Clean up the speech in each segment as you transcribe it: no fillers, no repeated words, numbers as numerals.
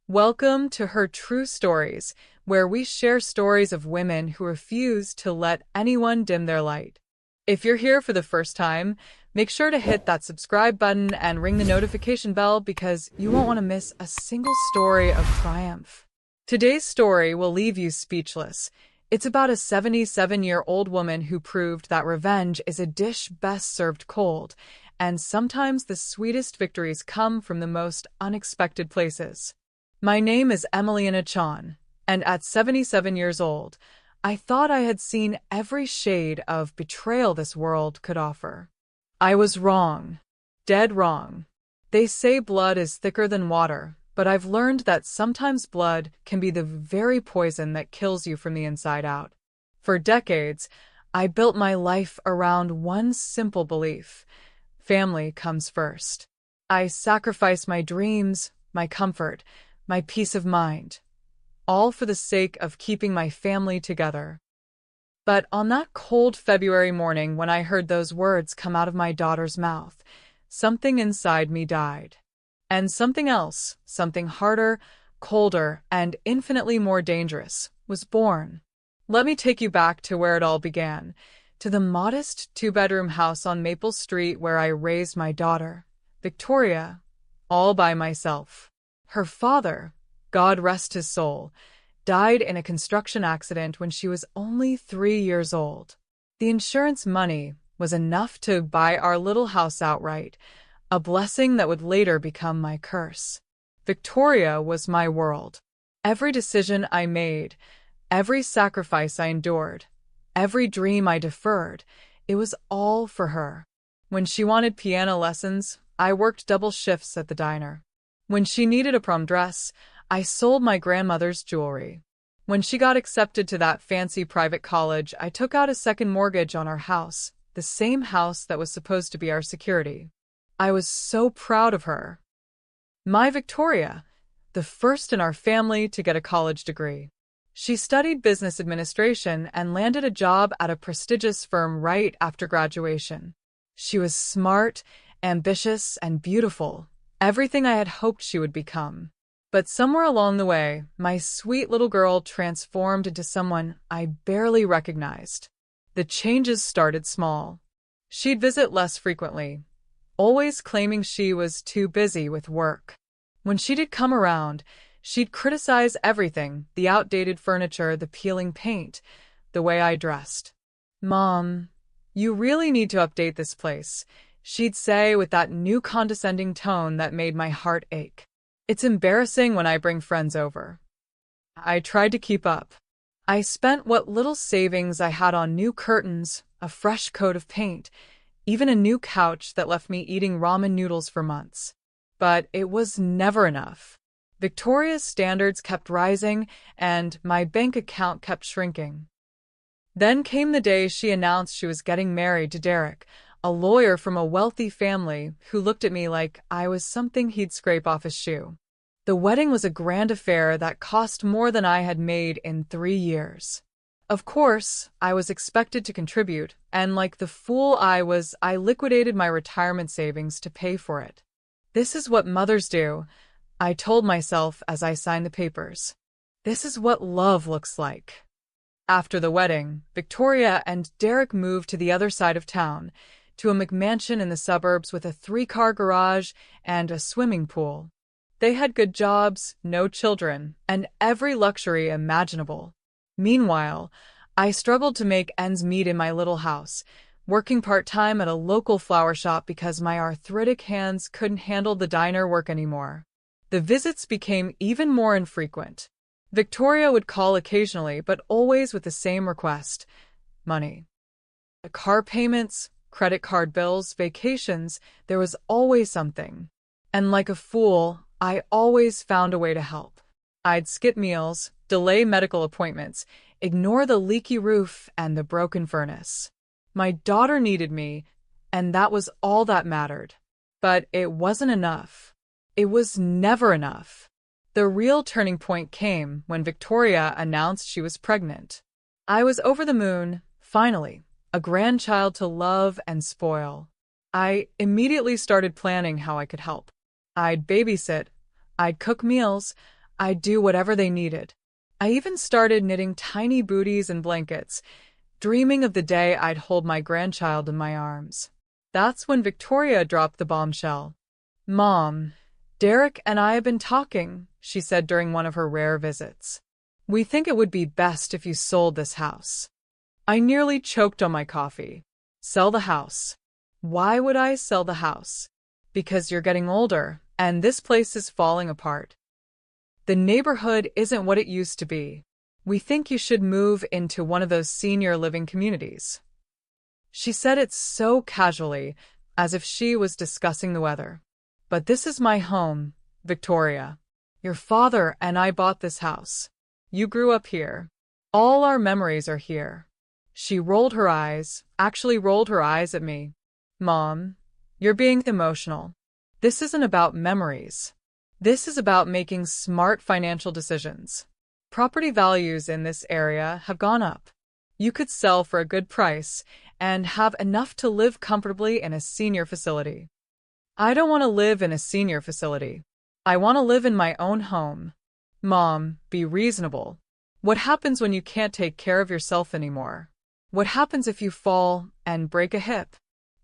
Welcome to Her True Stories, where we share stories of women who refuse to let anyone dim their light. If you're here for the first time, make sure to hit that subscribe button and ring the notification bell because you won't want to miss a single story of triumph. Today's story will leave you speechless. It's about a 77-year-old woman who proved that revenge is a dish best served cold, and sometimes the sweetest victories come from the most unexpected places. My name is Emiliana Chan, and at 77 years old, I thought I had seen every shade of betrayal this world could offer. I was wrong. Dead wrong. They say blood is thicker than water, but I've learned that sometimes blood can be the very poison that kills you from the inside out. For decades, I built my life around one simple belief: family comes first. I sacrificed my dreams, my comfort, my peace of mind, all for the sake of keeping my family together. But on that cold February morning when I heard those words come out of my daughter's mouth, something inside me died. And something else, something harder, colder, and infinitely more dangerous, was born. Let me take you back to where it all began, to the modest two-bedroom house on Maple Street where I raised my daughter, Victoria, all by myself. Her father, God rest his soul, died in a construction accident when she was only 3 years old. The insurance money was enough to buy our little house outright, a blessing that would later become my curse. Victoria was my world. Every decision I made, every sacrifice I endured, every dream I deferred, it was all for her. When she wanted piano lessons, I worked double shifts at the diner. When she needed a prom dress, I sold my grandmother's jewelry. When she got accepted to that fancy private college, I took out a second mortgage on our house, the same house that was supposed to be our security. I was so proud of her. My Victoria, the first in our family to get a college degree. She studied business administration and landed a job at a prestigious firm right after graduation. She was smart, ambitious, and beautiful, everything I had hoped she would become. But somewhere along the way, my sweet little girl transformed into someone I barely recognized. The changes started small. She'd visit less frequently, always claiming she was too busy with work. When she did come around, she'd criticize everything: the outdated furniture, the peeling paint, the way I dressed. "Mom, you really need to update this place," she'd say with that new condescending tone that made my heart ache. "It's embarrassing when I bring friends over." I tried to keep up. I spent what little savings I had on new curtains, a fresh coat of paint, even a new couch that left me eating ramen noodles for months. But it was never enough. Victoria's standards kept rising, and my bank account kept shrinking. Then came the day she announced she was getting married to Derek, a lawyer from a wealthy family who looked at me like I was something he'd scrape off his shoe. The wedding was a grand affair that cost more than I had made in 3 years. Of course, I was expected to contribute, and like the fool I was, I liquidated my retirement savings to pay for it. This is what mothers do, I told myself as I signed the papers. This is what love looks like. After the wedding, Victoria and Derek moved to the other side of town, to a McMansion in the suburbs with a 3-car garage and a swimming pool. They had good jobs, no children, and every luxury imaginable. Meanwhile, I struggled to make ends meet in my little house, working part-time at a local flower shop because my arthritic hands couldn't handle the diner work anymore. The visits became even more infrequent. Victoria would call occasionally, but always with the same request: money. Car payments, credit card bills, vacations, there was always something. And like a fool, I always found a way to help. I'd skip meals, delay medical appointments, ignore the leaky roof and the broken furnace. My daughter needed me, and that was all that mattered. But it wasn't enough. It was never enough. The real turning point came when Victoria announced she was pregnant. I was over the moon, finally, a grandchild to love and spoil. I immediately started planning how I could help. I'd babysit, I'd cook meals, I'd do whatever they needed. I even started knitting tiny booties and blankets, dreaming of the day I'd hold my grandchild in my arms. That's when Victoria dropped the bombshell. "Mom, Derek and I have been talking," she said during one of her rare visits. "We think it would be best if you sold this house." I nearly choked on my coffee. Sell the house. Why would I sell the house? Because you're getting older, and this place is falling apart. The neighborhood isn't what it used to be. We think you should move into one of those senior living communities. She said it so casually, as if she was discussing the weather. But this is my home, Victoria. Your father and I bought this house. You grew up here. All our memories are here. She rolled her eyes, actually rolled her eyes at me. Mom, you're being emotional. This isn't about memories. This is about making smart financial decisions. Property values in this area have gone up. You could sell for a good price and have enough to live comfortably in a senior facility. I don't want to live in a senior facility. I want to live in my own home. Mom, be reasonable. What happens when you can't take care of yourself anymore? What happens if you fall and break a hip?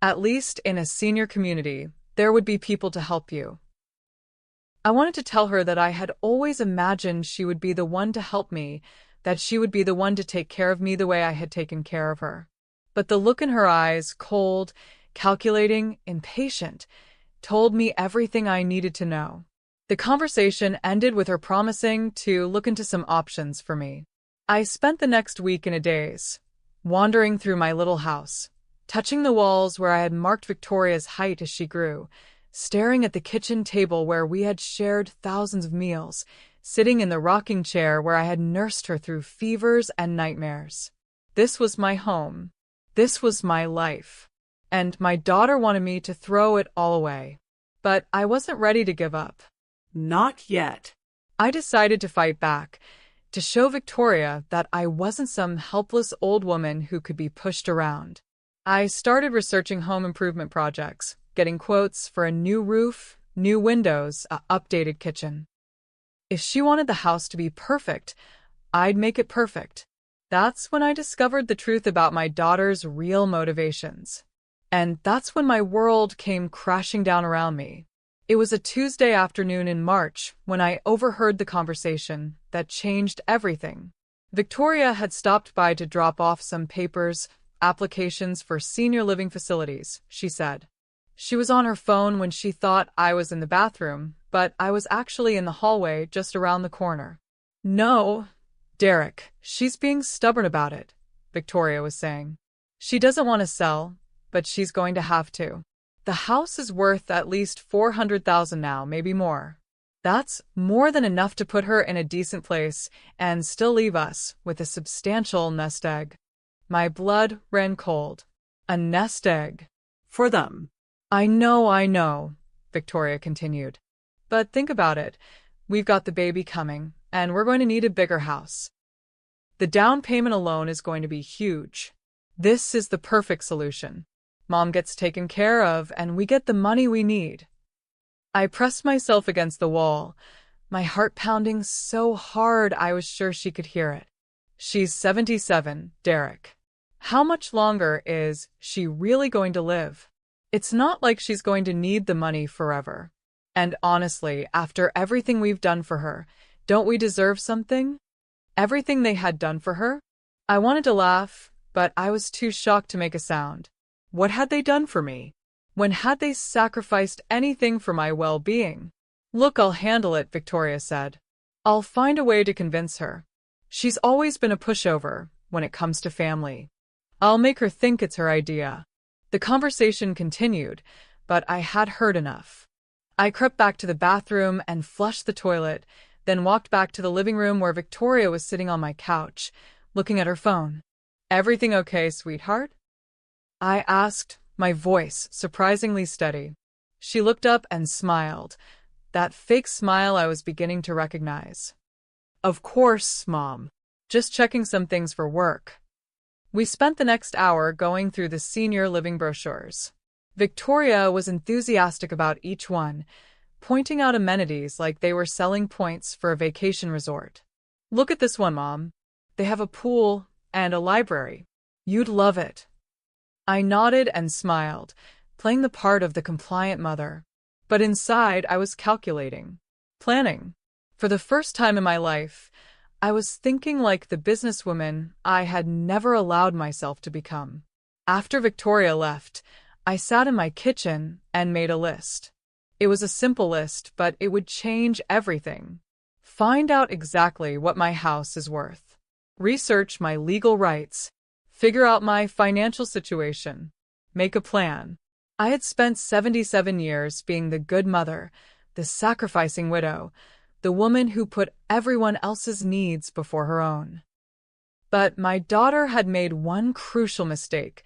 At least in a senior community, there would be people to help you. I wanted to tell her that I had always imagined she would be the one to help me, that she would be the one to take care of me the way I had taken care of her. But the look in her eyes, cold, calculating, impatient, told me everything I needed to know. The conversation ended with her promising to look into some options for me. I spent the next week in a daze, wandering through my little house, touching the walls where I had marked Victoria's height as she grew, staring at the kitchen table where we had shared thousands of meals, sitting in the rocking chair where I had nursed her through fevers and nightmares. This was my home. This was my life. And my daughter wanted me to throw it all away. But I wasn't ready to give up. Not yet. I decided to fight back, to show Victoria that I wasn't some helpless old woman who could be pushed around. I started researching home improvement projects, getting quotes for a new roof, new windows, an updated kitchen. If she wanted the house to be perfect, I'd make it perfect. That's when I discovered the truth about my daughter's real motivations. And that's when my world came crashing down around me. It was a Tuesday afternoon in March when I overheard the conversation that changed everything. Victoria had stopped by to drop off some papers, applications for senior living facilities, she said. She was on her phone when she thought I was in the bathroom, but I was actually in the hallway just around the corner. "No, Derek, she's being stubborn about it," Victoria was saying. "She doesn't want to sell, but she's going to have to. The house is worth at least $400,000 now, maybe more. That's more than enough to put her in a decent place and still leave us with a substantial nest egg." My blood ran cold. A nest egg. For them. I know, Victoria continued. But think about it. We've got the baby coming, and we're going to need a bigger house. The down payment alone is going to be huge. This is the perfect solution. Mom gets taken care of, and we get the money we need. I pressed myself against the wall, my heart pounding so hard I was sure she could hear it. She's 77, Derek. How much longer is she really going to live? It's not like she's going to need the money forever. And honestly, after everything we've done for her, don't we deserve something? Everything they had done for her? I wanted to laugh, but I was too shocked to make a sound. What had they done for me? When had they sacrificed anything for my well-being? "Look, I'll handle it," Victoria said. "I'll find a way to convince her. She's always been a pushover when it comes to family. I'll make her think it's her idea." The conversation continued, but I had heard enough. I crept back to the bathroom and flushed the toilet, then walked back to the living room where Victoria was sitting on my couch, looking at her phone. "Everything okay, sweetheart?" I asked, my voice surprisingly steady. She looked up and smiled, that fake smile I was beginning to recognize. "Of course, Mom. Just checking some things for work." We spent the next hour going through the senior living brochures. Victoria was enthusiastic about each one, pointing out amenities like they were selling points for a vacation resort. "Look at this one, Mom. They have a pool and a library. You'd love it." I nodded and smiled, playing the part of the compliant mother. But inside, I was calculating, planning. For the first time in my life, I was thinking like the businesswoman I had never allowed myself to become. After Victoria left, I sat in my kitchen and made a list. It was a simple list, but it would change everything. Find out exactly what my house is worth. Research my legal rights. Figure out my financial situation. Make a plan. I had spent 77 years being the good mother, the sacrificing widow, the woman who put everyone else's needs before her own. But my daughter had made one crucial mistake.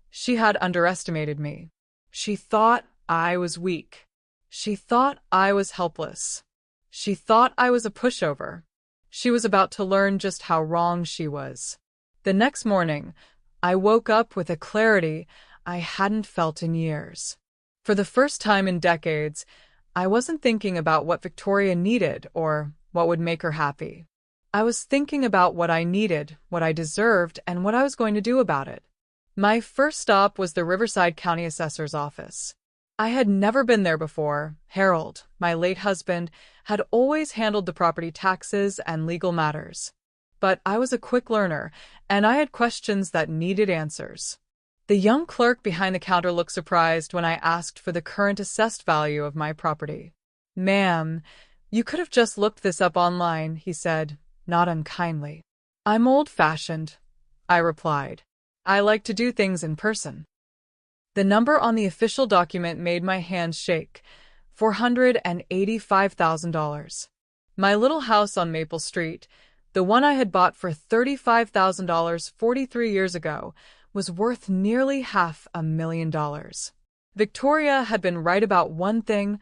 She had underestimated me. She thought I was weak. She thought I was helpless. She thought I was a pushover. She was about to learn just how wrong she was. The next morning, I woke up with a clarity I hadn't felt in years. For the first time in decades, I wasn't thinking about what Victoria needed or what would make her happy. I was thinking about what I needed, what I deserved, and what I was going to do about it. My first stop was the Riverside County Assessor's office. I had never been there before. Harold, my late husband, had always handled the property taxes and legal matters. But I was a quick learner, and I had questions that needed answers. The young clerk behind the counter looked surprised when I asked for the current assessed value of my property. "Ma'am, you could have just looked this up online," he said, not unkindly. "I'm old-fashioned," I replied. "I like to do things in person." The number on the official document made my hands shake. $485,000. My little house on Maple Street, the one I had bought for $35,000 43 years ago, was worth nearly $500,000. Victoria had been right about one thing: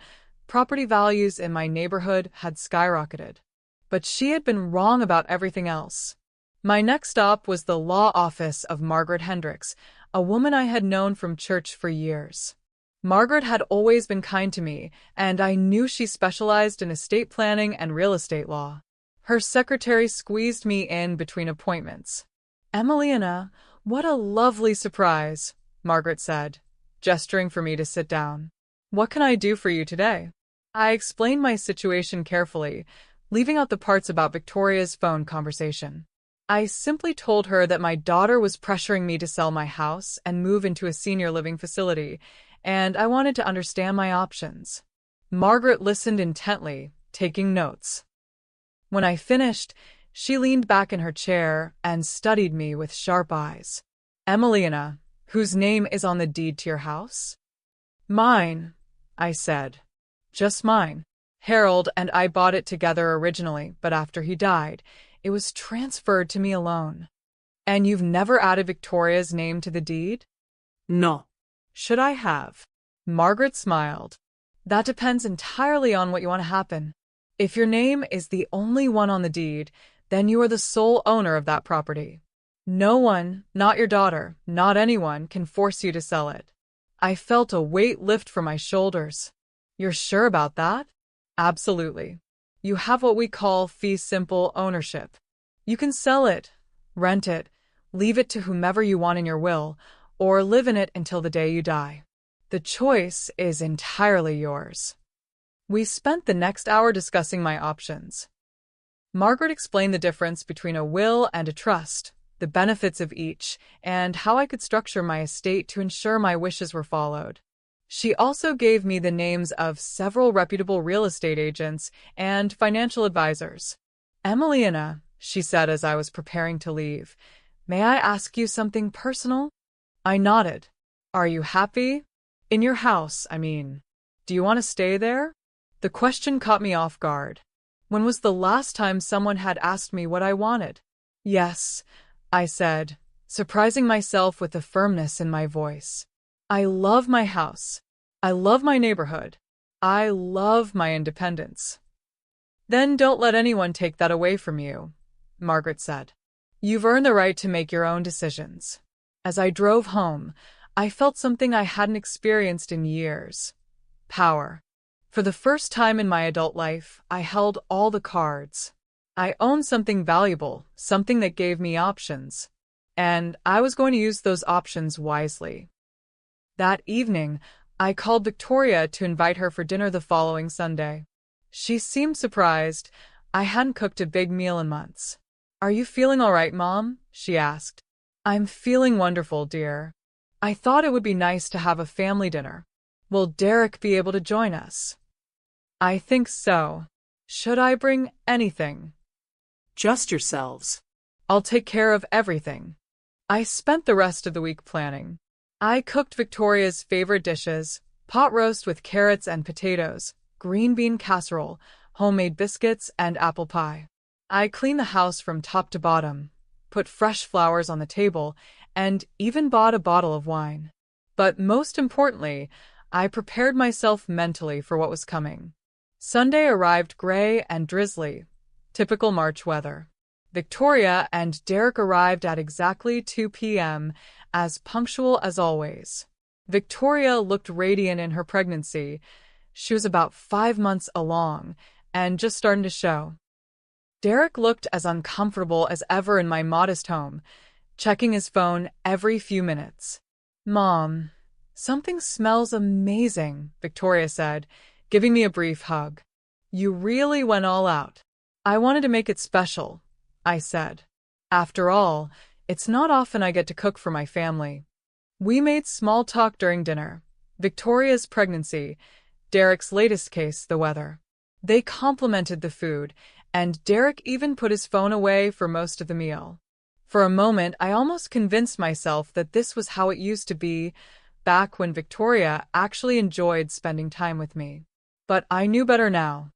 property values in my neighborhood had skyrocketed. But she had been wrong about everything else. My next stop was the law office of Margaret Hendricks, a woman I had known from church for years. Margaret had always been kind to me, and I knew she specialized in estate planning and real estate law. Her secretary squeezed me in between appointments. "Emiliana, what a lovely surprise," Margaret said, gesturing for me to sit down. "What can I do for you today?" I explained my situation carefully, leaving out the parts about Victoria's phone conversation. I simply told her that my daughter was pressuring me to sell my house and move into a senior living facility, and I wanted to understand my options. Margaret listened intently, taking notes. When I finished, she leaned back in her chair and studied me with sharp eyes. "Emiliana, whose name is on the deed to your house?" "Mine," I said. "Just mine. Harold and I bought it together originally, but after he died, it was transferred to me alone." "And you've never added Victoria's name to the deed?" No. "Should I have?" Margaret smiled. "That depends entirely on what you want to happen. If your name is the only one on the deed, then you are the sole owner of that property. No one, not your daughter, not anyone, can force you to sell it." I felt a weight lift from my shoulders. "You're sure about that?" "Absolutely. You have what we call fee simple ownership. You can sell it, rent it, leave it to whomever you want in your will, or live in it until the day you die. The choice is entirely yours." We spent the next hour discussing my options. Margaret explained the difference between a will and a trust, the benefits of each, and how I could structure my estate to ensure my wishes were followed. She also gave me the names of several reputable real estate agents and financial advisors. "Emiliana," she said as I was preparing to leave, "may I ask you something personal?" I nodded. "Are you happy? In your house, I mean. Do you want to stay there?" The question caught me off guard. When was the last time someone had asked me what I wanted? "Yes," I said, surprising myself with the firmness in my voice. "I love my house. I love my neighborhood. I love my independence." "Then don't let anyone take that away from you," Margaret said. "You've earned the right to make your own decisions." As I drove home, I felt something I hadn't experienced in years: power. For the first time in my adult life, I held all the cards. I owned something valuable, something that gave me options. And I was going to use those options wisely. That evening, I called Victoria to invite her for dinner the following Sunday. She seemed surprised. I hadn't cooked a big meal in months. "Are you feeling all right, Mom?" she asked. "I'm feeling wonderful, dear. I thought it would be nice to have a family dinner. Will Derek be able to join us?" "I think so. Should I bring anything?" Just yourselves. "I'll take care of everything." I spent the rest of the week planning. I cooked Victoria's favorite dishes: pot roast with carrots and potatoes, green bean casserole, homemade biscuits, and apple pie. I cleaned the house from top to bottom, put fresh flowers on the table, and even bought a bottle of wine. But most importantly, I prepared myself mentally for what was coming. Sunday arrived gray and drizzly, typical March weather. Victoria and Derek arrived at exactly 2 p.m., as punctual as always. Victoria looked radiant in her pregnancy. She was about 5 months along and just starting to show. Derek looked as uncomfortable as ever in my modest home, checking his phone every few minutes. "Mom, something smells amazing," Victoria said, giving me a brief hug. "You really went all out." "I wanted to make it special," I said. "After all, it's not often I get to cook for my family." We made small talk during dinner. Victoria's pregnancy, Derek's latest case, the weather. They complimented the food, and Derek even put his phone away for most of the meal. For a moment, I almost convinced myself that this was how it used to be back when Victoria actually enjoyed spending time with me. But I knew better now.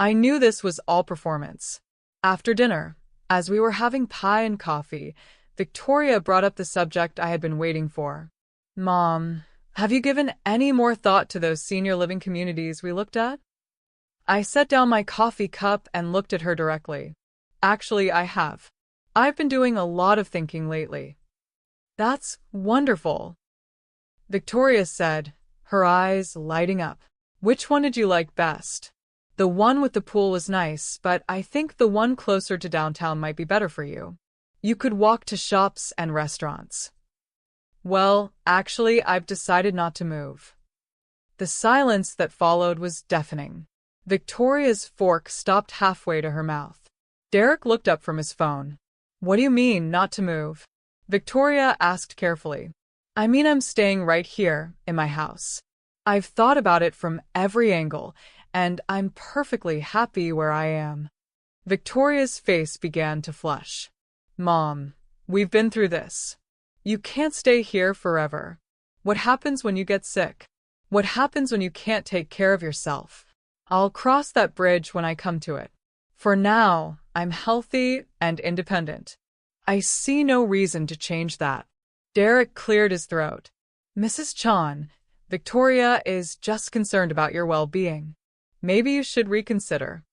I knew this was all performance. After dinner, as we were having pie and coffee, Victoria brought up the subject I had been waiting for. "Mom, have you given any more thought to those senior living communities we looked at?" I set down my coffee cup and looked at her directly. "Actually, I have. I've been doing a lot of thinking lately." "That's wonderful," Victoria said, her eyes lighting up. "Which one did you like best?" "The one with the pool was nice, but I think the one closer to downtown might be better for you. You could walk to shops and restaurants." "Well, actually, I've decided not to move." The silence that followed was deafening. Victoria's fork stopped halfway to her mouth. Derek looked up from his phone. "What do you mean, not to move?" Victoria asked carefully. "I mean I'm staying right here, in my house. I've thought about it from every angle, and I'm perfectly happy where I am." Victoria's face began to flush. "Mom, we've been through this. You can't stay here forever. What happens when you get sick? What happens when you can't take care of yourself? I'll cross that bridge when I come to it. For now, I'm healthy and independent. I see no reason to change that." Derek cleared his throat. "Mrs. Chan, Victoria is just concerned about your well-being. Maybe you should reconsider.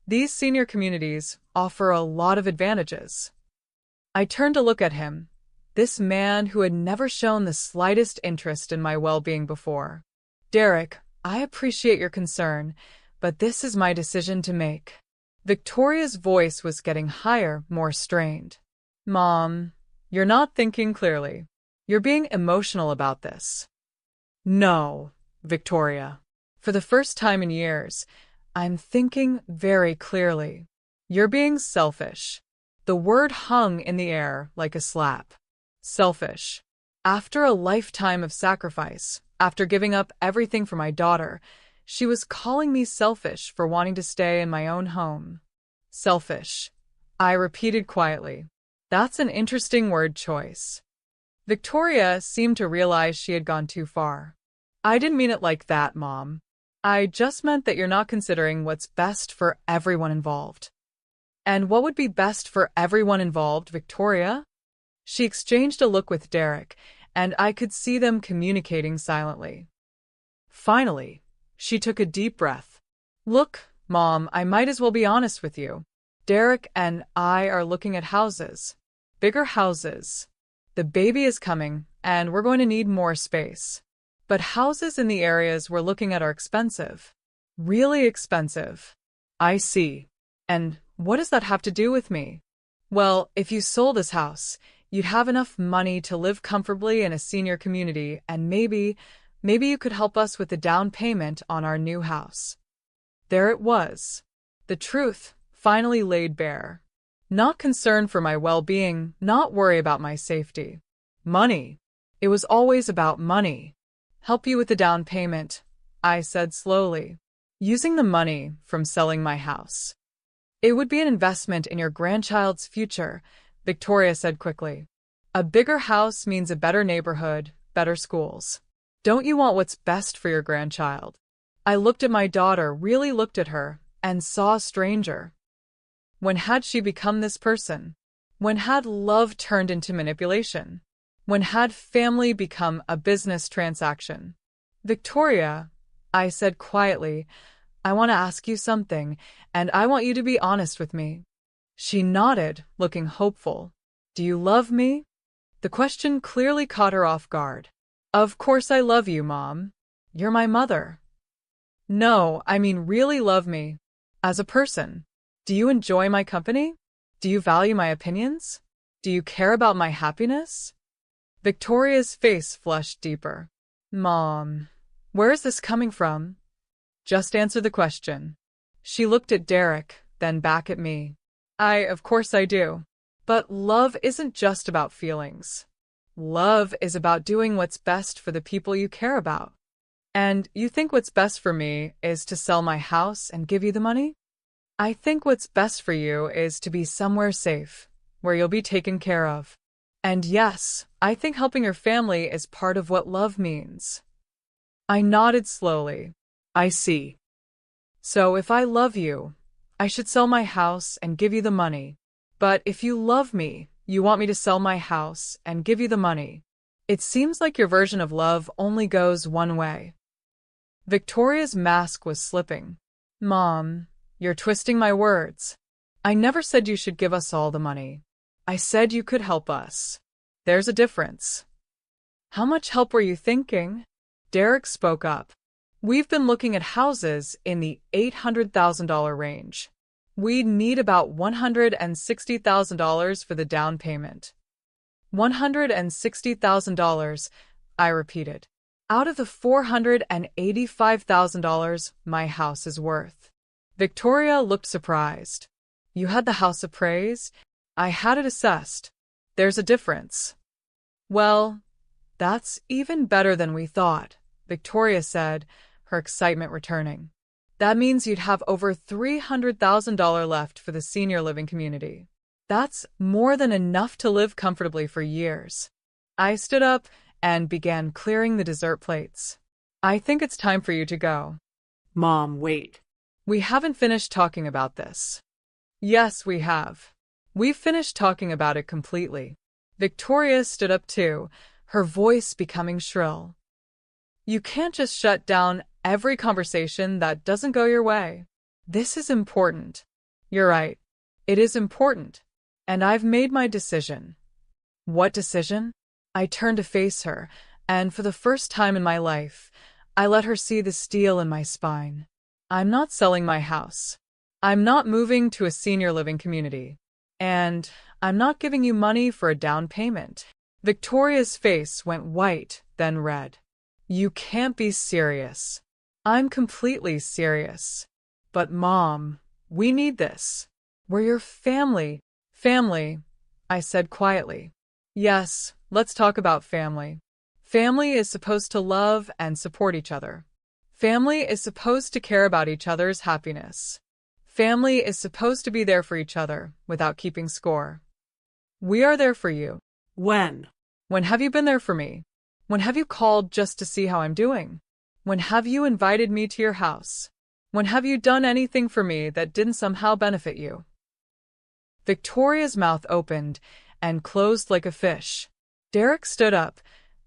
These senior communities offer a lot of advantages." I turned to look at him, this man who had never shown the slightest interest in my well-being before. "Derek, I appreciate your concern, but this is my decision to make." Victoria's voice was getting higher, more strained. "Mom, you're not thinking clearly. You're being emotional about this." "No, Victoria. For the first time in years, I'm thinking very clearly. You're being selfish." The word hung in the air like a slap. Selfish. After a lifetime of sacrifice, after giving up everything for my daughter, she was calling me selfish for wanting to stay in my own home. Selfish. I repeated quietly. That's an interesting word choice. Victoria seemed to realize she had gone too far. "I didn't mean it like that, Mom. I just meant that you're not considering what's best for everyone involved." "And what would be best for everyone involved, Victoria?" She exchanged a look with Derek, and I could see them communicating silently. Finally, she took a deep breath. "Look, Mom, I might as well be honest with you. Derek and I are looking at houses. Bigger houses. The baby is coming, and we're going to need more space. But houses in the areas we're looking at are expensive. Really expensive. I see. And what does that have to do with me? Well, if you sold this house, you'd have enough money to live comfortably in a senior community, and maybe you could help us with the down payment on our new house. There it was. The truth, finally laid bare. Not concern for my well-being, not worry about my safety. Money. It was always about money. Help you with the down payment, I said slowly. Using the money from selling my house. It would be an investment in your grandchild's future, Victoria said quickly. A bigger house means a better neighborhood, better schools. Don't you want what's best for your grandchild? I looked at my daughter, really looked at her, and saw a stranger. When had she become this person? When had love turned into manipulation? When had family become a business transaction? Victoria, I said quietly, I want to ask you something, and I want you to be honest with me. She nodded, looking hopeful. Do you love me? The question clearly caught her off guard. Of course I love you, Mom. You're my mother. No, I mean really love me. As a person. Do you enjoy my company? Do you value my opinions? Do you care about my happiness? Victoria's face flushed deeper. Mom, where is this coming from? Just answer the question. She looked at Derek, then back at me. Of course I do. But love isn't just about feelings. Love is about doing what's best for the people you care about. And you think what's best for me is to sell my house and give you the money? I think what's best for you is to be somewhere safe, where you'll be taken care of. And yes, I think helping your family is part of what love means. I nodded slowly. I see. So if I love you, I should sell my house and give you the money. But if you love me, you want me to sell my house and give you the money. It seems like your version of love only goes one way. Victoria's mask was slipping. Mom, you're twisting my words. I never said you should give us all the money. I said you could help us. There's a difference. How much help were you thinking? Derek spoke up. We've been looking at houses in the $800,000 range. We'd need about $160,000 for the down payment. $160,000, I repeated. Out of the $485,000 my house is worth. Victoria looked surprised. You had the house appraised? I had it assessed. There's a difference. Well, that's even better than we thought, Victoria said, her excitement returning. That means you'd have over $300,000 left for the senior living community. That's more than enough to live comfortably for years. I stood up and began clearing the dessert plates. I think it's time for you to go. Mom, wait. We haven't finished talking about this. Yes, we have. We've finished talking about it completely. Victoria stood up too, her voice becoming shrill. You can't just shut down every conversation that doesn't go your way. This is important. You're right. It is important. And I've made my decision. What decision? I turned to face her, and for the first time in my life, I let her see the steel in my spine. I'm not selling my house. I'm not moving to a senior living community. And I'm not giving you money for a down payment. Victoria's face went white, then red. You can't be serious. I'm completely serious. But Mom, we need this. We're your family. Family, I said quietly. Yes, let's talk about family. Family is supposed to love and support each other. Family is supposed to care about each other's happiness. Family is supposed to be there for each other without keeping score. We are there for you. When? When have you been there for me? When have you called just to see how I'm doing? When have you invited me to your house? When have you done anything for me that didn't somehow benefit you? Victoria's mouth opened and closed like a fish. Derek stood up,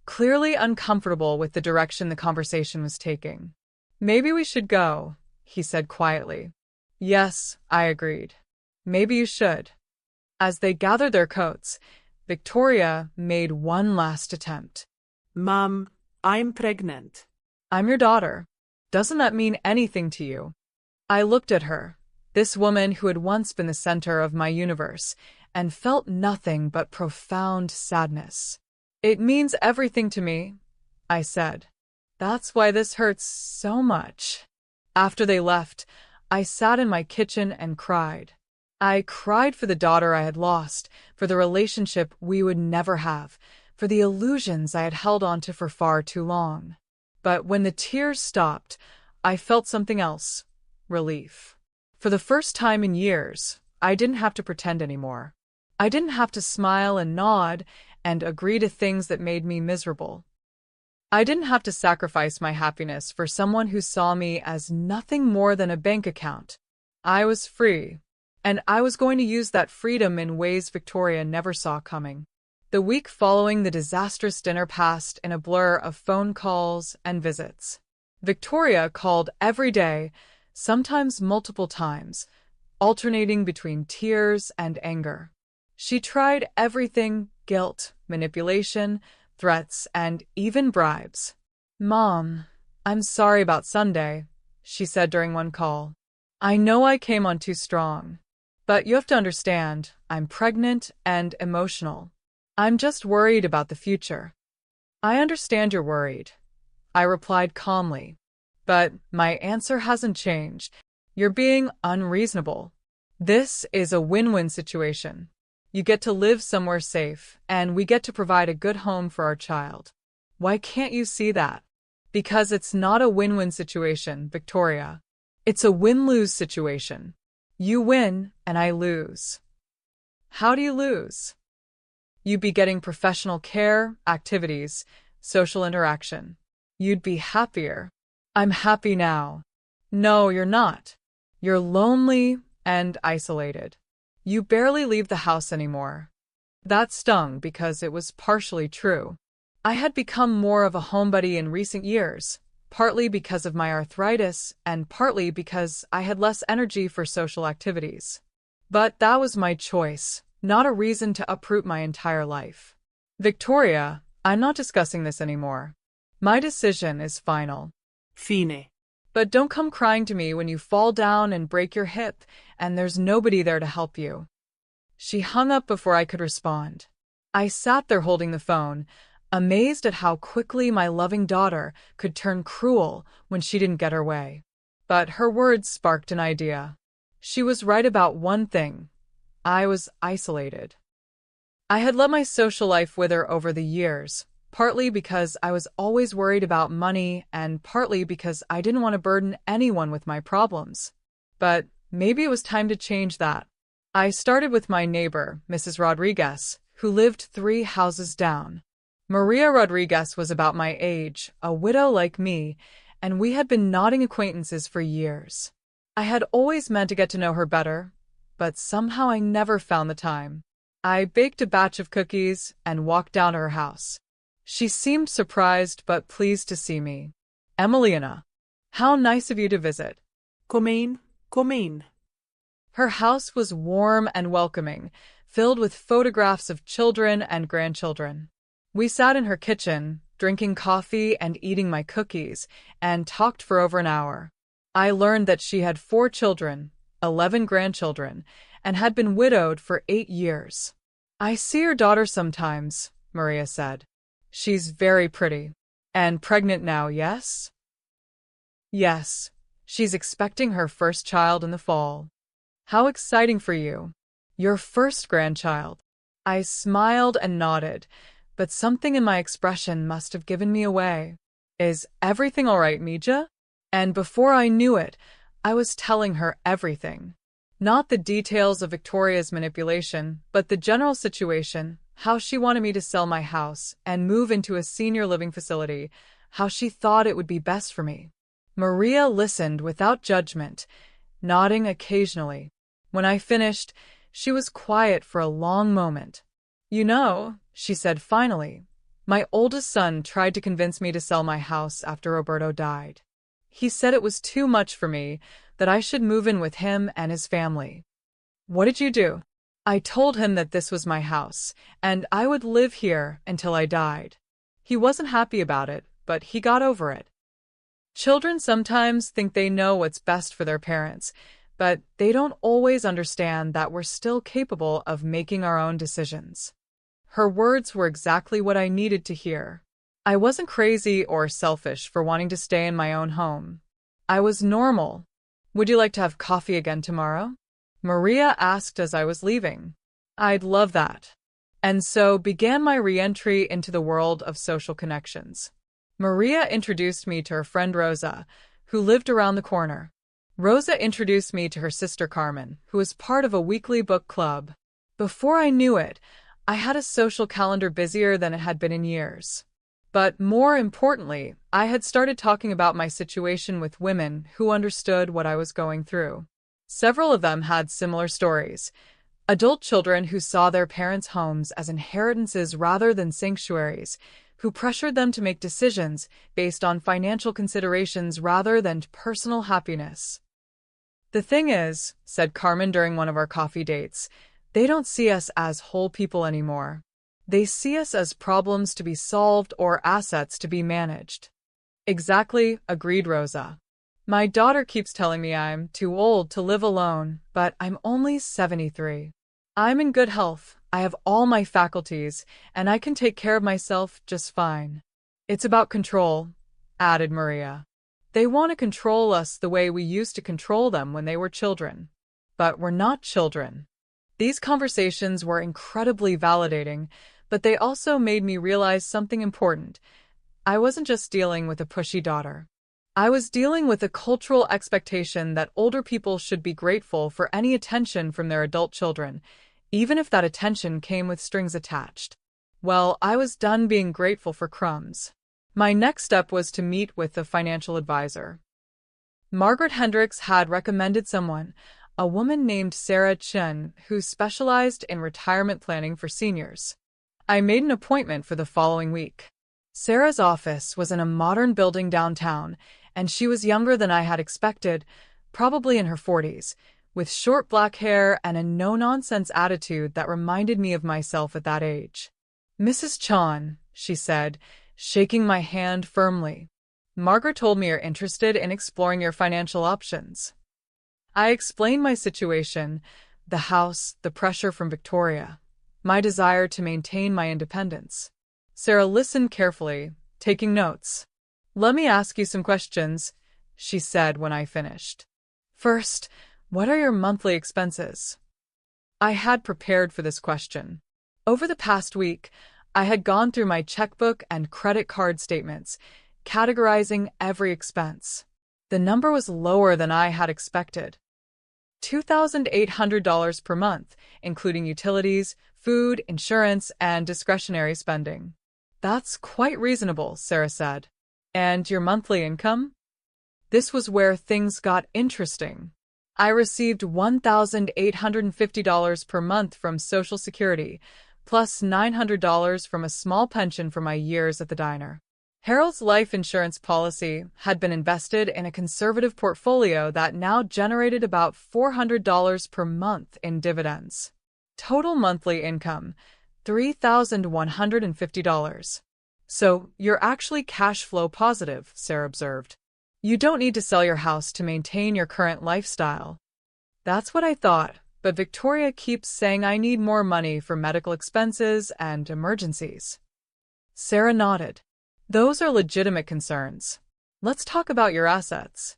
clearly uncomfortable with the direction the conversation was taking. Maybe we should go, he said quietly. Yes, I agreed. Maybe you should. As they gathered their coats, Victoria made one last attempt. Mom, I'm pregnant. I'm your daughter. Doesn't that mean anything to you? I looked at her, this woman who had once been the center of my universe, and felt nothing but profound sadness. It means everything to me, I said. That's why this hurts so much. After they left, I sat in my kitchen and cried. I cried for the daughter I had lost, for the relationship we would never have, for the illusions I had held onto for far too long. But when the tears stopped, I felt something else: relief. For the first time in years, I didn't have to pretend anymore. I didn't have to smile and nod and agree to things that made me miserable. I didn't have to sacrifice my happiness for someone who saw me as nothing more than a bank account. I was free, and I was going to use that freedom in ways Victoria never saw coming. The week following the disastrous dinner passed in a blur of phone calls and visits. Victoria called every day, sometimes multiple times, alternating between tears and anger. She tried everything: guilt, manipulation, threats, and even bribes. "Mom, I'm sorry about Sunday," she said during one call. "I know I came on too strong. But you have to understand, I'm pregnant and emotional. I'm just worried about the future." "I understand you're worried," I replied calmly. "But my answer hasn't changed. You're being unreasonable. This is a win-win situation. You get to live somewhere safe, and we get to provide a good home for our child. Why can't you see that?" "Because it's not a win-win situation, Victoria. It's a win-lose situation. You win, and I lose." "How do you lose?" "You'd be getting professional care, activities, social interaction. You'd be happier." "I'm happy now." "No, you're not. You're lonely and isolated. You barely leave the house anymore." That stung because it was partially true. I had become more of a homebody in recent years, partly because of my arthritis and partly because I had less energy for social activities. But that was my choice, not a reason to uproot my entire life. "Victoria, I'm not discussing this anymore. My decision is final." Fine. "But don't come crying to me when you fall down and break your hip and there's nobody there to help you." She hung up before I could respond. I sat there holding the phone, amazed at how quickly my loving daughter could turn cruel when she didn't get her way. But her words sparked an idea. She was right about one thing: I was isolated. I had let my social life wither over the years, partly because I was always worried about money and partly because I didn't want to burden anyone with my problems. But maybe it was time to change that. I started with my neighbor, Mrs. Rodriguez, who lived 3 houses down. Maria Rodriguez was about my age, a widow like me, and we had been nodding acquaintances for years. I had always meant to get to know her better, but somehow I never found the time. I baked a batch of cookies and walked down to her house. She seemed surprised but pleased to see me. "Emiliana, how nice of you to visit." Come in, come in. Her house was warm and welcoming, filled with photographs of children and grandchildren. We sat in her kitchen, drinking coffee and eating my cookies, and talked for over an hour. I learned that she had 4 children, 11 grandchildren, and had been widowed for 8 years. "I see your daughter sometimes," Maria said. "She's very pretty. And pregnant now, yes?" "Yes. She's expecting her first child in the fall." "How exciting for you. Your first grandchild." I smiled and nodded, but something in my expression must have given me away. "Is everything all right, Mija?" And before I knew it, I was telling her everything. Not the details of Victoria's manipulation, but the general situation: how she wanted me to sell my house and move into a senior living facility, how she thought it would be best for me. Maria listened without judgment, nodding occasionally. When I finished, she was quiet for a long moment. "You know," she said finally, "my oldest son tried to convince me to sell my house after Roberto died. He said it was too much for me, that I should move in with him and his family." "What did you do?" "I told him that this was my house, and I would live here until I died. He wasn't happy about it, but he got over it." Children sometimes think they know what's best for their parents, but they don't always understand that we're still capable of making our own decisions. Her words were exactly what I needed to hear. I wasn't crazy or selfish for wanting to stay in my own home. I was normal. Would you like to have coffee again tomorrow? Maria asked as I was leaving. I'd love that. And so began my re-entry into the world of social connections. Maria introduced me to her friend Rosa, who lived around the corner. Rosa introduced me to her sister Carmen, who was part of a weekly book club. Before I knew it, I had a social calendar busier than it had been in years. But more importantly, I had started talking about my situation with women who understood what I was going through. Several of them had similar stories. Adult children who saw their parents' homes as inheritances rather than sanctuaries, who pressured them to make decisions based on financial considerations rather than personal happiness. The thing is, said Carmen during one of our coffee dates, they don't see us as whole people anymore. They see us as problems to be solved or assets to be managed. Exactly, agreed Rosa. My daughter keeps telling me I'm too old to live alone, but I'm only 73. I'm in good health, I have all my faculties, and I can take care of myself just fine. It's about control, added Maria. They want to control us the way we used to control them when they were children. But we're not children. These conversations were incredibly validating, but they also made me realize something important. I wasn't just dealing with a pushy daughter. I was dealing with a cultural expectation that older people should be grateful for any attention from their adult children, even if that attention came with strings attached. Well, I was done being grateful for crumbs. My next step was to meet with a financial advisor. Margaret Hendricks had recommended someone, a woman named Sarah Chen, who specialized in retirement planning for seniors. I made an appointment for the following week. Sarah's office was in a modern building downtown, and she was younger than I had expected, probably in her 40s, with short black hair and a no-nonsense attitude that reminded me of myself at that age. Mrs. Chan, she said, shaking my hand firmly. Margaret told me you're interested in exploring your financial options. I explained my situation, the house, the pressure from Victoria, my desire to maintain my independence. Sarah listened carefully, taking notes. Let me ask you some questions, she said when I finished. First, what are your monthly expenses? I had prepared for this question. Over the past week, I had gone through my checkbook and credit card statements, categorizing every expense. The number was lower than I had expected. $2,800 per month, including utilities, food, insurance, and discretionary spending. That's quite reasonable, Sarah said. And your monthly income? This was where things got interesting. I received $1,850 per month from Social Security, plus $900 from a small pension for my years at the diner. Harold's life insurance policy had been invested in a conservative portfolio that now generated about $400 per month in dividends. Total monthly income, $3,150. So, you're actually cash flow positive, Sarah observed. You don't need to sell your house to maintain your current lifestyle. That's what I thought, but Victoria keeps saying I need more money for medical expenses and emergencies. Sarah nodded. Those are legitimate concerns. Let's talk about your assets.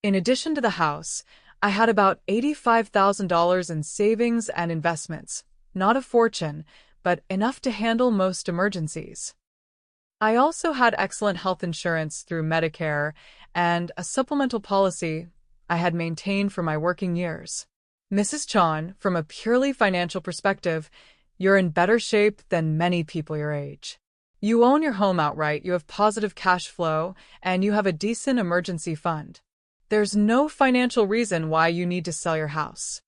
In addition to the house, I had about $85,000 in savings and investments, not a fortune, but enough to handle most emergencies. I also had excellent health insurance through Medicare and a supplemental policy I had maintained for my working years. Mrs. Chan, from a purely financial perspective, you're in better shape than many people your age. You own your home outright, you have positive cash flow, and you have a decent emergency fund. There's no financial reason why you need to sell your house.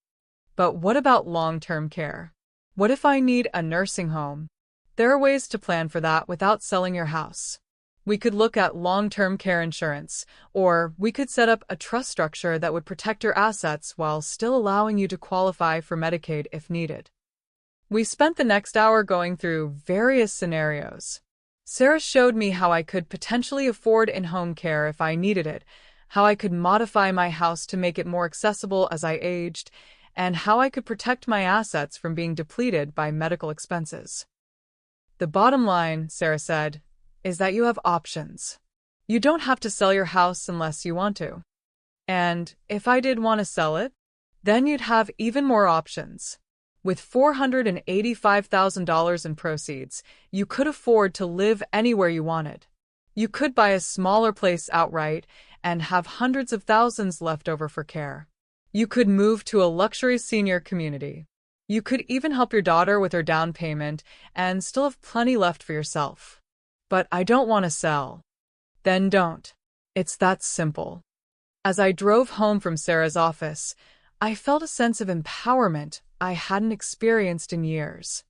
But what about long-term care? What if I need a nursing home? There are ways to plan for that without selling your house. We could look at long-term care insurance, or we could set up a trust structure that would protect your assets while still allowing you to qualify for Medicaid if needed. We spent the next hour going through various scenarios. Sarah showed me how I could potentially afford in-home care if I needed it, how I could modify my house to make it more accessible as I aged, and how I could protect my assets from being depleted by medical expenses. The bottom line, Sarah said, is that you have options. You don't have to sell your house unless you want to. And if I did want to sell it, then you'd have even more options. With $485,000 in proceeds, you could afford to live anywhere you wanted. You could buy a smaller place outright and have hundreds of thousands left over for care. You could move to a luxury senior community. You could even help your daughter with her down payment and still have plenty left for yourself. But I don't want to sell. Then don't. It's that simple. As I drove home from Sarah's office, I felt a sense of empowerment I hadn't experienced in years.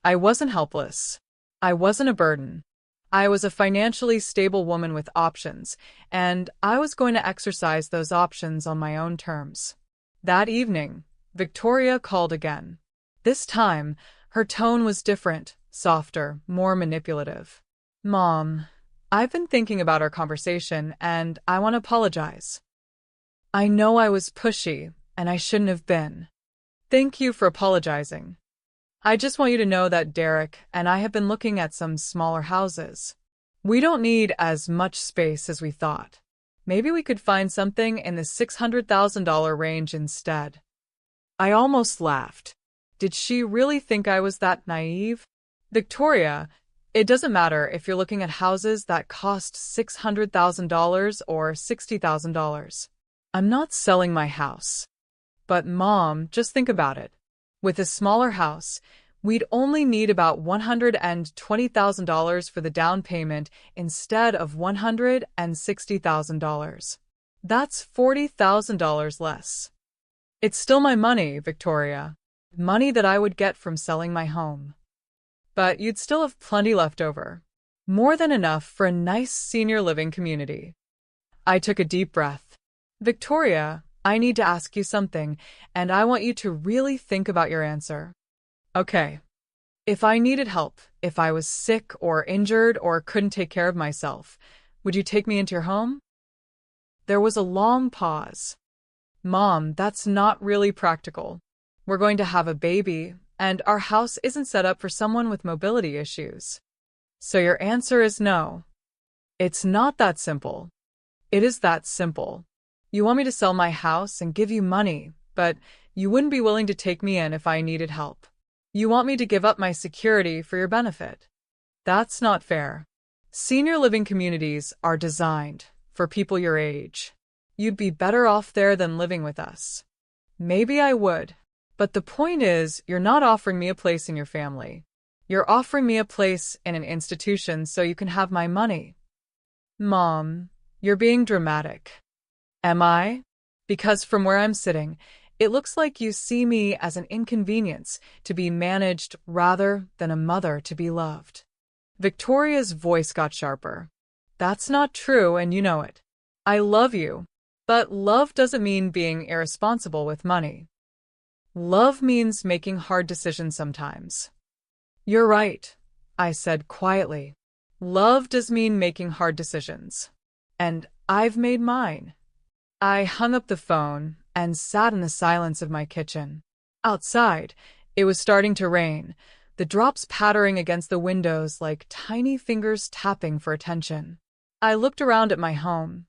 I wasn't helpless. I wasn't a burden. I was a financially stable woman with options, and I was going to exercise those options on my own terms. That evening, Victoria called again. This time, her tone was different, softer, more manipulative. Mom, I've been thinking about our conversation, and I want to apologize. I know I was pushy, and I shouldn't have been. Thank you for apologizing. I just want you to know that Derek and I have been looking at some smaller houses. We don't need as much space as we thought. Maybe we could find something in the $600,000 range instead. I almost laughed. Did she really think I was that naive? Victoria, it doesn't matter if you're looking at houses that cost $600,000 or $60,000. I'm not selling my house. But Mom, just think about it. With a smaller house, we'd only need about $120,000 for the down payment instead of $160,000. That's $40,000 less. It's still my money, Victoria. Money that I would get from selling my home. But you'd still have plenty left over. More than enough for a nice senior living community. I took a deep breath. Victoria, I need to ask you something, and I want you to really think about your answer. Okay. If I needed help, if I was sick or injured or couldn't take care of myself, would you take me into your home? There was a long pause. Mom, that's not really practical. We're going to have a baby, and our house isn't set up for someone with mobility issues. So your answer is no. It's not that simple. It is that simple. You want me to sell my house and give you money, but you wouldn't be willing to take me in if I needed help. You want me to give up my security for your benefit. That's not fair. Senior living communities are designed for people your age. You'd be better off there than living with us. Maybe I would, but the point is, you're not offering me a place in your family. You're offering me a place in an institution so you can have my money. Mom, you're being dramatic. Am I? Because from where I'm sitting, it looks like you see me as an inconvenience to be managed rather than a mother to be loved. Victoria's voice got sharper. That's not true, and you know it. I love you, but love doesn't mean being irresponsible with money. Love means making hard decisions sometimes. You're right, I said quietly. Love does mean making hard decisions. And I've made mine. I hung up the phone and sat in the silence of my kitchen. Outside, it was starting to rain, the drops pattering against the windows like tiny fingers tapping for attention. I looked around at my home.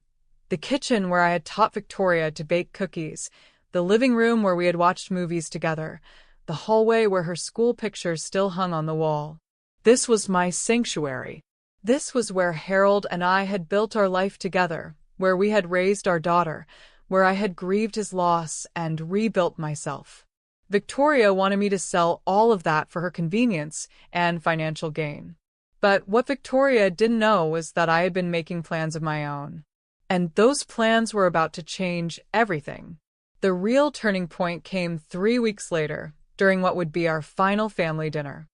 The kitchen where I had taught Victoria to bake cookies, the living room where we had watched movies together, the hallway where her school pictures still hung on the wall. This was my sanctuary. This was where Harold and I had built our life together, where we had raised our daughter, where I had grieved his loss and rebuilt myself. Victoria wanted me to sell all of that for her convenience and financial gain. But what Victoria didn't know was that I had been making plans of my own. And those plans were about to change everything. The real turning point came 3 weeks later, during what would be our final family dinner.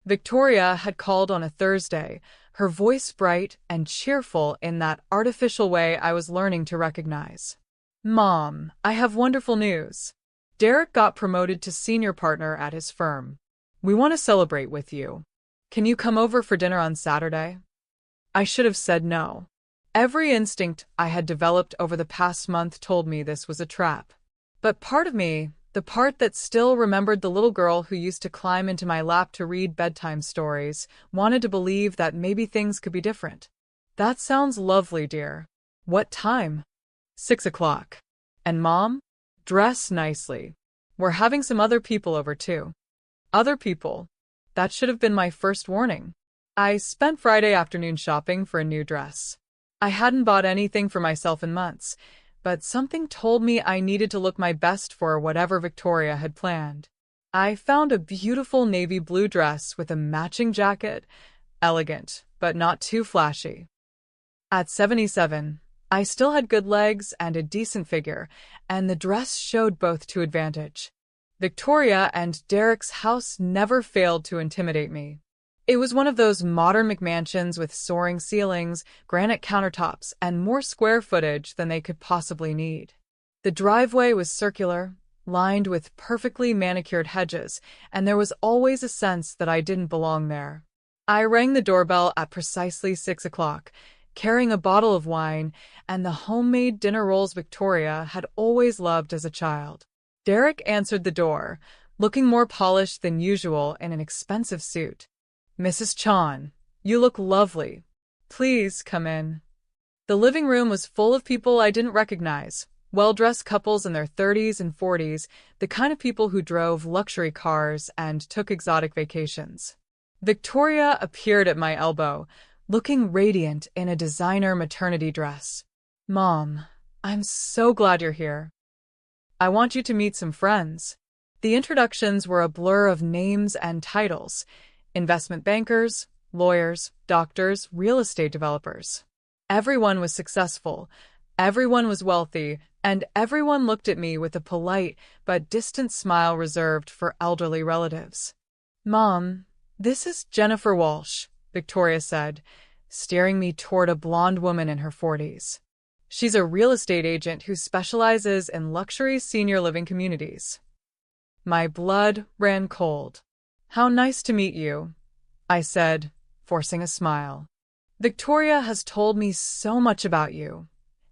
Victoria had called on a Thursday, her voice bright and cheerful in that artificial way I was learning to recognize. Mom, I have wonderful news. Derek got promoted to senior partner at his firm. We want to celebrate with you. Can you come over for dinner on Saturday? I should have said no. Every instinct I had developed over the past month told me this was a trap. But part of me, the part that still remembered the little girl who used to climb into my lap to read bedtime stories, wanted to believe that maybe things could be different. That sounds lovely, dear. What time? 6 o'clock. And Mom? Dress nicely. We're having some other people over too. Other people? That should have been my first warning. I spent Friday afternoon shopping for a new dress. I hadn't bought anything for myself in months, but something told me I needed to look my best for whatever Victoria had planned. I found a beautiful navy blue dress with a matching jacket, elegant, but not too flashy. At 77, I still had good legs and a decent figure, and the dress showed both to advantage. Victoria and Derek's house never failed to intimidate me. It was one of those modern McMansions with soaring ceilings, granite countertops, and more square footage than they could possibly need. The driveway was circular, lined with perfectly manicured hedges, and there was always a sense that I didn't belong there. I rang the doorbell at precisely 6 o'clock, carrying a bottle of wine and the homemade dinner rolls Victoria had always loved as a child. Derek answered the door, looking more polished than usual in an expensive suit. Mrs. Chan, you look lovely. Please come in. The living room was full of people I didn't recognize, well-dressed couples in their 30s and 40s, the kind of people who drove luxury cars and took exotic vacations. Victoria appeared at my elbow, looking radiant in a designer maternity dress. Mom, I'm so glad you're here. I want you to meet some friends. The introductions were a blur of names and titles. Investment bankers, lawyers, doctors, real estate developers. Everyone was successful, everyone was wealthy, and everyone looked at me with a polite but distant smile reserved for elderly relatives. Mom, this is Jennifer Walsh, Victoria said, steering me toward a blonde woman in her 40s. She's a real estate agent who specializes in luxury senior living communities. My blood ran cold. How nice to meet you, I said, forcing a smile. Victoria has told me so much about you,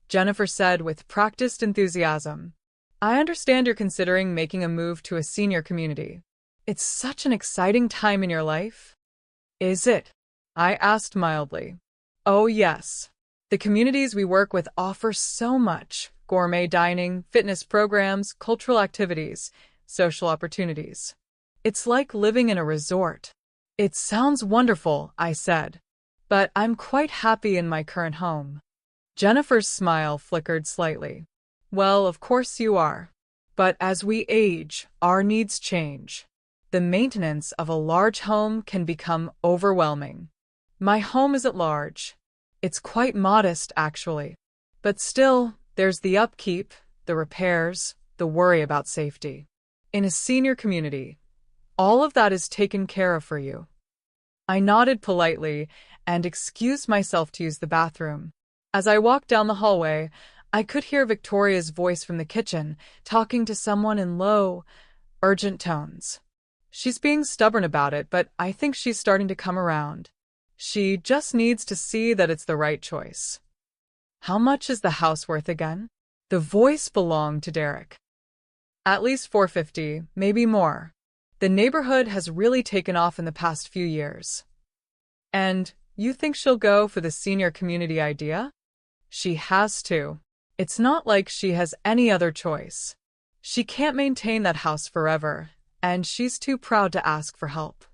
Jennifer said with practiced enthusiasm. I understand you're considering making a move to a senior community. It's such an exciting time in your life. Is it? I asked mildly. Oh, yes. The communities we work with offer so much: gourmet dining, fitness programs, cultural activities, social opportunities. It's like living in a resort. It sounds wonderful, I said, but I'm quite happy in my current home. Jennifer's smile flickered slightly. Well, of course you are. But as we age, our needs change. The maintenance of a large home can become overwhelming. My home isn't large. It's quite modest, actually. But still, there's the upkeep, the repairs, the worry about safety. In a senior community, all of that is taken care of for you. I nodded politely and excused myself to use the bathroom. As I walked down the hallway, I could hear Victoria's voice from the kitchen, talking to someone in low, urgent tones. She's being stubborn about it, but I think she's starting to come around. She just needs to see that it's the right choice. How much is the house worth again? The voice belonged to Derek. At least $450, maybe more. The neighborhood has really taken off in the past few years. And you think she'll go for the senior community idea? She has to. It's not like she has any other choice. She can't maintain that house forever, and she's too proud to ask for help.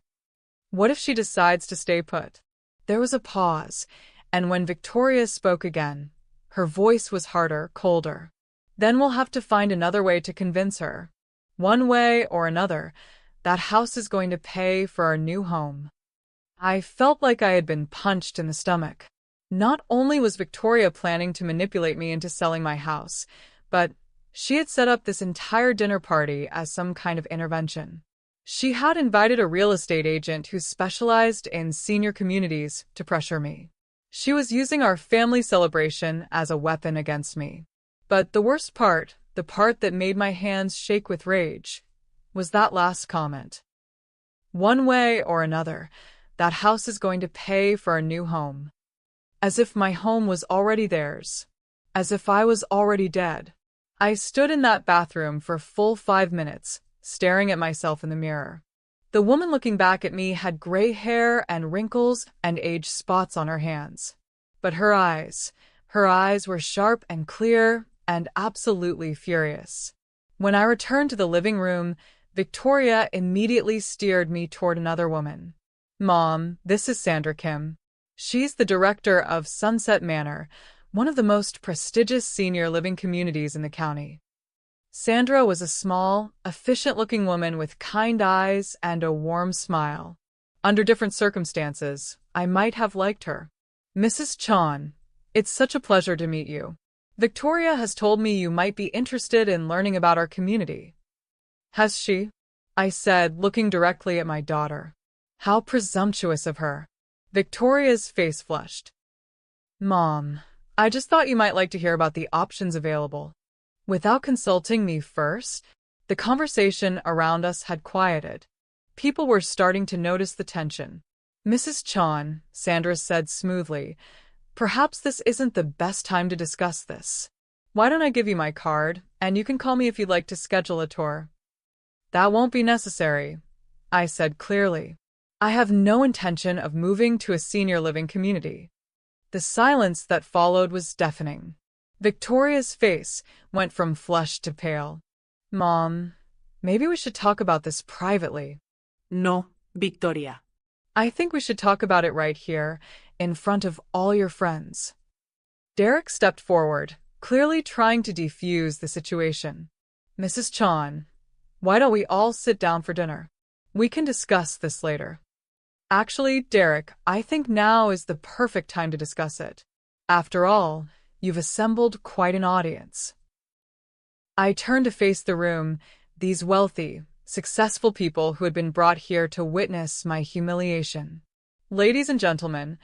What if she decides to stay put? There was a pause, and when Victoria spoke again, her voice was harder, colder. Then we'll have to find another way to convince her. One way or another, that house is going to pay for our new home. I felt like I had been punched in the stomach. Not only was Victoria planning to manipulate me into selling my house, but she had set up this entire dinner party as some kind of intervention. She had invited a real estate agent who specialized in senior communities to pressure me. She was using our family celebration as a weapon against me. But the worst part, the part that made my hands shake with rage, was that last comment. One way or another, That house is going to pay for a new home. As if my home was already theirs. As if I was already dead. I stood in that bathroom for a full 5 minutes, staring at myself in the mirror. The woman looking back at me had gray hair and wrinkles and age spots on her hands. But her eyes were sharp and clear and absolutely furious. When I returned to the living room, Victoria immediately steered me toward another woman. "Mom, this is Sandra Kim. She's the director of Sunset Manor, one of the most prestigious senior living communities in the county." Sandra was a small, efficient-looking woman with kind eyes and a warm smile. Under different circumstances, I might have liked her. "Mrs. Chan, it's such a pleasure to meet you. Victoria has told me you might be interested in learning about our community." "Has she?" I said, looking directly at my daughter. How presumptuous of her. Victoria's face flushed. "Mom, I just thought you might like to hear about the options available." Without consulting me first, the conversation around us had quieted. People were starting to notice the tension. "Mrs. Chan," Sandra said smoothly, "perhaps this isn't the best time to discuss this. Why don't I give you my card, and you can call me if you'd like to schedule a tour?" "That won't be necessary," I said clearly. "I have no intention of moving to a senior living community." The silence that followed was deafening. Victoria's face went from flushed to pale. "Mom, maybe we should talk about this privately." No, Victoria. "I think we should talk about it right here, in front of all your friends." Derek stepped forward, clearly trying to defuse the situation. "Mrs. Chan, why don't we all sit down for dinner? We can discuss this later." "Actually, Derek, I think now is the perfect time to discuss it. After all, you've assembled quite an audience." I turned to face the room, these wealthy, successful people who had been brought here to witness my humiliation. "Ladies and gentlemen,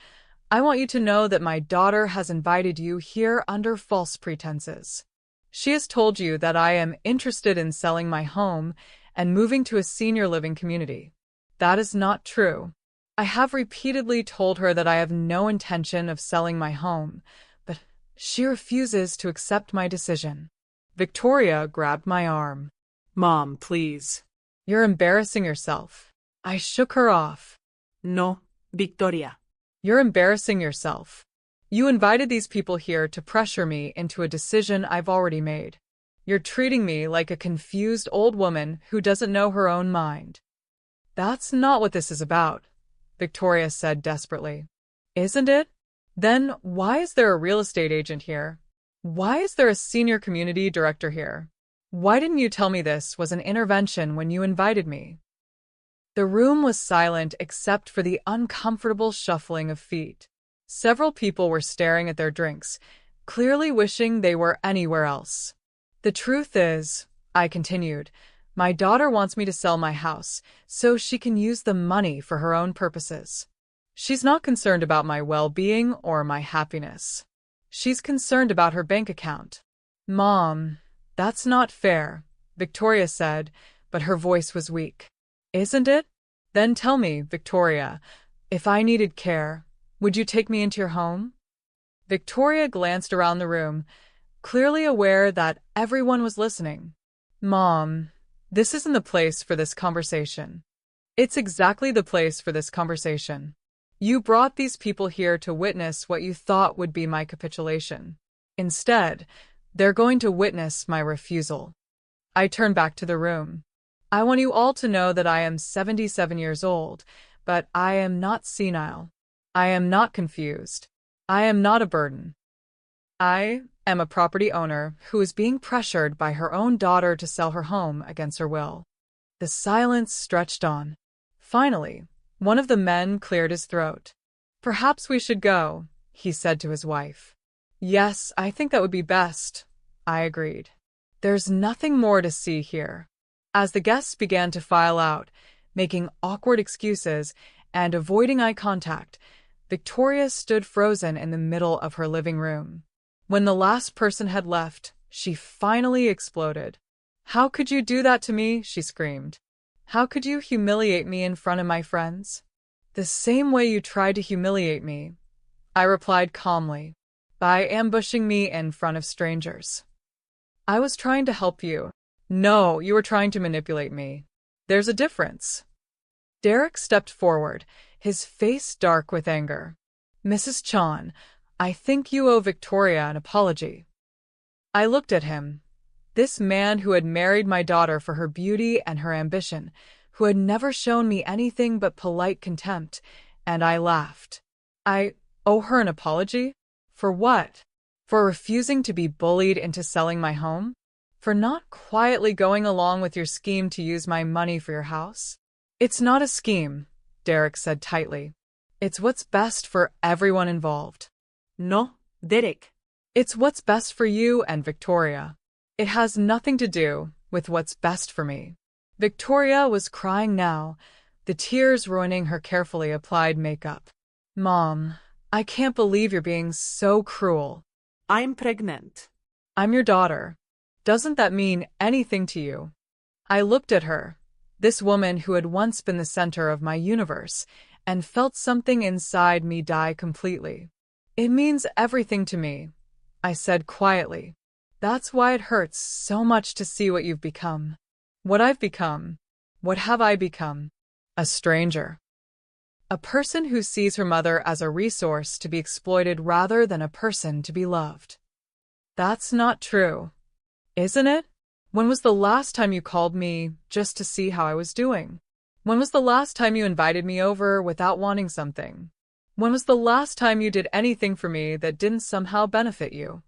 I want you to know that my daughter has invited you here under false pretenses. She has told you that I am interested in selling my home and moving to a senior living community. That is not true. I have repeatedly told her that I have no intention of selling my home, but she refuses to accept my decision." Victoria grabbed my arm. Mom, please. "You're embarrassing yourself." I shook her off. No, Victoria. "You're embarrassing yourself. You invited these people here to pressure me into a decision I've already made. You're treating me like a confused old woman who doesn't know her own mind." "That's not what this is about," Victoria said desperately. "Isn't it? Then why is there a real estate agent here? Why is there a senior community director here? Why didn't you tell me this was an intervention when you invited me?" The room was silent except for the uncomfortable shuffling of feet. Several people were staring at their drinks, clearly wishing they were anywhere else. "The truth is," I continued, "my daughter wants me to sell my house so she can use the money for her own purposes. She's not concerned about my well-being or my happiness. She's concerned about her bank account." "Mom, that's not fair," Victoria said, but her voice was weak. "Isn't it? Then tell me, Victoria, if I needed care, would you take me into your home?" Victoria glanced around the room, clearly aware that everyone was listening. "Mom, this isn't the place for this conversation." "It's exactly the place for this conversation. You brought these people here to witness what you thought would be my capitulation. Instead, they're going to witness my refusal." I turned back to the room. "I want you all to know that I am 77 years old, but I am not senile. I am not confused. I am not a burden. I am a property owner who is being pressured by her own daughter to sell her home against her will." The silence stretched on. Finally, one of the men cleared his throat. "Perhaps we should go," he said to his wife. "Yes, I think that would be best," I agreed. "There's nothing more to see here." As the guests began to file out, making awkward excuses and avoiding eye contact, Victoria stood frozen in the middle of her living room. When the last person had left, she finally exploded. "How could you do that to me?" she screamed. "How could you humiliate me in front of my friends? The same way you tried to humiliate me, I replied calmly, by ambushing me in front of strangers. I was trying to help you. No, you were trying to manipulate me. There's a difference. Derek stepped forward, his face dark with anger. Mrs. Chan, I think you owe Victoria an apology. I looked at him. This man who had married my daughter for her beauty and her ambition, who had never shown me anything but polite contempt, and I laughed. I owe her an apology? For what? For refusing to be bullied into selling my home? For not quietly going along with your scheme to use my money for your house? It's not a scheme, Derek said tightly. It's what's best for everyone involved. No, Derek. It's what's best for you and Victoria. It has nothing to do with what's best for me. Victoria was crying now, the tears ruining her carefully applied makeup. Mom, I can't believe you're being so cruel. I'm pregnant. I'm your daughter. Doesn't that mean anything to you? I looked at her, this woman who had once been the center of my universe, and felt something inside me die completely. It means everything to me, I said quietly. That's why it hurts so much to see what you've become. What I've become. What have I become? A stranger. A person who sees her mother as a resource to be exploited rather than a person to be loved. That's not true, isn't it? When was the last time you called me just to see how I was doing? When was the last time you invited me over without wanting something? When was the last time you did anything for me that didn't somehow benefit you?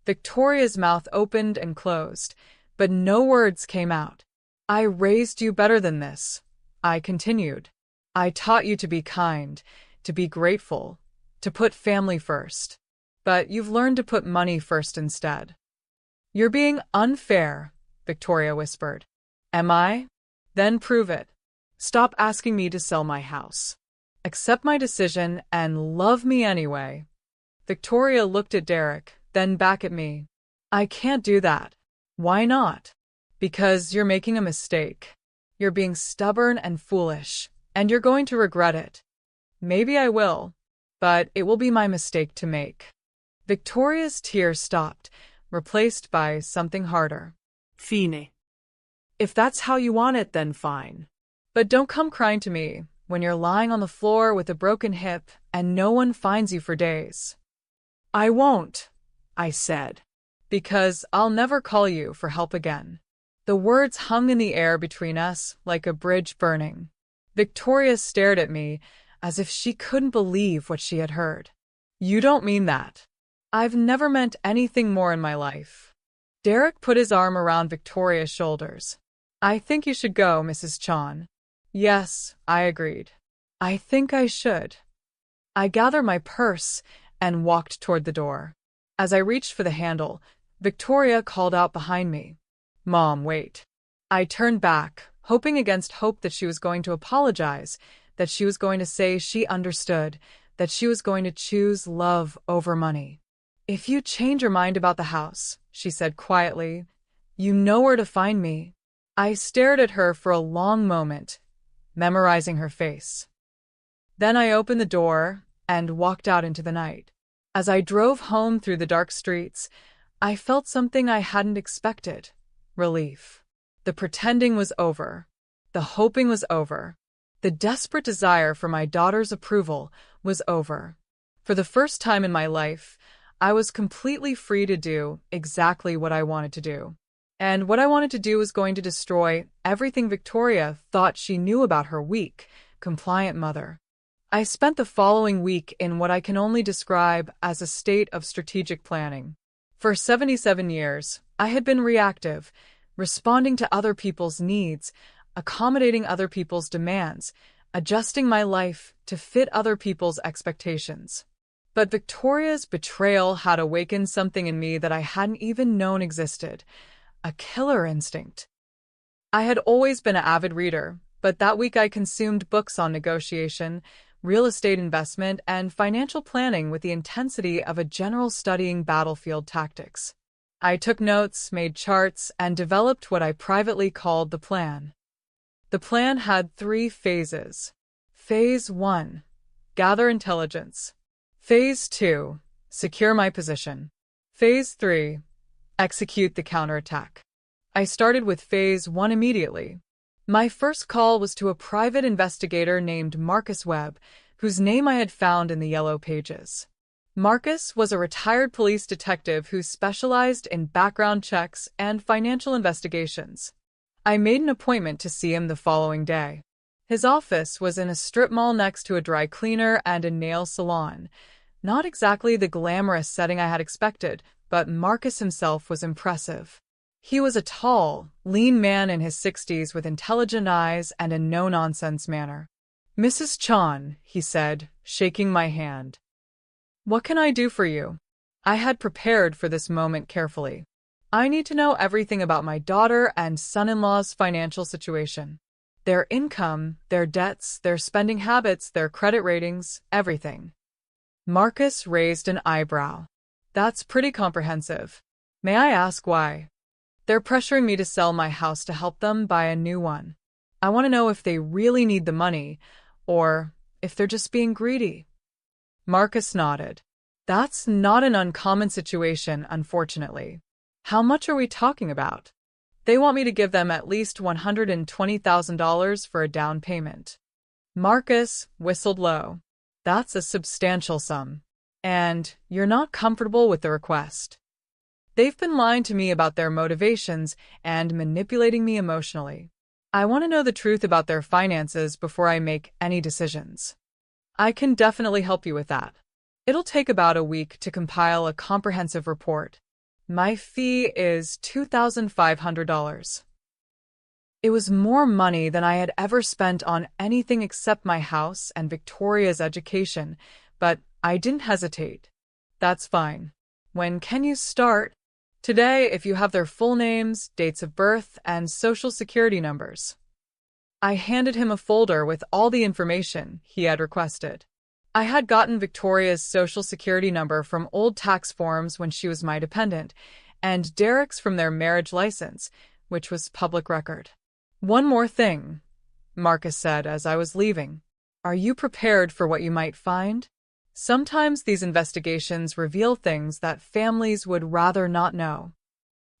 Victoria's mouth opened and closed, but no words came out. I raised you better than this, I continued. I taught you to be kind, to be grateful, to put family first. But you've learned to put money first instead. You're being unfair, Victoria whispered. Am I? Then prove it. Stop asking me to sell my house. Accept my decision and love me anyway. Victoria looked at Derek, then back at me. I can't do that. Why not? Because you're making a mistake. You're being stubborn and foolish, and you're going to regret it. Maybe I will, but it will be my mistake to make. Victoria's tears stopped, replaced by something harder. Fine. If that's how you want it, then fine. But don't come crying to me when you're lying on the floor with a broken hip and no one finds you for days. I won't, I said. Because I'll never call you for help again. The words hung in the air between us like a bridge burning. Victoria stared at me as if she couldn't believe what she had heard. You don't mean that. I've never meant anything more in my life. Derek put his arm around Victoria's shoulders. I think you should go, Mrs. Chan. Yes, I agreed. I think I should. I gathered my purse and walked toward the door. As I reached for the handle, Victoria called out behind me. Mom, wait. I turned back, hoping against hope that she was going to apologize, that she was going to say she understood, that she was going to choose love over money. If you change your mind about the house, she said quietly, you know where to find me. I stared at her for a long moment, memorizing her face. Then I opened the door and walked out into the night. As I drove home through the dark streets, I felt something I hadn't expected. Relief. The pretending was over. The hoping was over. The desperate desire for my daughter's approval was over. For the first time in my life, I was completely free to do exactly what I wanted to do. And what I wanted to do was going to destroy everything Victoria thought she knew about her weak, compliant mother. I spent the following week in what I can only describe as a state of strategic planning. For 77 years, I had been reactive, responding to other people's needs, accommodating other people's demands, adjusting my life to fit other people's expectations. But Victoria's betrayal had awakened something in me that I hadn't even known existed, a killer instinct. I had always been an avid reader, but that week I consumed books on negotiation, real estate investment, and financial planning with the intensity of a general studying battlefield tactics. I took notes, made charts, and developed what I privately called the plan. The plan had 3 phases. Phase 1. Gather intelligence. Phase 2. Secure my position. Phase 3. Execute the counterattack. I started with Phase 1 immediately. My first call was to a private investigator named Marcus Webb, whose name I had found in the Yellow Pages. Marcus was a retired police detective who specialized in background checks and financial investigations. I made an appointment to see him the following day. His office was in a strip mall next to a dry cleaner and a nail salon. Not exactly the glamorous setting I had expected, but Marcus himself was impressive. He was a tall, lean man in his 60s with intelligent eyes and a no-nonsense manner. "Mrs. Chan," he said, shaking my hand. "What can I do for you?" I had prepared for this moment carefully. I need to know everything about my daughter and son-in-law's financial situation. Their income, their debts, their spending habits, their credit ratings, everything. Marcus raised an eyebrow. "That's pretty comprehensive. May I ask why?" "They're pressuring me to sell my house to help them buy a new one. I want to know if they really need the money, or if they're just being greedy." Marcus nodded. "That's not an uncommon situation, unfortunately. How much are we talking about?" "They want me to give them at least $120,000 for a down payment." Marcus whistled low. "That's a substantial sum. And you're not comfortable with the request." "They've been lying to me about their motivations and manipulating me emotionally. I want to know the truth about their finances before I make any decisions." "I can definitely help you with that. It'll take about a week to compile a comprehensive report. My fee is $2,500. It was more money than I had ever spent on anything except my house and Victoria's education, but I didn't hesitate. "That's fine. When can you start?" "Today, if you have their full names, dates of birth, and social security numbers." I handed him a folder with all the information he had requested. I had gotten Victoria's social security number from old tax forms when she was my dependent, and Derek's from their marriage license, which was public record. "One more thing," Marcus said as I was leaving. "Are you prepared for what you might find? Sometimes these investigations reveal things that families would rather not know."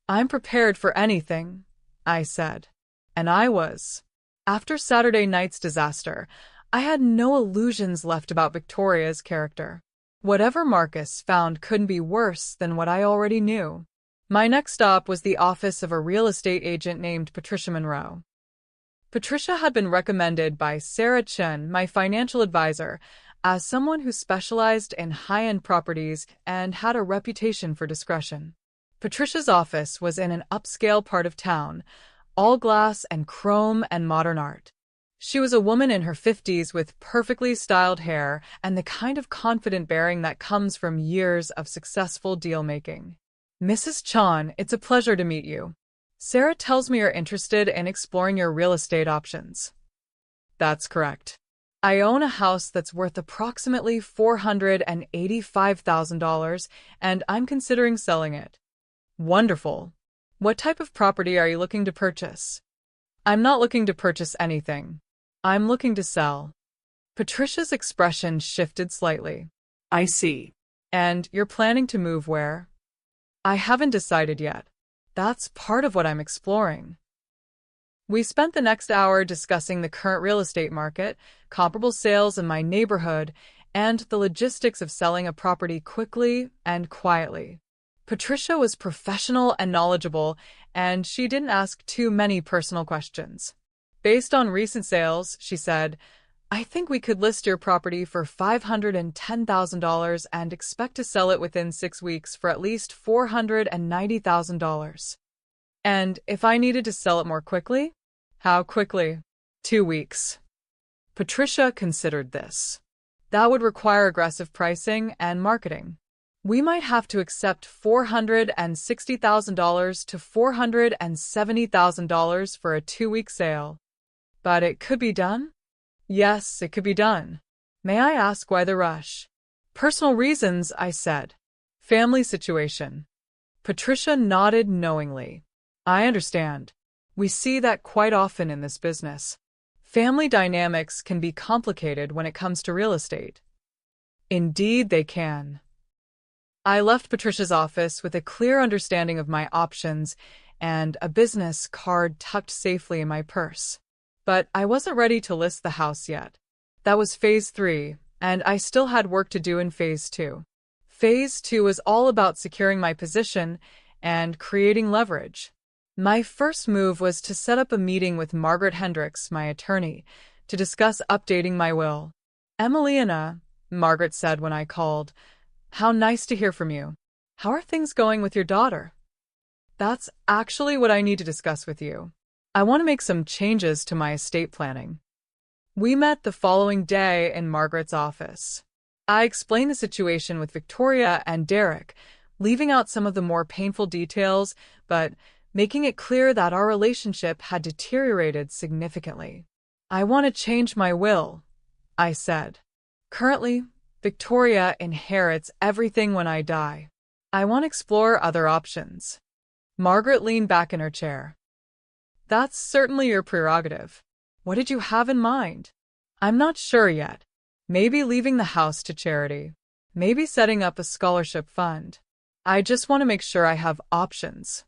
"I'm prepared for anything," I said. And I was. After Saturday night's disaster, I had no illusions left about Victoria's character. Whatever Marcus found couldn't be worse than what I already knew. My next stop was the office of a real estate agent named Patricia Monroe. Patricia had been recommended by Sarah Chen, my financial advisor, as someone who specialized in high-end properties and had a reputation for discretion. Patricia's office was in an upscale part of town, all glass and chrome and modern art. She was a woman in her 50s with perfectly styled hair and the kind of confident bearing that comes from years of successful deal-making. "Mrs. Chan, it's a pleasure to meet you. Sarah tells me you're interested in exploring your real estate options." "That's correct. I own a house that's worth approximately $485,000, and I'm considering selling it." "Wonderful. What type of property are you looking to purchase?" "I'm not looking to purchase anything. I'm looking to sell." Patricia's expression shifted slightly. I see. "And you're planning to move where?" "I haven't decided yet. That's part of what I'm exploring." We spent the next hour discussing the current real estate market, comparable sales in my neighborhood, and the logistics of selling a property quickly and quietly. Patricia was professional and knowledgeable, and she didn't ask too many personal questions. "Based on recent sales," she said, "I think we could list your property for $510,000 and expect to sell it within 6 weeks for at least $490,000. And if I needed to sell it more quickly?" "How quickly?" 2 weeks. Patricia considered this. "That would require aggressive pricing and marketing. We might have to accept $460,000 to $470,000 for a 2-week sale. But it could be done?" "Yes, it could be done. May I ask why the rush?" "Personal reasons," I said. "Family situation." Patricia nodded knowingly. "I understand. We see that quite often in this business. Family dynamics can be complicated when it comes to real estate. Indeed, they can. I left Patricia's office with a clear understanding of my options and a business card tucked safely in my purse. But I wasn't ready to list the house yet. That was phase 3, and I still had work to do in phase 2. Phase 2 was all about securing my position and creating leverage. My first move was to set up a meeting with Margaret Hendricks, my attorney, to discuss updating my will. "Emiliana," Margaret said when I called, "how nice to hear from you. How are things going with your daughter?" "That's actually what I need to discuss with you. I want to make some changes to my estate planning." We met the following day in Margaret's office. I explained the situation with Victoria and Derek, leaving out some of the more painful details, but making it clear that our relationship had deteriorated significantly. "I want to change my will," I said. "Currently, Victoria inherits everything when I die. I want to explore other options." Margaret leaned back in her chair. "That's certainly your prerogative. What did you have in mind?" "I'm not sure yet. Maybe leaving the house to charity. Maybe setting up a scholarship fund. I just want to make sure I have options."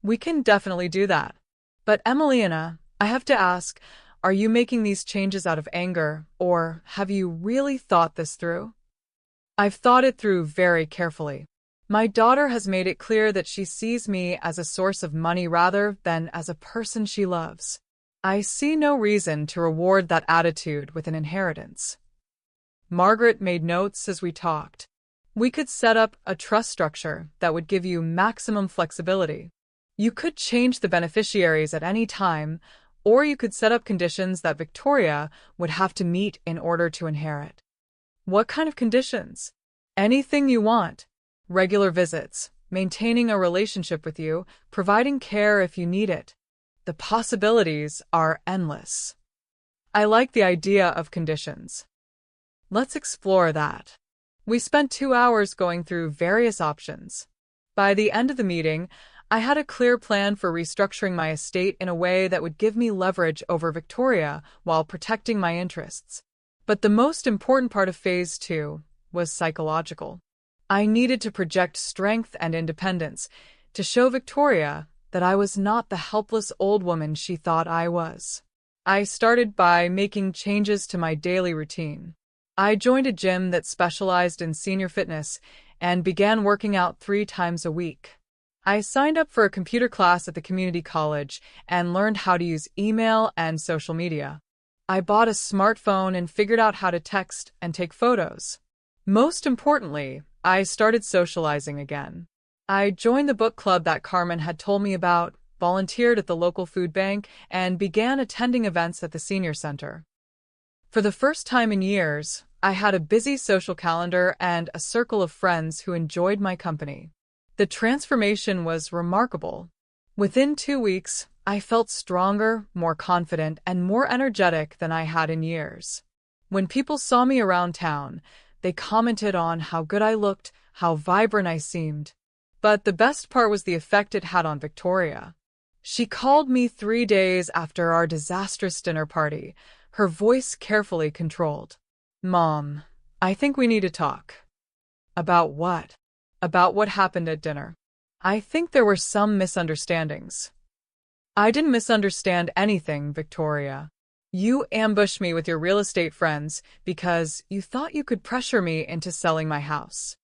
"We can definitely do that. But Emiliana, I have to ask, are you making these changes out of anger, or have you really thought this through?" "I've thought it through very carefully. My daughter has made it clear that she sees me as a source of money rather than as a person she loves. I see no reason to reward that attitude with an inheritance." Margaret made notes as we talked. "We could set up a trust structure that would give you maximum flexibility. You could change the beneficiaries at any time, or you could set up conditions that Victoria would have to meet in order to inherit." "What kind of conditions?" "Anything you want. Regular visits, maintaining a relationship with you, providing care if you need it. The possibilities are endless." I like the idea of conditions. "Let's explore that." We spent 2 hours going through various options. By the end of the meeting, I had a clear plan for restructuring my estate in a way that would give me leverage over Victoria while protecting my interests. But the most important part of phase 2 was psychological. I needed to project strength and independence to show Victoria that I was not the helpless old woman she thought I was. I started by making changes to my daily routine. I joined a gym that specialized in senior fitness and began working out 3 times a week. I signed up for a computer class at the community college and learned how to use email and social media. I bought a smartphone and figured out how to text and take photos. Most importantly, I started socializing again. I joined the book club that Carmen had told me about, volunteered at the local food bank, and began attending events at the senior center. For the first time in years, I had a busy social calendar and a circle of friends who enjoyed my company. The transformation was remarkable. Within 2 weeks, I felt stronger, more confident, and more energetic than I had in years. When people saw me around town, they commented on how good I looked, how vibrant I seemed. But the best part was the effect it had on Victoria. She called me 3 days after our disastrous dinner party, her voice carefully controlled. "Mom, I think we need to talk." "About what?" "About what happened at dinner. I think there were some misunderstandings." "I didn't misunderstand anything, Victoria. You ambushed me with your real estate friends because you thought you could pressure me into selling my house."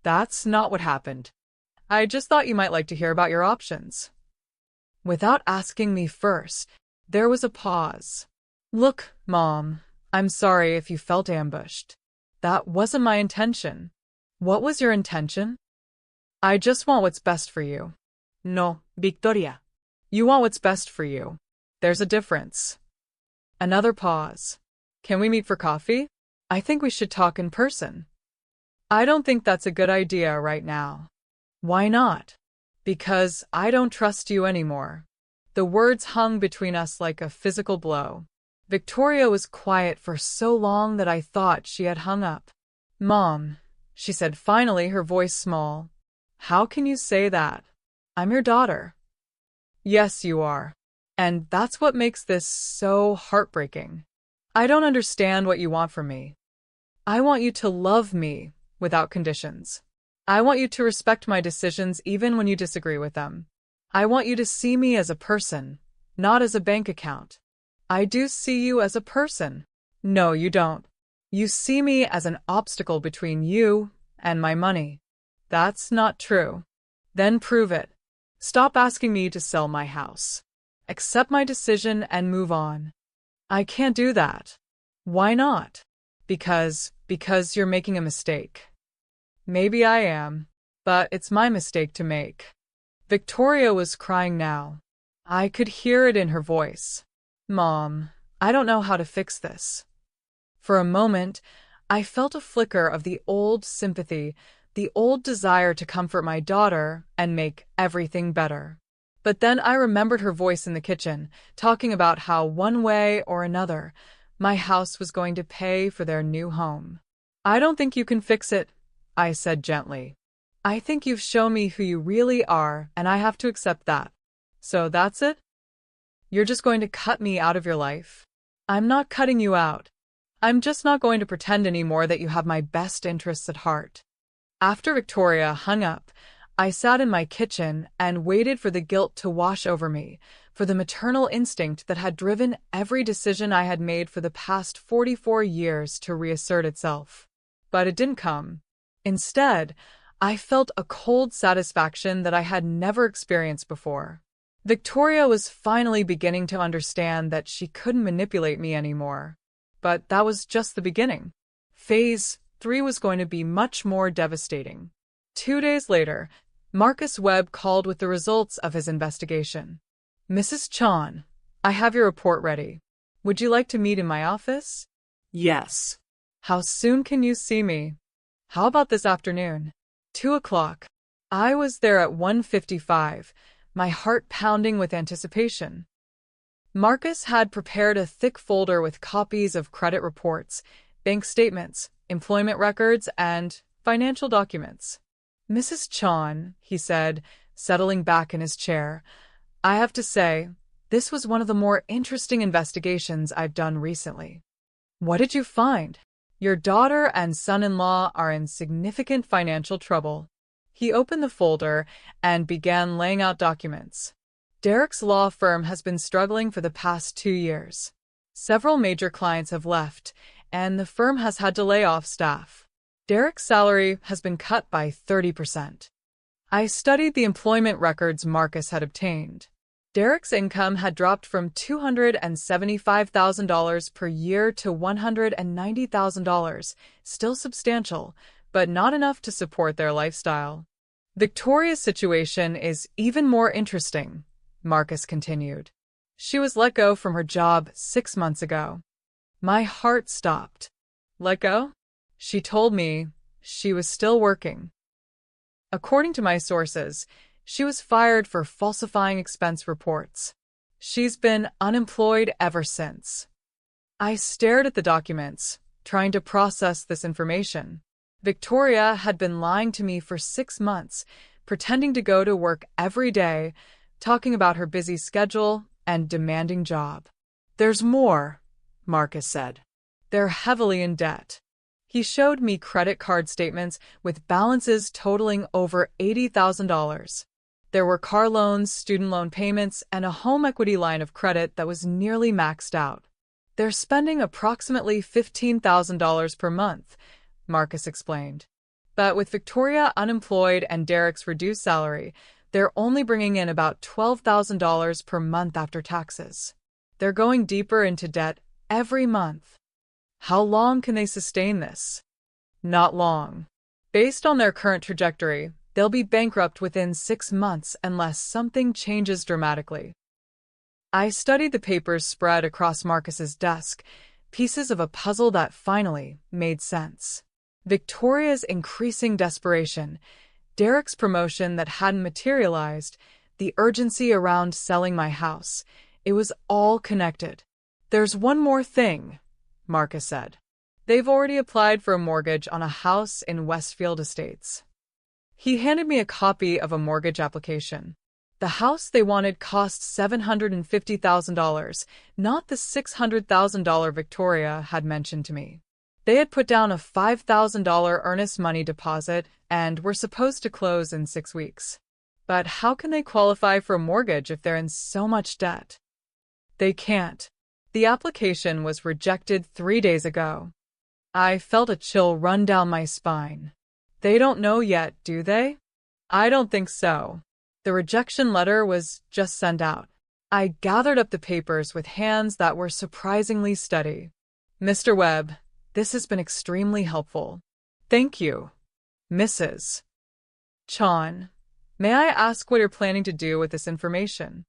"That's not what happened. I just thought you might like to hear about your options." Without asking me first, there was a pause. "Look, Mom, I'm sorry if you felt ambushed. That wasn't my intention." "What was your intention?" "I just want what's best for you." "No, Victoria. You want what's best for you. There's a difference." Another pause. "Can we meet for coffee? I think we should talk in person." "I don't think that's a good idea right now." "Why not?" "Because I don't trust you anymore." The words hung between us like a physical blow. Victoria was quiet for so long that I thought she had hung up. "Mom," she said finally, her voice small, "how can you say that? I'm your daughter." "Yes, you are. And that's what makes this so heartbreaking. I don't understand what you want from me. I want you to love me without conditions. I want you to respect my decisions even when you disagree with them. I want you to see me as a person, not as a bank account. I do see you as a person. No, you don't. You see me as an obstacle between you and my money. That's not true. Then prove it. Stop asking me to sell my house. Accept my decision and move on. I can't do that. Why not? Because you're making a mistake. Maybe I am, but it's my mistake to make. Victoria was crying now. I could hear it in her voice. Mom, I don't know how to fix this. For a moment, I felt a flicker of the old sympathy, the old desire to comfort my daughter and make everything better. But then I remembered her voice in the kitchen, talking about how one way or another, my house was going to pay for their new home. I don't think you can fix it, I said gently. I think you've shown me who you really are, and I have to accept that. So that's it? You're just going to cut me out of your life? I'm not cutting you out. I'm just not going to pretend anymore that you have my best interests at heart. After Victoria hung up, I sat in my kitchen and waited for the guilt to wash over me, for the maternal instinct that had driven every decision I had made for the past 44 years to reassert itself. But it didn't come. Instead, I felt a cold satisfaction that I had never experienced before. Victoria was finally beginning to understand that she couldn't manipulate me anymore. But that was just the beginning. Phase 3 was going to be much more devastating. 2 days later, Marcus Webb called with the results of his investigation. Mrs. Chan, I have your report ready. Would you like to meet in my office? Yes. How soon can you see me? How about this afternoon? 2 o'clock. I was there at 1:55, my heart pounding with anticipation. Marcus had prepared a thick folder with copies of credit reports, bank statements, employment records, and financial documents. Mrs. Chan, he said, settling back in his chair, I have to say, this was one of the more interesting investigations I've done recently. What did you find? Your daughter and son-in-law are in significant financial trouble. He opened the folder and began laying out documents. Derek's law firm has been struggling for the past 2 years. Several major clients have left, and the firm has had to lay off staff. Derek's salary has been cut by 30%. I studied the employment records Marcus had obtained. Derek's income had dropped from $275,000 per year to $190,000, still substantial, but not enough to support their lifestyle. Victoria's situation is even more interesting, Marcus continued. She was let go from her job 6 months ago. My heart stopped. Let go? She told me she was still working. According to my sources, she was fired for falsifying expense reports. She's been unemployed ever since. I stared at the documents, trying to process this information. Victoria had been lying to me for 6 months, pretending to go to work every day, talking about her busy schedule and demanding job. There's more, Marcus said. They're heavily in debt. He showed me credit card statements with balances totaling over $80,000. There were car loans, student loan payments, and a home equity line of credit that was nearly maxed out. They're spending approximately $15,000 per month, Marcus explained. But with Victoria unemployed and Derek's reduced salary, they're only bringing in about $12,000 per month after taxes. They're going deeper into debt every month. How long can they sustain this? Not long. Based on their current trajectory, they'll be bankrupt within 6 months unless something changes dramatically. I studied the papers spread across Marcus's desk, pieces of a puzzle that finally made sense. Victoria's increasing desperation, Derek's promotion that hadn't materialized, the urgency around selling my house. It was all connected. There's one more thing, Marcus said. They've already applied for a mortgage on a house in Westfield Estates. He handed me a copy of a mortgage application. The house they wanted cost $750,000, not the $600,000 Victoria had mentioned to me. They had put down a $5,000 earnest money deposit and were supposed to close in 6 weeks. But how can they qualify for a mortgage if they're in so much debt? They can't. The application was rejected 3 days ago. I felt a chill run down my spine. They don't know yet, do they? I don't think so. The rejection letter was just sent out. I gathered up the papers with hands that were surprisingly steady. Mr. Webb, this has been extremely helpful. Thank you. Mrs. Chan, may I ask what you're planning to do with this information?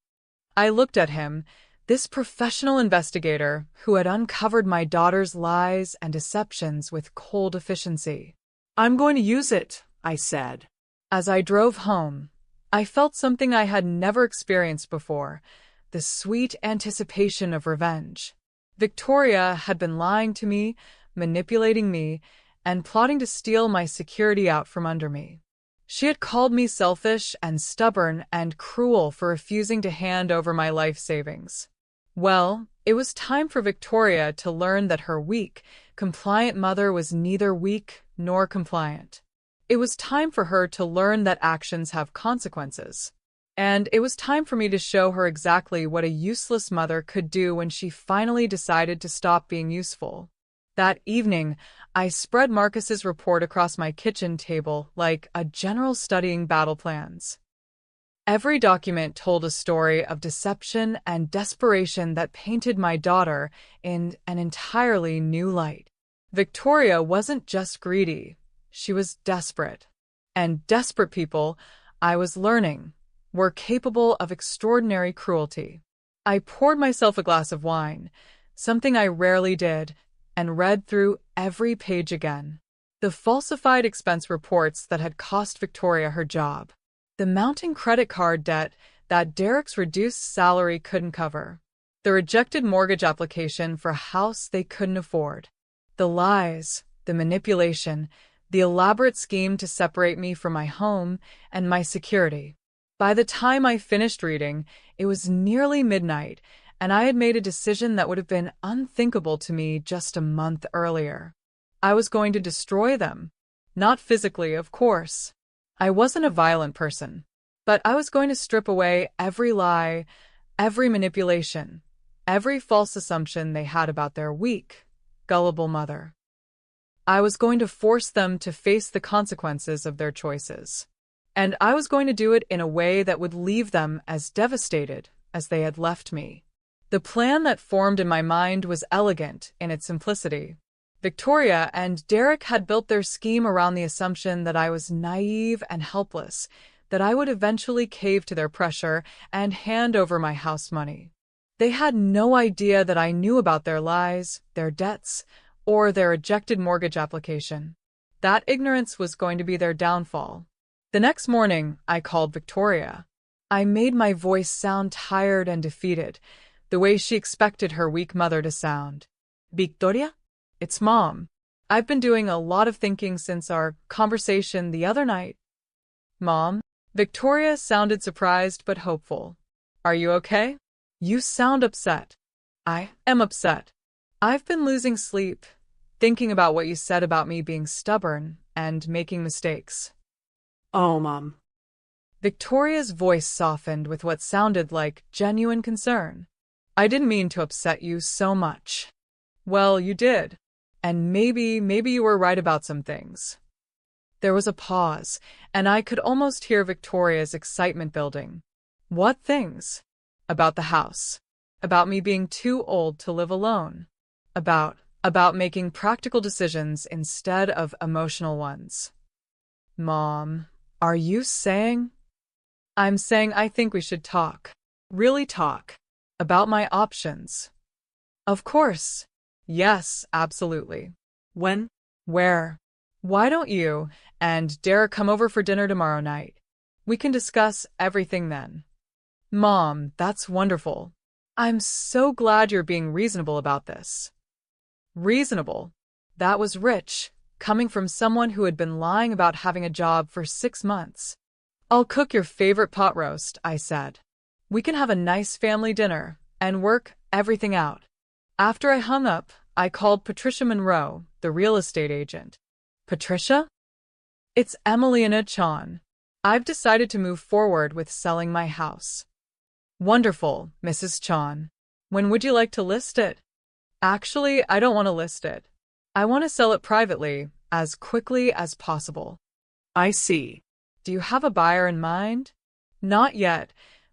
I looked at him, this professional investigator who had uncovered my daughter's lies and deceptions with cold efficiency. I'm going to use it, I said. As I drove home, I felt something I had never experienced before, the sweet anticipation of revenge. Victoria had been lying to me, manipulating me, and plotting to steal my security out from under me. She had called me selfish and stubborn and cruel for refusing to hand over my life savings. Well, it was time for Victoria to learn that her weak, compliant mother was neither weak nor compliant. It was time for her to learn that actions have consequences. And it was time for me to show her exactly what a useless mother could do when she finally decided to stop being useful. That evening, I spread Marcus's report across my kitchen table like a general studying battle plans. Every document told a story of deception and desperation that painted my daughter in an entirely new light. Victoria wasn't just greedy, she was desperate. And desperate people, I was learning, were capable of extraordinary cruelty. I poured myself a glass of wine, something I rarely did, and read through every page again. The falsified expense reports that had cost Victoria her job. The mounting credit card debt that Derek's reduced salary couldn't cover. The rejected mortgage application for a house they couldn't afford. The lies, the manipulation, the elaborate scheme to separate me from my home and my security. By the time I finished reading, it was nearly midnight, and I had made a decision that would have been unthinkable to me just a month earlier. I was going to destroy them. Not physically, of course. I wasn't a violent person. But I was going to strip away every lie, every manipulation, every false assumption they had about their weak, gullible mother. I was going to force them to face the consequences of their choices. And I was going to do it in a way that would leave them as devastated as they had left me. The plan that formed in my mind was elegant in its simplicity. Victoria and Derek had built their scheme around the assumption that I was naive and helpless, that I would eventually cave to their pressure and hand over my house money. They had no idea that I knew about their lies, their debts, or their rejected mortgage application. That ignorance was going to be their downfall. The next morning, I called Victoria. I made my voice sound tired and defeated, the way she expected her weak mother to sound. Victoria? It's Mom. I've been doing a lot of thinking since our conversation the other night. Mom? Victoria sounded surprised but hopeful. Are you okay? You sound upset. I am upset. I've been losing sleep, thinking about what you said about me being stubborn and making mistakes. Oh, Mom. Victoria's voice softened with what sounded like genuine concern. I didn't mean to upset you so much. Well, you did. And maybe you were right about some things. There was a pause, and I could almost hear Victoria's excitement building. What things? About the house. About me being too old to live alone. About making practical decisions instead of emotional ones. Mom, are you saying? I'm saying I think we should talk. Really talk. About my options. Of course. Yes, absolutely. When? Where? Why don't you and Derek come over for dinner tomorrow night? We can discuss everything then. Mom, that's wonderful. I'm so glad you're being reasonable about this. Reasonable? That was rich, coming from someone who had been lying about having a job for 6 months. I'll cook your favorite pot roast, I said. We can have a nice family dinner and work everything out. After I hung up, I called Patricia Monroe, the real estate agent. Patricia? It's Emiliana Chan. I've decided to move forward with selling my house. Wonderful, Mrs. Chan. When would you like to list it? Actually, I don't want to list it. I want to sell it privately, as quickly as possible. I see. Do you have a buyer in mind? Not yet,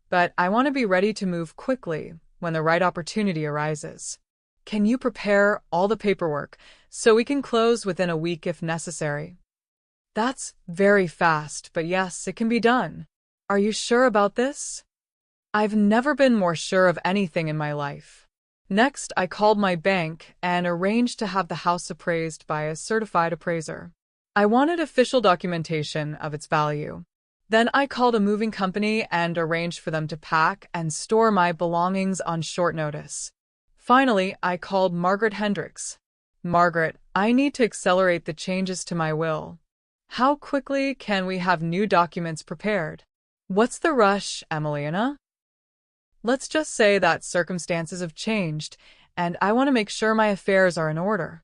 but I want to be ready to move quickly when the right opportunity arises. Can you prepare all the paperwork so we can close within a week if necessary? That's very fast, but yes, it can be done. Are you sure about this? I've never been more sure of anything in my life. Next, I called my bank and arranged to have the house appraised by a certified appraiser. I wanted official documentation of its value. Then I called a moving company and arranged for them to pack and store my belongings on short notice. Finally, I called Margaret Hendricks. Margaret, I need to accelerate the changes to my will. How quickly can we have new documents prepared? What's the rush, Emiliana? Let's just say that circumstances have changed, and I want to make sure my affairs are in order.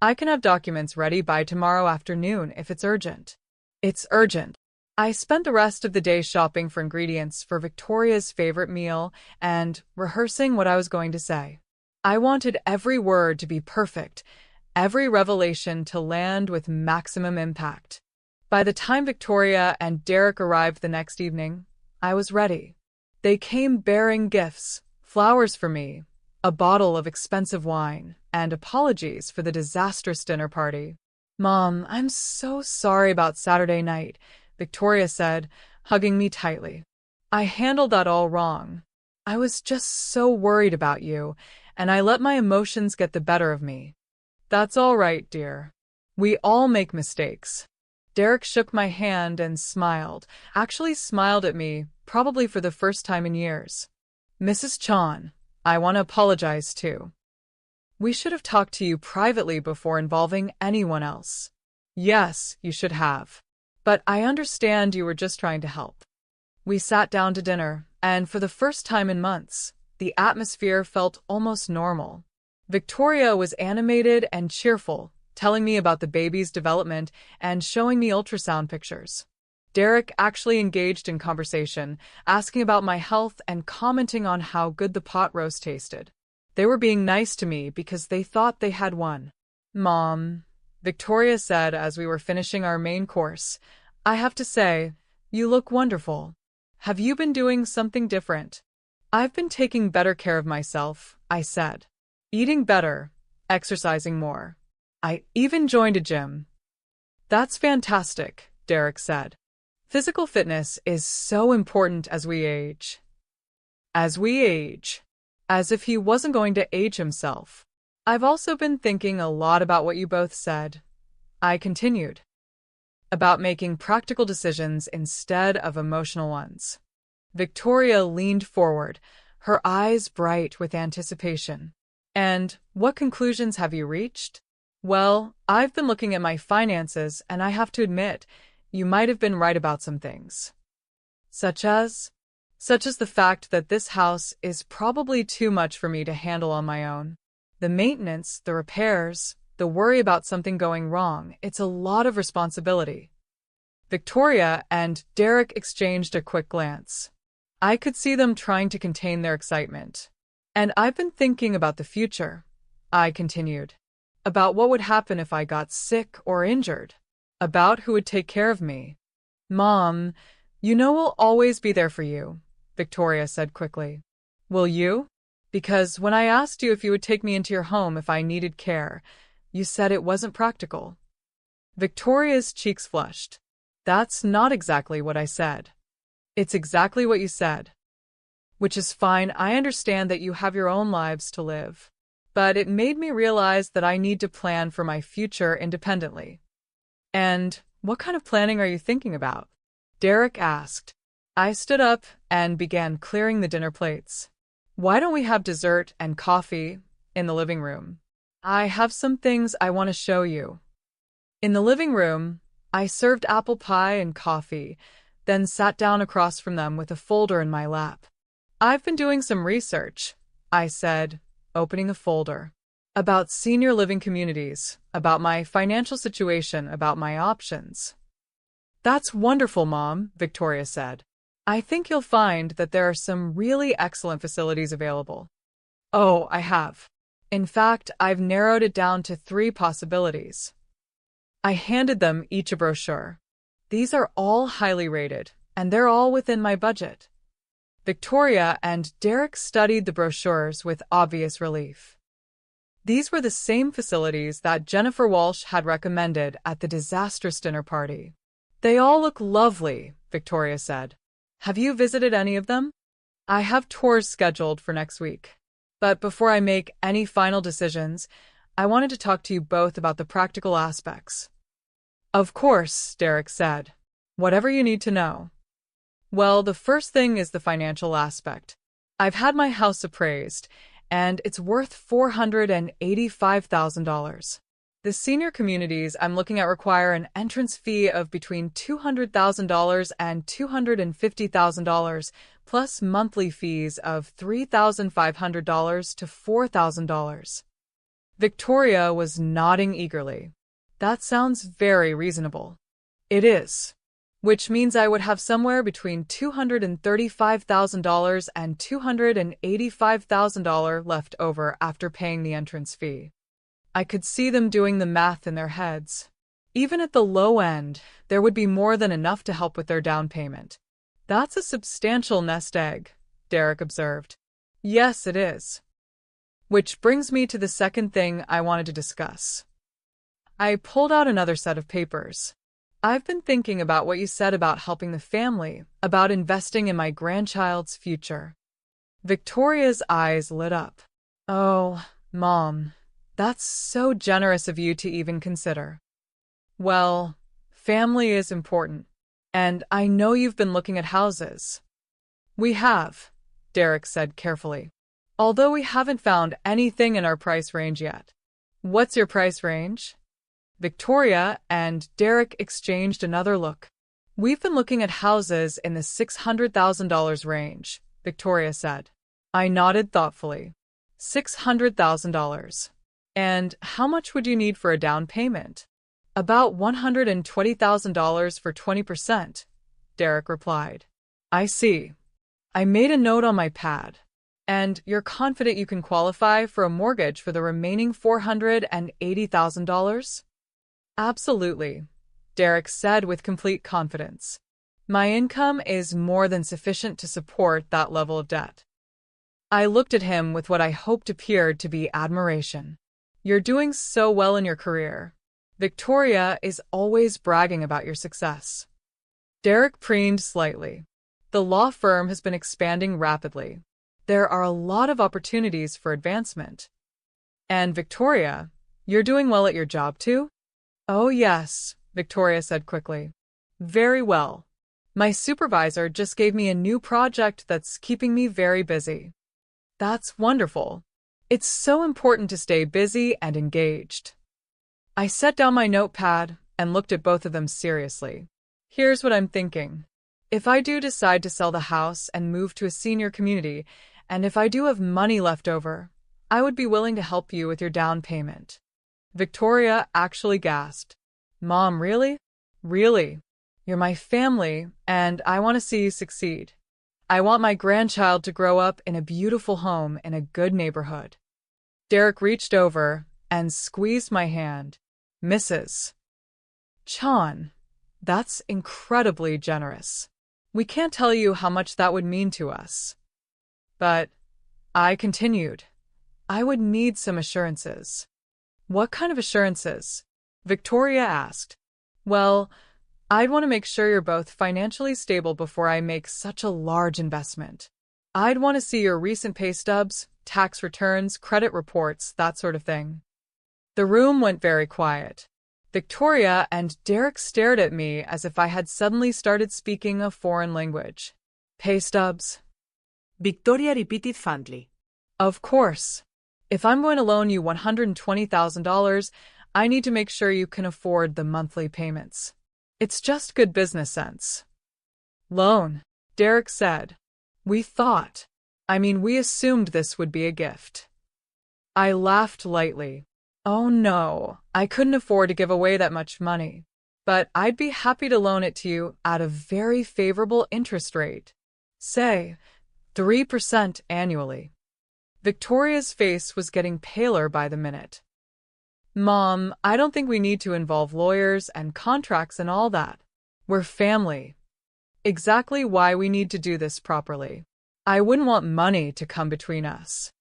I can have documents ready by tomorrow afternoon if it's urgent. It's urgent. I spent the rest of the day shopping for ingredients for Victoria's favorite meal and rehearsing what I was going to say. I wanted every word to be perfect, every revelation to land with maximum impact. By the time Victoria and Derek arrived the next evening, I was ready. They came bearing gifts, flowers for me, a bottle of expensive wine, and apologies for the disastrous dinner party. Mom, I'm so sorry about Saturday night, Victoria said, hugging me tightly. I handled that all wrong. I was just so worried about you, and I let my emotions get the better of me. That's all right, dear. We all make mistakes. Derek shook my hand and smiled, actually smiled at me, probably for the first time in years. Mrs. Chan, I want to apologize too. We should have talked to you privately before involving anyone else. Yes, you should have. But I understand you were just trying to help. We sat down to dinner, and for the first time in months, the atmosphere felt almost normal. Victoria was animated and cheerful, telling me about the baby's development and showing me ultrasound pictures. Derek actually engaged in conversation, asking about my health and commenting on how good the pot roast tasted. They were being nice to me because they thought they had won. Mom, Victoria said as we were finishing our main course, I have to say, you look wonderful. Have you been doing something different? I've been taking better care of myself, I said. Eating better, exercising more. I even joined a gym. That's fantastic, Derek said. Physical fitness is so important as we age. As we age. As if he wasn't going to age himself. I've also been thinking a lot about what you both said. I continued. About making practical decisions instead of emotional ones. Victoria leaned forward, her eyes bright with anticipation. And what conclusions have you reached? Well, I've been looking at my finances, and I have to admit, you might have been right about some things. Such as the fact that this house is probably too much for me to handle on my own. The maintenance, the repairs, the worry about something going wrong, it's a lot of responsibility. Victoria and Derek exchanged a quick glance. I could see them trying to contain their excitement. And I've been thinking about the future, I continued. About what would happen if I got sick or injured. About who would take care of me. Mom, you know we'll always be there for you, Victoria said quickly. Will you? Because when I asked you if you would take me into your home if I needed care, you said it wasn't practical. Victoria's cheeks flushed. That's not exactly what I said. It's exactly what you said. Which is fine, I understand that you have your own lives to live. But it made me realize that I need to plan for my future independently. And what kind of planning are you thinking about? Derek asked. I stood up and began clearing the dinner plates. Why don't we have dessert and coffee in the living room? I have some things I want to show you. In the living room, I served apple pie and coffee, then sat down across from them with a folder in my lap. "I've been doing some research," I said, opening the folder. "About senior living communities, about my financial situation, about my options." "That's wonderful, Mom," Victoria said. "I think you'll find that there are some really excellent facilities available." "Oh, I have. In fact, I've narrowed it down to 3 possibilities." I handed them each a brochure. "These are all highly rated, and they're all within my budget." Victoria and Derek studied the brochures with obvious relief. These were the same facilities that Jennifer Walsh had recommended at the disastrous dinner party. "They all look lovely," Victoria said. "Have you visited any of them?" "I have tours scheduled for next week. But before I make any final decisions, I wanted to talk to you both about the practical aspects." "Of course," Derek said. "Whatever you need to know." "Well, the first thing is the financial aspect. I've had my house appraised, and it's worth $485,000. The senior communities I'm looking at require an entrance fee of between $200,000 and $250,000, plus monthly fees of $3,500 to $4,000. Victoria was nodding eagerly. "That sounds very reasonable." "It is. Which means I would have somewhere between $235,000 and $285,000 left over after paying the entrance fee." I could see them doing the math in their heads. Even at the low end, there would be more than enough to help with their down payment. "That's a substantial nest egg," Derek observed. "Yes, it is." Which brings me to the second thing I wanted to discuss. I pulled out another set of papers. "I've been thinking about what you said about helping the family, about investing in my grandchild's future." Victoria's eyes lit up. "Oh, Mom, that's so generous of you to even consider." "Well, family is important, and I know you've been looking at houses." "We have," Derek said carefully, "although we haven't found anything in our price range yet." "What's your price range?" Victoria and Derek exchanged another look. "We've been looking at houses in the $600,000 range," Victoria said. I nodded thoughtfully. $600,000. "And how much would you need for a down payment?" "About $120,000 for 20%, Derek replied. "I see." I made a note on my pad. "And you're confident you can qualify for a mortgage for the remaining $480,000? "Absolutely," Derek said with complete confidence. "My income is more than sufficient to support that level of debt." I looked at him with what I hoped appeared to be admiration. "You're doing so well in your career. Victoria is always bragging about your success." Derek preened slightly. "The law firm has been expanding rapidly. There are a lot of opportunities for advancement." "And Victoria, you're doing well at your job too?" "Oh yes," Victoria said quickly. "Very well. My supervisor just gave me a new project that's keeping me very busy." "That's wonderful. It's so important to stay busy and engaged." I set down my notepad and looked at both of them seriously. "Here's what I'm thinking. If I do decide to sell the house and move to a senior community, and if I do have money left over, I would be willing to help you with your down payment." Victoria actually gasped. "Mom, really? Really? You're my family, and I want to see you succeed. I want my grandchild to grow up in a beautiful home in a good neighborhood." Derek reached over and squeezed my hand. "Mrs. Chan, that's incredibly generous. We can't tell you how much that would mean to us." "But," I continued, "I would need some assurances." "What kind of assurances?" Victoria asked. "Well, I'd want to make sure you're both financially stable before I make such a large investment. I'd want to see your recent pay stubs, tax returns, credit reports, that sort of thing." The room went very quiet. Victoria and Derek stared at me as if I had suddenly started speaking a foreign language. "Pay stubs?" Victoria repeated fondly. "Of course. If I'm going to loan you $120,000, I need to make sure you can afford the monthly payments. It's just good business sense." Loan, Derek said. We assumed this would be a gift. I laughed lightly. Oh no, I couldn't afford to give away that much money. But I'd be happy to loan it to you at a very favorable interest rate. Say, 3% annually. Victoria's face was getting paler by the minute. Mom, I don't think we need to involve lawyers and contracts and all that. We're family. Exactly why we need to do this properly. I wouldn't want money to come between us.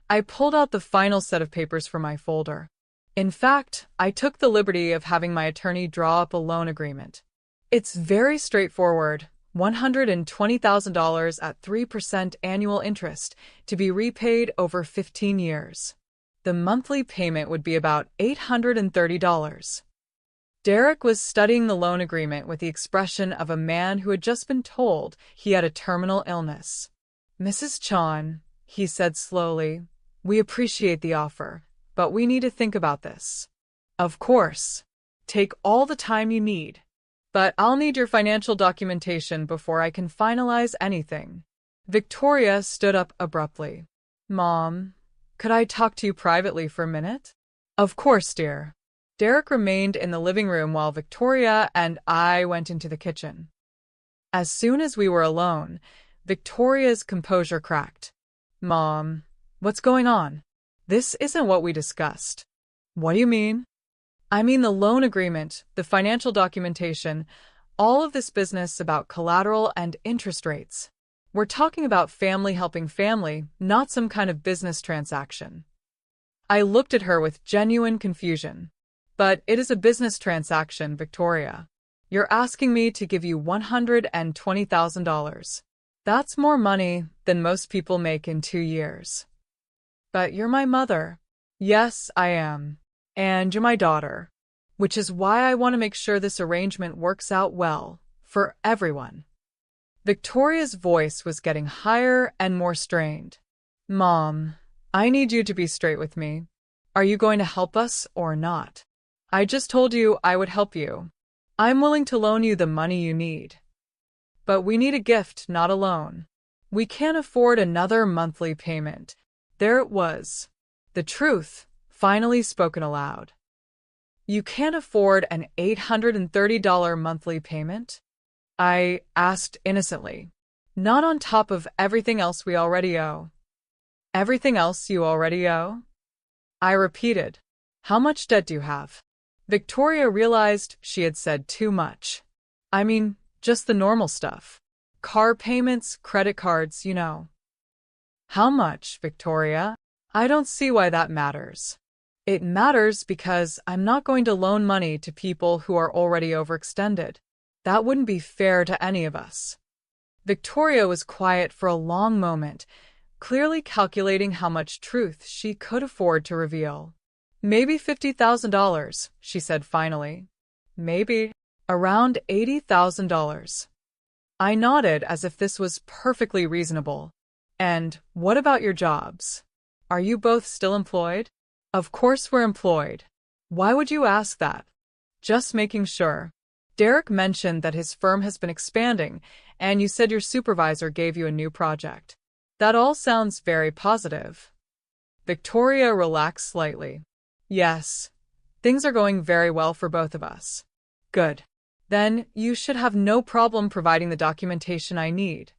I pulled out the final set of papers from my folder. In fact, I took the liberty of having my attorney draw up a loan agreement. It's very straightforward, $120,000 at 3% annual interest to be repaid over 15 years. The monthly payment would be about $830. Derek was studying the loan agreement with the expression of a man who had just been told he had a terminal illness. Mrs. Chan, he said slowly, we appreciate the offer, but we need to think about this. Of course. Take all the time you need. But I'll need your financial documentation before I can finalize anything. Victoria stood up abruptly. Mom, could I talk to you privately for a minute? Of course, dear. Derek remained in the living room while Victoria and I went into the kitchen. As soon as we were alone, Victoria's composure cracked. Mom, what's going on? This isn't what we discussed. What do you mean? I mean the loan agreement, the financial documentation, all of this business about collateral and interest rates. We're talking about family helping family, not some kind of business transaction. I looked at her with genuine confusion. But it is a business transaction, Victoria. You're asking me to give you $120,000. That's more money than most people make in 2 years. But you're my mother. Yes, I am. And you're my daughter. Which is why I want to make sure this arrangement works out well, for everyone. Victoria's voice was getting higher and more strained. Mom, I need you to be straight with me. Are you going to help us or not? I just told you I would help you. I'm willing to loan you the money you need. But we need a gift, not a loan. We can't afford another monthly payment. There it was. The truth, finally spoken aloud. You can't afford an $830 monthly payment? I asked innocently. Not on top of everything else we already owe. Everything else you already owe? I repeated. How much debt do you have? Victoria realized she had said too much. I mean, just the normal stuff. Car payments, credit cards, you know. How much, Victoria? I don't see why that matters. It matters because I'm not going to loan money to people who are already overextended. That wouldn't be fair to any of us. Victoria was quiet for a long moment, clearly calculating how much truth she could afford to reveal. Maybe $50,000, she said finally. Maybe. Around $80,000. I nodded as if this was perfectly reasonable. And what about your jobs? Are you both still employed? Of course we're employed. Why would you ask that? Just making sure. Derek mentioned that his firm has been expanding, and you said your supervisor gave you a new project. That all sounds very positive. Victoria relaxed slightly. Yes, things are going very well for both of us. Good. Then you should have no problem providing the documentation I need.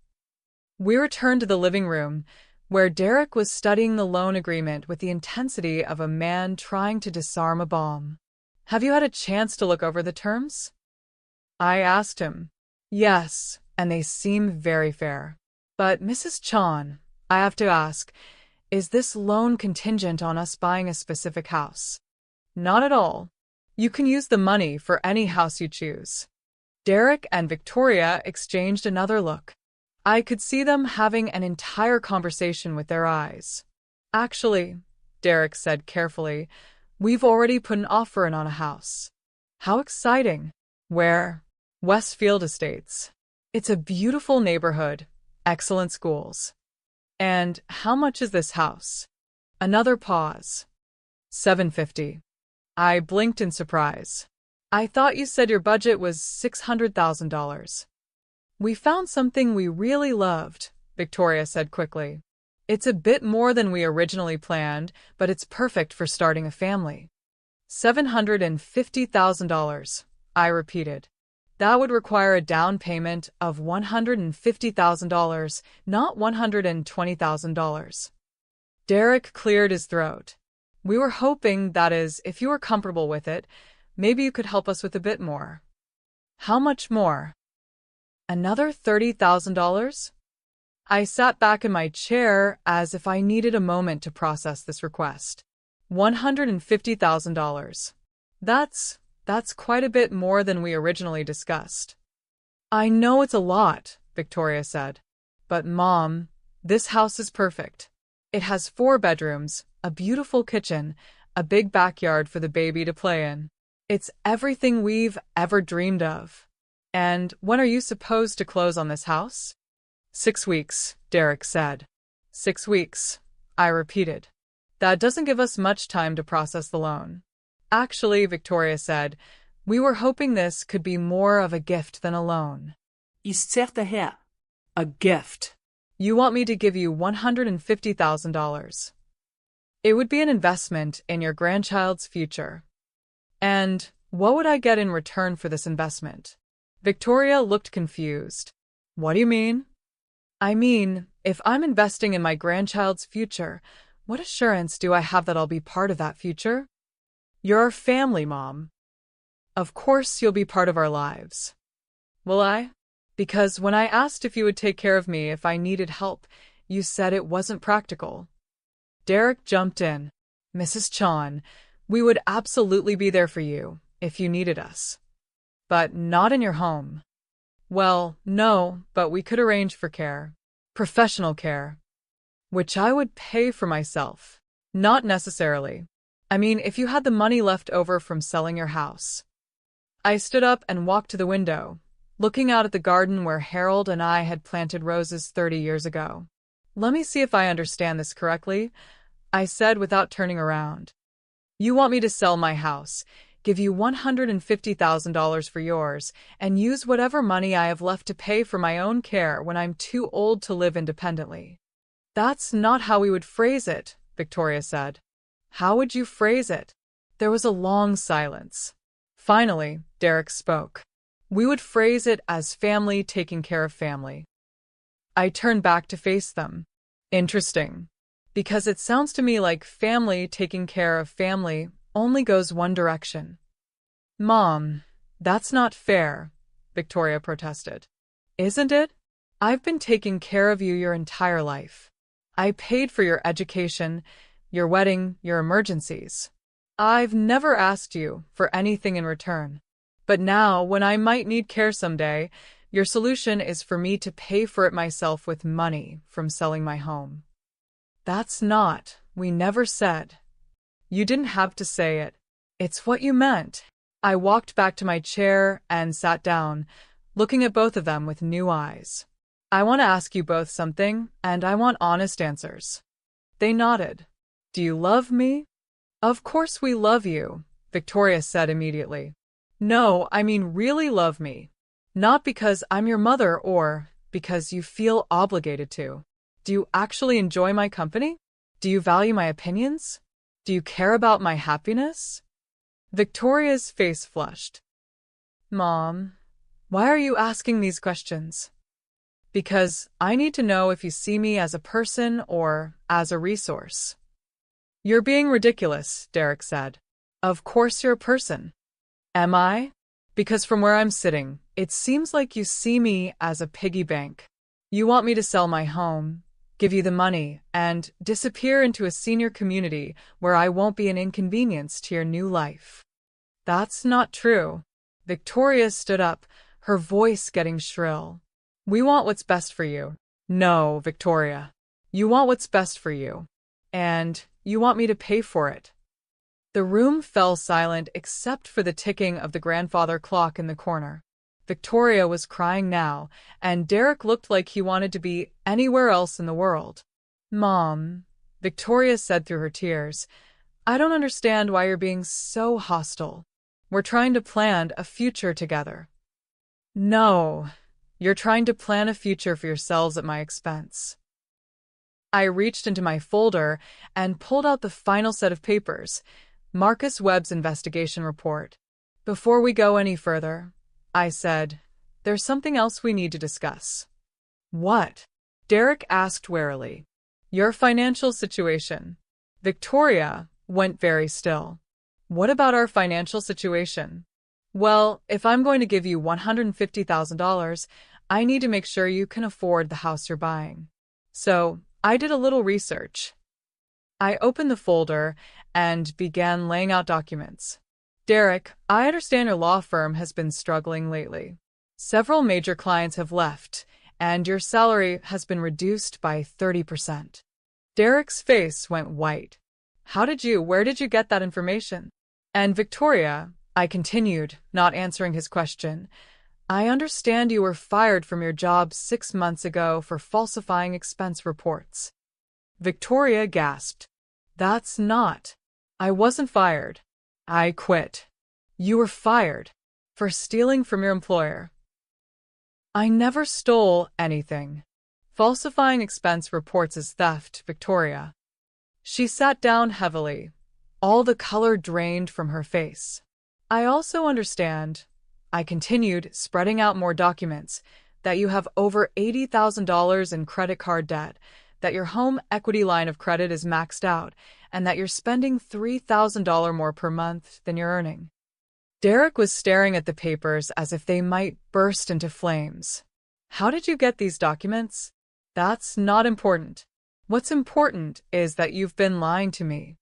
We returned to the living room, where Derek was studying the loan agreement with the intensity of a man trying to disarm a bomb. Have you had a chance to look over the terms? I asked him. Yes, and they seem very fair. But Mrs. Chan, I have to ask, is this loan contingent on us buying a specific house? Not at all. You can use the money for any house you choose. Derek and Victoria exchanged another look. I could see them having an entire conversation with their eyes. Actually, Derek said carefully, we've already put an offer in on a house. How exciting. Where? Westfield Estates. It's a beautiful neighborhood, excellent schools. And how much is this house? Another pause. $750. I blinked in surprise. I thought you said your budget was $600,000. We found something we really loved, Victoria said quickly. It's a bit more than we originally planned, but it's perfect for starting a family. $750,000, I repeated. That would require a down payment of $150,000, not $120,000. Derek cleared his throat. We were hoping, that is, if you were comfortable with it, maybe you could help us with a bit more. How much more? Another $30,000? I sat back in my chair as if I needed a moment to process this request. $150,000. That's quite a bit more than we originally discussed. I know it's a lot, Victoria said. But Mom, this house is perfect. It has 4 bedrooms, a beautiful kitchen, a big backyard for the baby to play in. It's everything we've ever dreamed of. And when are you supposed to close on this house? 6 weeks, Derek said. 6 weeks, I repeated. That doesn't give us much time to process the loan. Actually, Victoria said, we were hoping this could be more of a gift than a loan. Ist sehr daher. A gift. You want me to give you $150,000. It would be an investment in your grandchild's future. And what would I get in return for this investment? Victoria looked confused. What do you mean? I mean, if I'm investing in my grandchild's future, what assurance do I have that I'll be part of that future? You're our family, Mom. Of course you'll be part of our lives. Will I? Because when I asked if you would take care of me if I needed help, you said it wasn't practical. Derek jumped in. Mrs. Chan, we would absolutely be there for you if you needed us. But not in your home. Well, no, but we could arrange for care. Professional care. Which I would pay for myself. Not necessarily. I mean, if you had the money left over from selling your house. I stood up and walked to the window, looking out at the garden where Harold and I had planted roses 30 years ago. Let me see if I understand this correctly, I said without turning around. You want me to sell my house, give you $150,000 for yours, and use whatever money I have left to pay for my own care when I'm too old to live independently. That's not how we would phrase it, Victoria said. How would you phrase it? There was a long silence. Finally, Derek spoke. We would phrase it as family taking care of family. I turned back to face them. Interesting. Because it sounds to me like family taking care of family only goes one direction. Mom, that's not fair, Victoria protested. Isn't it? I've been taking care of you your entire life. I paid for your education, your wedding, your emergencies. I've never asked you for anything in return. But now, when I might need care someday, your solution is for me to pay for it myself with money from selling my home. That's not, we never said. You didn't have to say it. It's what you meant. I walked back to my chair and sat down, looking at both of them with new eyes. I want to ask you both something, and I want honest answers. They nodded. Do you love me? Of course we love you, Victoria said immediately. No, I mean really love me. Not because I'm your mother or because you feel obligated to. Do you actually enjoy my company? Do you value my opinions? Do you care about my happiness? Victoria's face flushed. Mom, why are you asking these questions? Because I need to know if you see me as a person or as a resource. You're being ridiculous, Derek said. Of course you're a person. Am I? Because from where I'm sitting, it seems like you see me as a piggy bank. You want me to sell my home, give you the money, and disappear into a senior community where I won't be an inconvenience to your new life. That's not true. Victoria stood up, her voice getting shrill. We want what's best for you. No, Victoria. You want what's best for you. And you want me to pay for it. The room fell silent except for the ticking of the grandfather clock in the corner. Victoria was crying now, and Derek looked like he wanted to be anywhere else in the world. Mom, Victoria said through her tears, I don't understand why you're being so hostile. We're trying to plan a future together. No, You're trying to plan a future for yourselves at my expense. I reached into my folder and pulled out the final set of papers, Marcus Webb's investigation report. Before we go any further, I said, there's something else we need to discuss. What? Derek asked warily. Your financial situation. Victoria went very still. What about our financial situation? Well, if I'm going to give you $150,000, I need to make sure you can afford the house you're buying. So, I did a little research. I opened the folder and began laying out documents. Derek, I understand your law firm has been struggling lately. Several major clients have left, and your salary has been reduced by 30%. Derek's face went white. Where did you get that information? And Victoria, I continued, not answering his question, I understand you were fired from your job 6 months ago for falsifying expense reports. Victoria gasped. That's not. I wasn't fired. I quit. You were fired for stealing from your employer. I never stole anything. Falsifying expense reports is theft, Victoria. She sat down heavily. All the color drained from her face. I also understand, I continued, spreading out more documents, that you have over $80,000 in credit card debt, that your home equity line of credit is maxed out, and that you're spending $3,000 more per month than you're earning. Derek was staring at the papers as if they might burst into flames. How did you get these documents? That's not important. What's important is that you've been lying to me.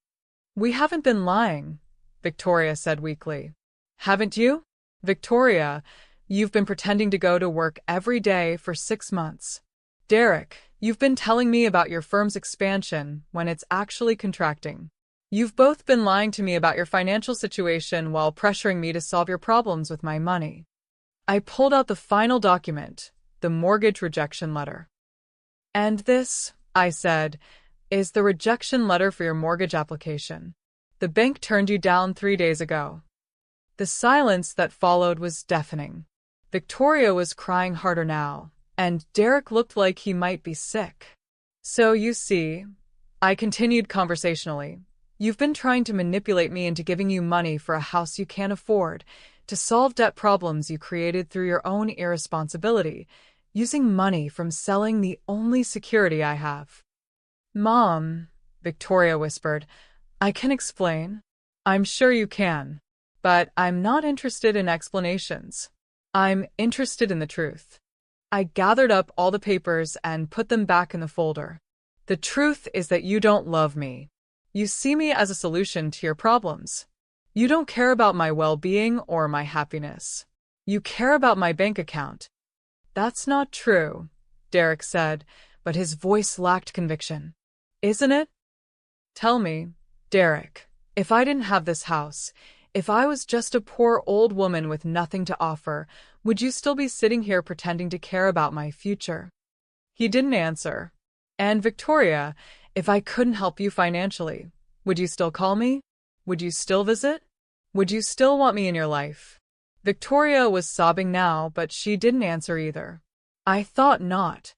We haven't been lying, Victoria said weakly. Haven't you? Victoria, you've been pretending to go to work every day for 6 months. Derek, you've been telling me about your firm's expansion when it's actually contracting. You've both been lying to me about your financial situation while pressuring me to solve your problems with my money. I pulled out the final document, the mortgage rejection letter. And this, I said, is the rejection letter for your mortgage application. The bank turned you down 3 days ago. The silence that followed was deafening. Victoria was crying harder now, and Derek looked like he might be sick. So you see, I continued conversationally, you've been trying to manipulate me into giving you money for a house you can't afford, to solve debt problems you created through your own irresponsibility, using money from selling the only security I have. Mom, Victoria whispered, I can explain. I'm sure you can. But I'm not interested in explanations. I'm interested in the truth. I gathered up all the papers and put them back in the folder. The truth is that you don't love me. You see me as a solution to your problems. You don't care about my well-being or my happiness. You care about my bank account. That's not true, Derek said, but his voice lacked conviction. Isn't it? Tell me, Derek, if I didn't have this house, if I was just a poor old woman with nothing to offer, would you still be sitting here pretending to care about my future? He didn't answer. And Victoria, if I couldn't help you financially, would you still call me? Would you still visit? Would you still want me in your life? Victoria was sobbing now, but she didn't answer either. I thought not.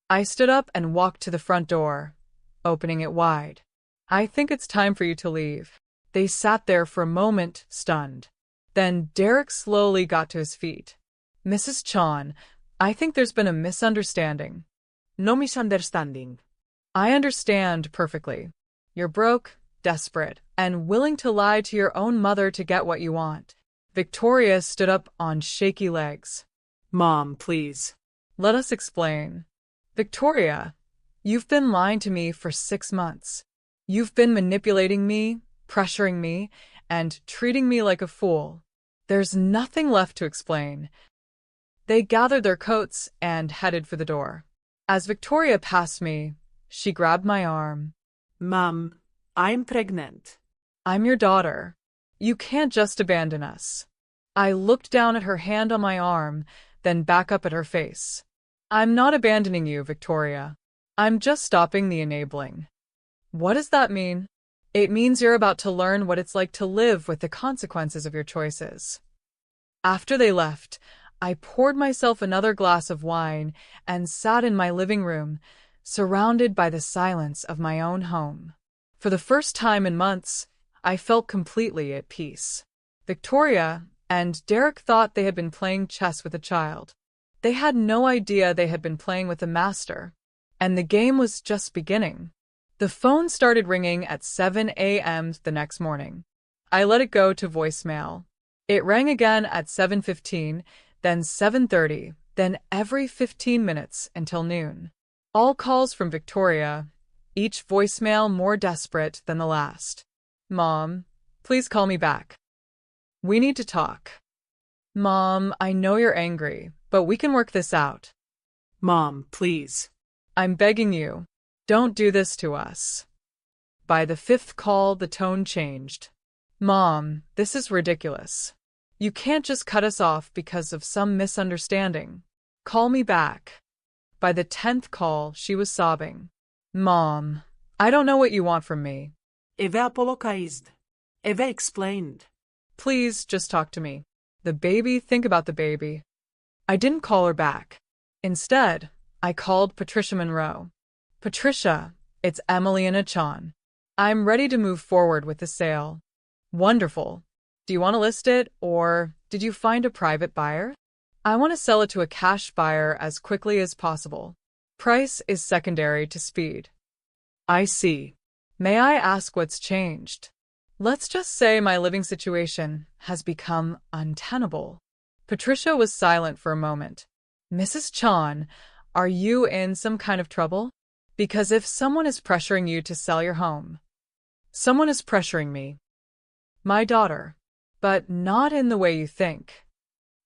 I stood up and walked to the front door, opening it wide. I think it's time for you to leave. They sat there for a moment, stunned. Then Derek slowly got to his feet. Mrs. Chon, I think there's been a misunderstanding. No misunderstanding. I understand perfectly. You're broke, desperate, and willing to lie to your own mother to get what you want. Victoria stood up on shaky legs. Mom, please. Let us explain. Victoria, you've been lying to me for 6 months. You've been manipulating me, pressuring me, and treating me like a fool. There's nothing left to explain. They gathered their coats and headed for the door. As Victoria passed me, she grabbed my arm. Mom, I'm pregnant. I'm your daughter. You can't just abandon us. I looked down at her hand on my arm, then back up at her face. I'm not abandoning you, Victoria. I'm just stopping the enabling. What does that mean? It means you're about to learn what it's like to live with the consequences of your choices. After they left, I poured myself another glass of wine and sat in my living room, surrounded by the silence of my own home. For the first time in months, I felt completely at peace. Victoria and Derek thought they had been playing chess with a child. They had no idea they had been playing with a master, and the game was just beginning. The phone started ringing at 7 a.m. the next morning. I let it go to voicemail. It rang again at 7:15, then 7:30, then every 15 minutes until noon. All calls from Victoria, each voicemail more desperate than the last. Mom, please call me back. We need to talk. Mom, I know you're angry, but we can work this out. Mom, please. I'm begging you, don't do this to us. By the fifth call, the tone changed. Mom, this is ridiculous. You can't just cut us off because of some misunderstanding. Call me back. By the 10th call, she was sobbing. Mom, I don't know what you want from me. Eve apologized. Eve explained. Please just talk to me. The baby, think about the baby. I didn't call her back. Instead, I called Patricia Monroe. Patricia, it's Emiliana Chan. I'm ready to move forward with the sale. Wonderful. Do you want to list it, or did you find a private buyer? I want to sell it to a cash buyer as quickly as possible. Price is secondary to speed. I see. May I ask what's changed? Let's just say my living situation has become untenable. Patricia was silent for a moment. Mrs. Chan, are you in some kind of trouble? Because if someone is pressuring you to sell your home, someone is pressuring me. My daughter. But not in the way you think.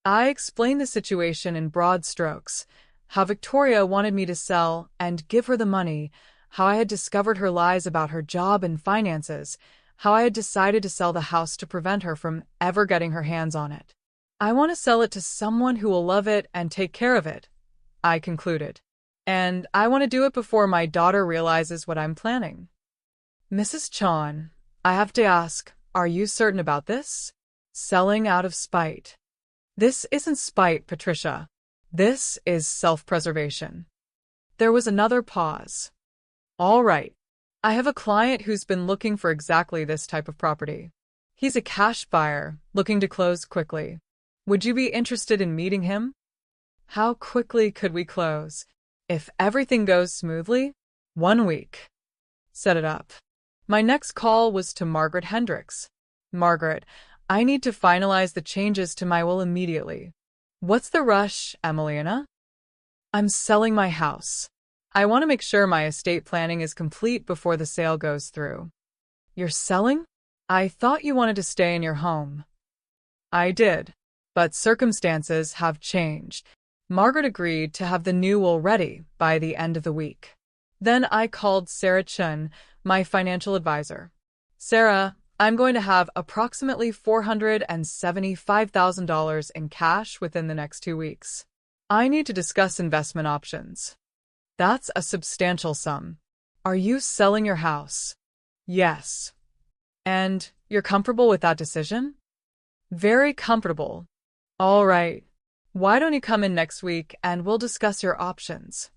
I explained the situation in broad strokes, how Victoria wanted me to sell and give her the money, how I had discovered her lies about her job and finances, how I had decided to sell the house to prevent her from ever getting her hands on it. I want to sell it to someone who will love it and take care of it, I concluded. And I want to do it before my daughter realizes what I'm planning. Mrs. Chan, I have to ask, are you certain about this? Selling out of spite. This isn't spite, Patricia. This is self-preservation. There was another pause. All right. I have a client who's been looking for exactly this type of property. He's a cash buyer, looking to close quickly. Would you be interested in meeting him? How quickly could we close? If everything goes smoothly, 1 week. Set it up. My next call was to Margaret Hendricks. Margaret, I need to finalize the changes to my will immediately. What's the rush, Emiliana? I'm selling my house. I want to make sure my estate planning is complete before the sale goes through. You're selling? I thought you wanted to stay in your home. I did, but circumstances have changed. Margaret agreed to have the new will ready by the end of the week. Then I called Sarah Chun, my financial advisor. Sarah, I'm going to have approximately $475,000 in cash within the next 2 weeks. I need to discuss investment options. That's a substantial sum. Are you selling your house? Yes. And you're comfortable with that decision? Very comfortable. All right. Why don't you come in next week and we'll discuss your options?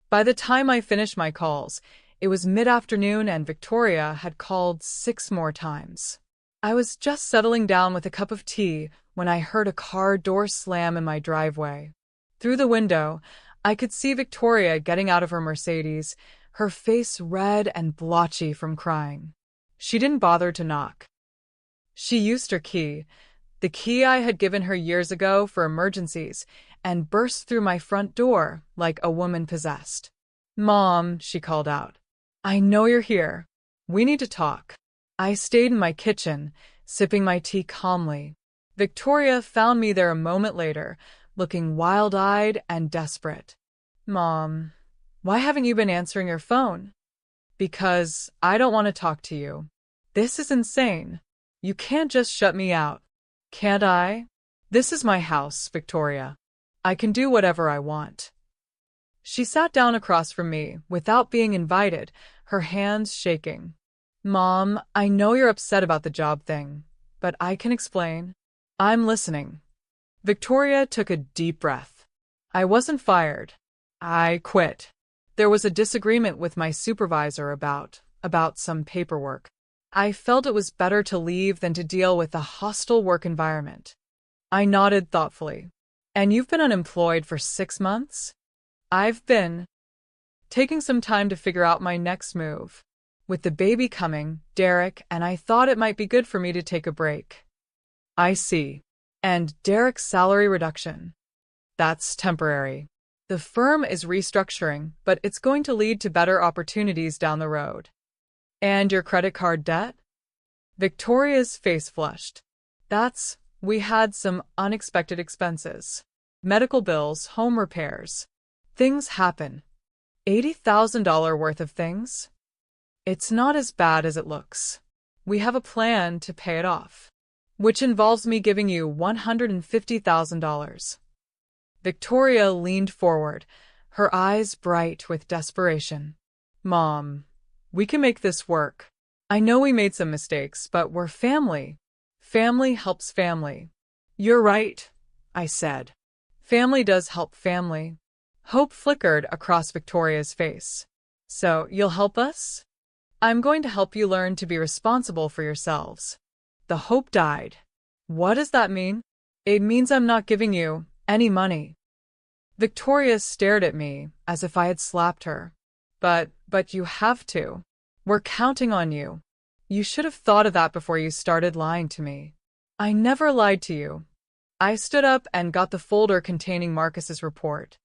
By the time I finished my calls, it was mid-afternoon and Victoria had called 6 more times. I was just settling down with a cup of tea when I heard a car door slam in my driveway. Through the window, I could see Victoria getting out of her Mercedes, her face red and blotchy from crying. She didn't bother to knock. She used her key, the key I had given her years ago for emergencies, and burst through my front door like a woman possessed. Mom, she called out. I know you're here. We need to talk. I stayed in my kitchen, sipping my tea calmly. Victoria found me there a moment later, looking wild-eyed and desperate. Mom, why haven't you been answering your phone? Because I don't want to talk to you. This is insane. You can't just shut me out. Can't I? This is my house, Victoria. I can do whatever I want. She sat down across from me without being invited, her hands shaking. Mom, I know you're upset about the job thing, but I can explain. I'm listening. Victoria took a deep breath. I wasn't fired. I quit. There was a disagreement with my supervisor about some paperwork. I felt it was better to leave than to deal with a hostile work environment. I nodded thoughtfully. And you've been unemployed for 6 months? I've been taking some time to figure out my next move. With the baby coming, Derek, and I thought it might be good for me to take a break. I see. And Derek's salary reduction. That's temporary. The firm is restructuring, but it's going to lead to better opportunities down the road. And your credit card debt? Victoria's face flushed. We had some unexpected expenses. Medical bills, home repairs. Things happen. $80,000 worth of things? It's not as bad as it looks. We have a plan to pay it off, which involves me giving you $150,000. Victoria leaned forward, her eyes bright with desperation. Mom, we can make this work. I know we made some mistakes, but we're family. Family helps family. You're right, I said. Family does help family. Hope flickered across Victoria's face. So, you'll help us? I'm going to help you learn to be responsible for yourselves. The hope died. What does that mean? It means I'm not giving you any money. Victoria stared at me as if I had slapped her. But you have to. We're counting on you. You should have thought of that before you started lying to me. I never lied to you. I stood up and got the folder containing Marcus's report.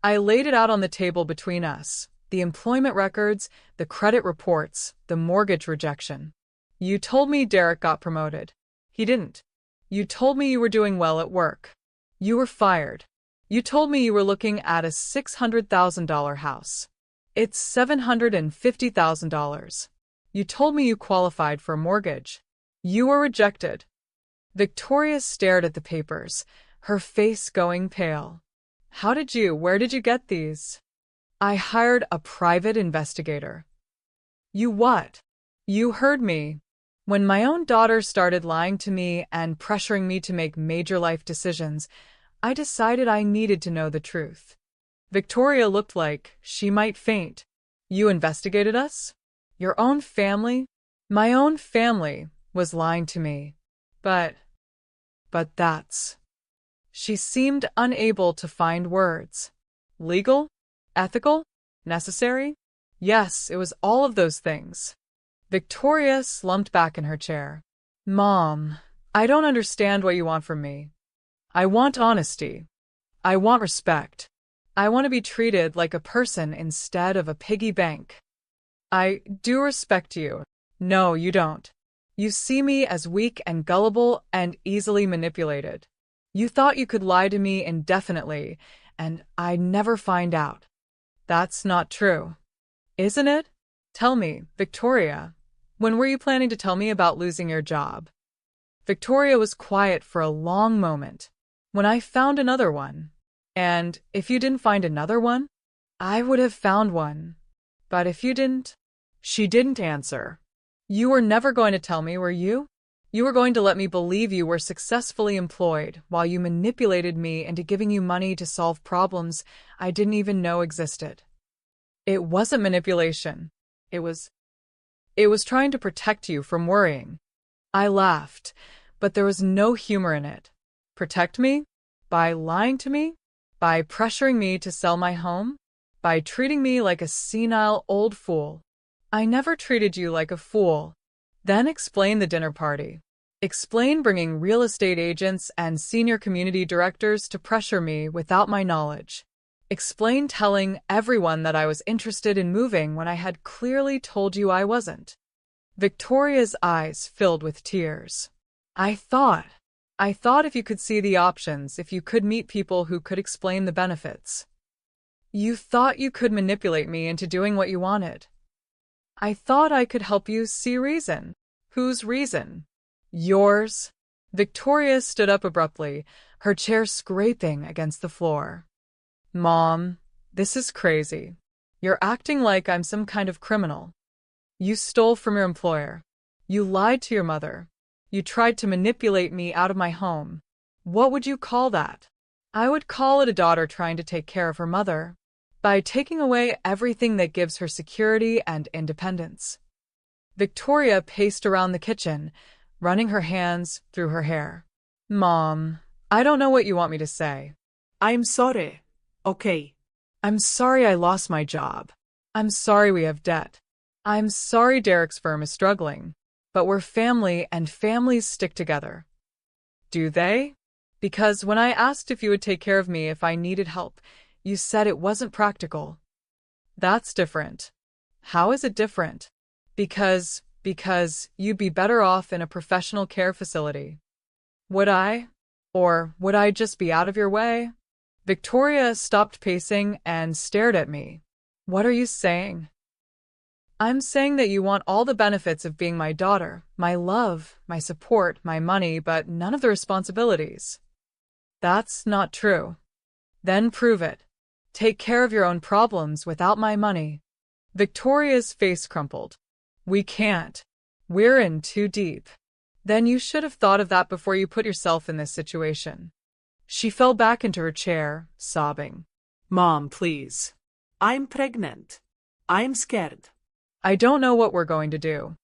I laid it out on the table between us. The employment records, the credit reports, the mortgage rejection. You told me Derek got promoted. He didn't. You told me you were doing well at work. You were fired. You told me you were looking at a $600,000 house. It's $750,000. You told me you qualified for a mortgage. You were rejected. Victoria stared at the papers, her face going pale. Where did you get these? I hired a private investigator. You what? You heard me. When my own daughter started lying to me and pressuring me to make major life decisions, I decided I needed to know the truth. Victoria looked like she might faint. You investigated us? Your own family? My own family was lying to me. But that's... She seemed unable to find words. Legal? Ethical? Necessary? Yes, it was all of those things. Victoria slumped back in her chair. Mom, I don't understand what you want from me. I want honesty. I want respect. I want to be treated like a person instead of a piggy bank. I do respect you. No, you don't. You see me as weak and gullible and easily manipulated. You thought you could lie to me indefinitely, and I'd never find out. That's not true. Isn't it? Tell me, Victoria, when were you planning to tell me about losing your job? Victoria was quiet for a long moment. When I found another one. And if you didn't find another one, I would have found one. But if you didn't, she didn't answer. You were never going to tell me, were you? You were going to let me believe you were successfully employed while you manipulated me into giving you money to solve problems I didn't even know existed. It wasn't manipulation. It was trying to protect you from worrying. I laughed, but there was no humor in it. Protect me? By lying to me? By pressuring me to sell my home? By treating me like a senile old fool? I never treated you like a fool. Then explain the dinner party. Explain bringing real estate agents and senior community directors to pressure me without my knowledge. Explain telling everyone that I was interested in moving when I had clearly told you I wasn't. Victoria's eyes filled with tears. I thought if you could see the options, if you could meet people who could explain the benefits. You thought you could manipulate me into doing what you wanted. I thought I could help you see reason. Whose reason? Yours. Victoria stood up abruptly, her chair scraping against the floor. Mom, this is crazy. You're acting like I'm some kind of criminal. You stole from your employer. You lied to your mother. You tried to manipulate me out of my home. What would you call that? I would call it a daughter trying to take care of her mother by taking away everything that gives her security and independence. Victoria paced around the kitchen, running her hands through her hair. Mom, I don't know what you want me to say. I'm sorry. Okay. I'm sorry I lost my job. I'm sorry we have debt. I'm sorry Derek's firm is struggling. But we're family and families stick together. Do they? Because when I asked if you would take care of me if I needed help, you said it wasn't practical. That's different. How is it different? Because you'd be better off in a professional care facility. Would I? Or would I just be out of your way? Victoria stopped pacing and stared at me. What are you saying? I'm saying that you want all the benefits of being my daughter, my love, my support, my money, but none of the responsibilities. That's not true. Then prove it. Take care of your own problems without my money. Victoria's face crumpled. We can't. We're in too deep. Then you should have thought of that before you put yourself in this situation. She fell back into her chair, sobbing. Mom, please. I'm pregnant. I'm scared. I don't know what we're going to do.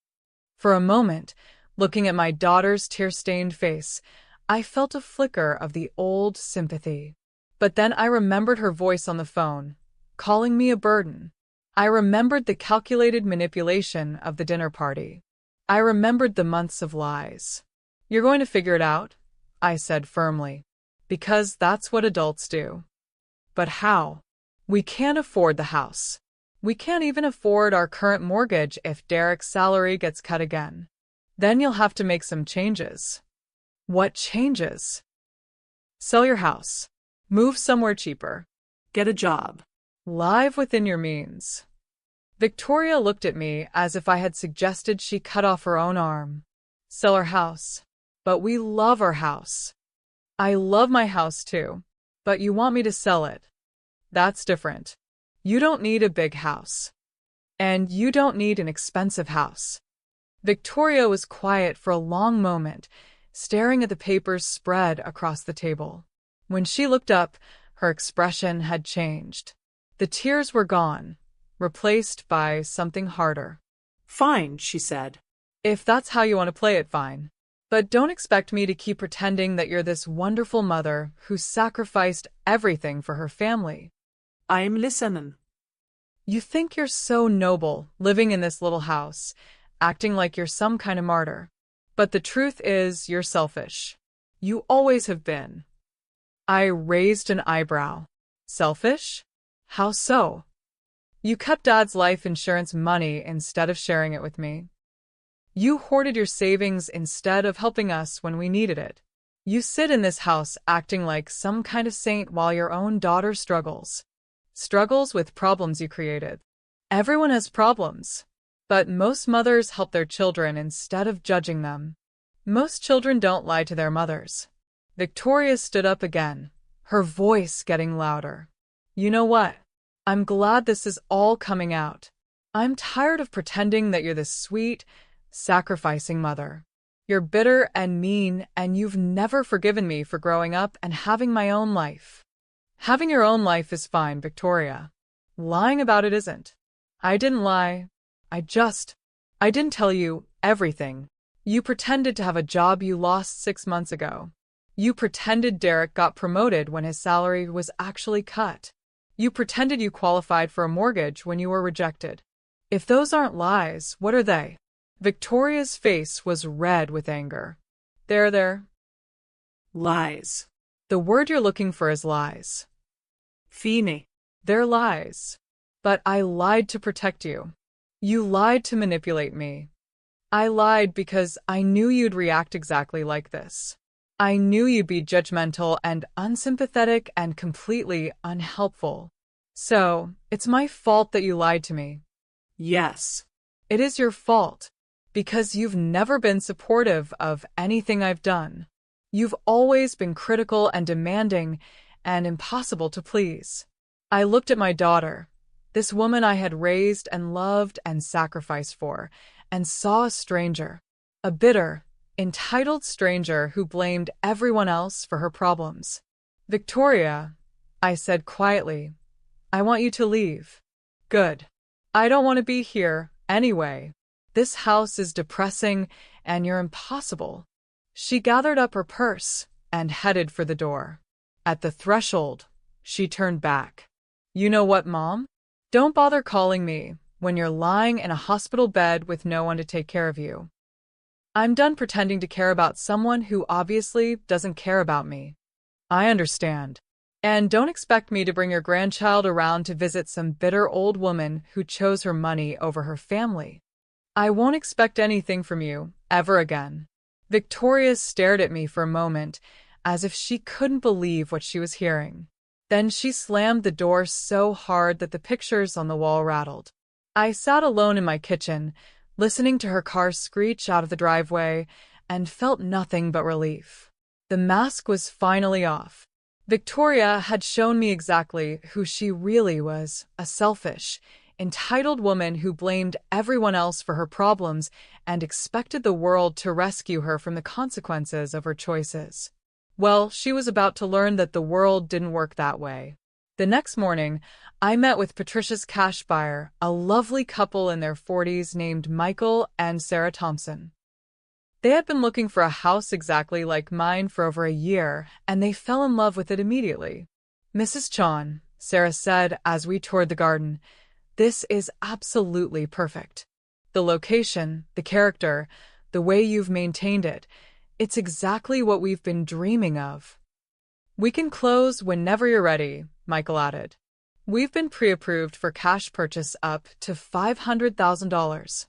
For a moment, looking at my daughter's tear-stained face, I felt a flicker of the old sympathy. But then I remembered her voice on the phone, calling me a burden. I remembered the calculated manipulation of the dinner party. I remembered the months of lies. You're going to figure it out, I said firmly, because that's what adults do. But how? We can't afford the house. We can't even afford our current mortgage if Derek's salary gets cut again. Then you'll have to make some changes. What changes? Sell your house. Move somewhere cheaper. Get a job. Live within your means. Victoria looked at me as if I had suggested she cut off her own arm. Sell our house. But we love our house. I love my house too. But you want me to sell it. That's different. You don't need a big house. And you don't need an expensive house. Victoria was quiet for a long moment, staring at the papers spread across the table. When she looked up, her expression had changed. The tears were gone, replaced by something harder. Fine, she said. If that's how you want to play it, fine. But don't expect me to keep pretending that you're this wonderful mother who sacrificed everything for her family. I'm listening. You think you're so noble, living in this little house, acting like you're some kind of martyr. But the truth is, you're selfish. You always have been. I raised an eyebrow. Selfish? How so? You kept Dad's life insurance money instead of sharing it with me. You hoarded your savings instead of helping us when we needed it. You sit in this house acting like some kind of saint while your own daughter struggles. Struggles with problems you created. Everyone has problems. But most mothers help their children instead of judging them. Most children don't lie to their mothers. Victoria stood up again, her voice getting louder. You know what? I'm glad this is all coming out. I'm tired of pretending that you're this sweet, sacrificing mother. You're bitter and mean, and you've never forgiven me for growing up and having my own life. Having your own life is fine, Victoria. Lying about it isn't. I didn't lie. I didn't tell you everything. You pretended to have a job you lost 6 months ago. You pretended Derek got promoted when his salary was actually cut. You pretended you qualified for a mortgage when you were rejected. If those aren't lies, what are they? Victoria's face was red with anger. There. Lies. The word you're looking for is lies. Fini. They're lies. But I lied to protect you. You lied to manipulate me. I lied because I knew you'd react exactly like this. I knew you'd be judgmental and unsympathetic and completely unhelpful. So, it's my fault that you lied to me. Yes. It is your fault, because you've never been supportive of anything I've done. You've always been critical and demanding and impossible to please. I looked at my daughter, this woman I had raised and loved and sacrificed for, and saw a stranger, a bitter, entitled stranger who blamed everyone else for her problems. Victoria, I said quietly, I want you to leave. Good. I don't want to be here, anyway. This house is depressing, and you're impossible. She gathered up her purse and headed for the door. At the threshold, she turned back. You know what, Mom? Don't bother calling me when you're lying in a hospital bed with no one to take care of you. I'm done pretending to care about someone who obviously doesn't care about me. I understand. And don't expect me to bring your grandchild around to visit some bitter old woman who chose her money over her family. I won't expect anything from you, ever again. Victoria stared at me for a moment, as if she couldn't believe what she was hearing. Then she slammed the door so hard that the pictures on the wall rattled. I sat alone in my kitchen, listening to her car screech out of the driveway, and felt nothing but relief. The mask was finally off. Victoria had shown me exactly who she really was, a selfish, entitled woman who blamed everyone else for her problems and expected the world to rescue her from the consequences of her choices. Well, she was about to learn that the world didn't work that way. The next morning, I met with Patricia's cash buyer, a lovely couple in their 40s named Michael and Sarah Thompson. They had been looking for a house exactly like mine for over a year, and they fell in love with it immediately. Mrs. Chon, Sarah said as we toured the garden, this is absolutely perfect. The location, the character, the way you've maintained it, it's exactly what we've been dreaming of. We can close whenever you're ready, Michael added. We've been pre-approved for cash purchase up to $500,000.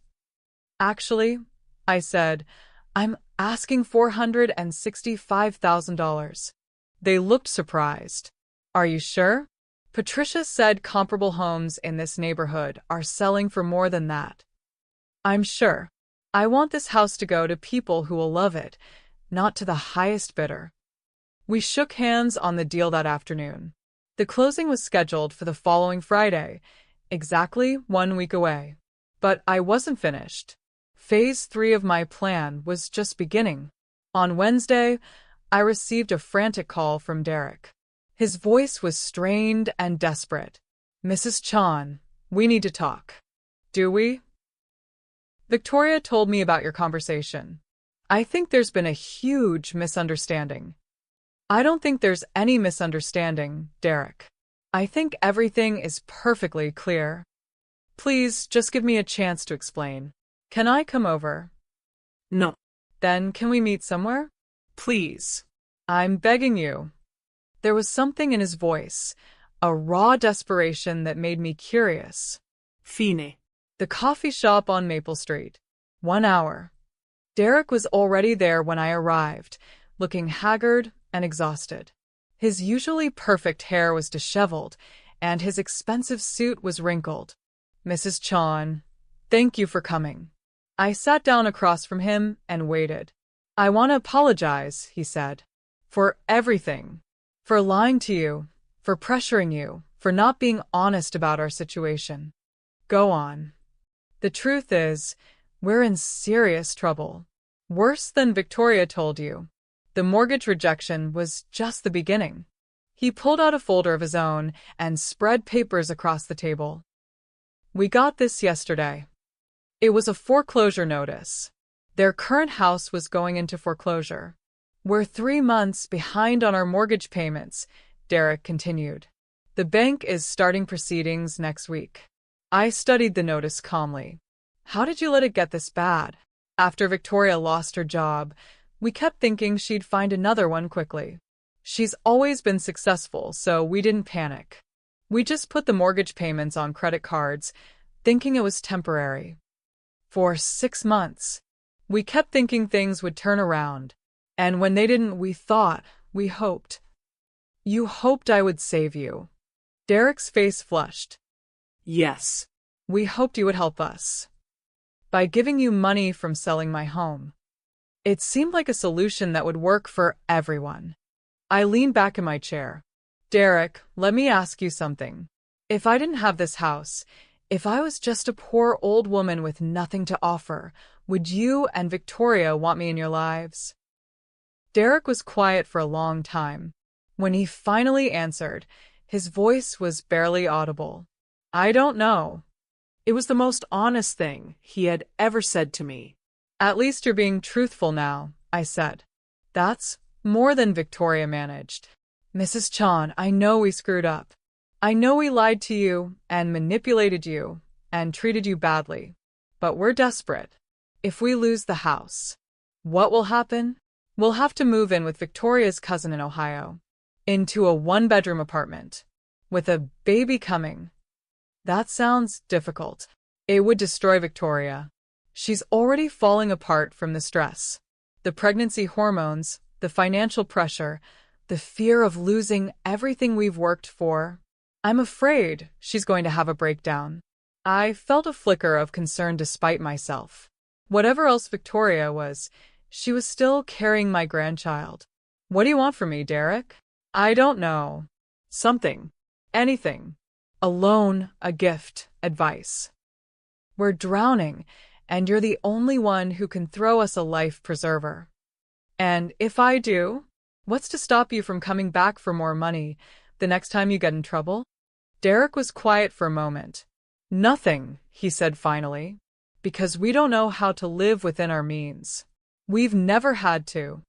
Actually, I said, I'm asking $465,000. They looked surprised. Are you sure? Patricia said comparable homes in this neighborhood are selling for more than that. I'm sure. I want this house to go to people who will love it, not to the highest bidder. We shook hands on the deal that afternoon. The closing was scheduled for the following Friday, exactly 1 week away. But I wasn't finished. Phase 3 of my plan was just beginning. On Wednesday, I received a frantic call from Derek. His voice was strained and desperate. Mrs. Chon, we need to talk. Do we? Victoria told me about your conversation. I think there's been a huge misunderstanding. I don't think there's any misunderstanding, Derek. I think everything is perfectly clear. Please, just give me a chance to explain. Can I come over? No. Then can we meet somewhere? Please. I'm begging you. There was something in his voice, a raw desperation that made me curious. Fine. The coffee shop on Maple Street. 1 hour. Derek was already there when I arrived, looking haggard and exhausted. His usually perfect hair was disheveled, and his expensive suit was wrinkled. Mrs. Chon, thank you for coming. I sat down across from him and waited. I want to apologize, he said. For everything. For lying to you, for pressuring you, for not being honest about our situation. Go on. The truth is, we're in serious trouble. Worse than Victoria told you. The mortgage rejection was just the beginning. He pulled out a folder of his own and spread papers across the table. We got this yesterday. It was a foreclosure notice. Their current house was going into foreclosure. We're 3 months behind on our mortgage payments, Derek continued. The bank is starting proceedings next week. I studied the notice calmly. How did you let it get this bad? After Victoria lost her job, we kept thinking she'd find another one quickly. She's always been successful, so we didn't panic. We just put the mortgage payments on credit cards, thinking it was temporary. For 6 months, we kept thinking things would turn around. And when they didn't, we hoped. You hoped I would save you. Derek's face flushed. Yes. We hoped you would help us. By giving you money from selling my home. It seemed like a solution that would work for everyone. I leaned back in my chair. Derek, let me ask you something. If I didn't have this house, if I was just a poor old woman with nothing to offer, Would you and Victoria want me in your lives? Derek was quiet for a long time. When he finally answered, his voice was barely audible. I don't know. It was the most honest thing he had ever said to me. At least you're being truthful now, I said. That's more than Victoria managed. Mrs. Chan, I know we screwed up. I know we lied to you and manipulated you and treated you badly. But we're desperate. If we lose the house, what will happen? We'll have to move in with Victoria's cousin in Ohio, into a one-bedroom apartment, with a baby coming. That sounds difficult. It would destroy Victoria. She's already falling apart from the stress, the pregnancy hormones, the financial pressure, the fear of losing everything we've worked for. I'm afraid she's going to have a breakdown. I felt a flicker of concern despite myself. Whatever else Victoria was, she was still carrying my grandchild. What do you want from me, Derek? I don't know. Something. Anything. A loan, a gift, advice. We're drowning, and you're the only one who can throw us a life preserver. And if I do, what's to stop you from coming back for more money the next time you get in trouble? Derek was quiet for a moment. Nothing, he said finally, because we don't know how to live within our means. We've never had to.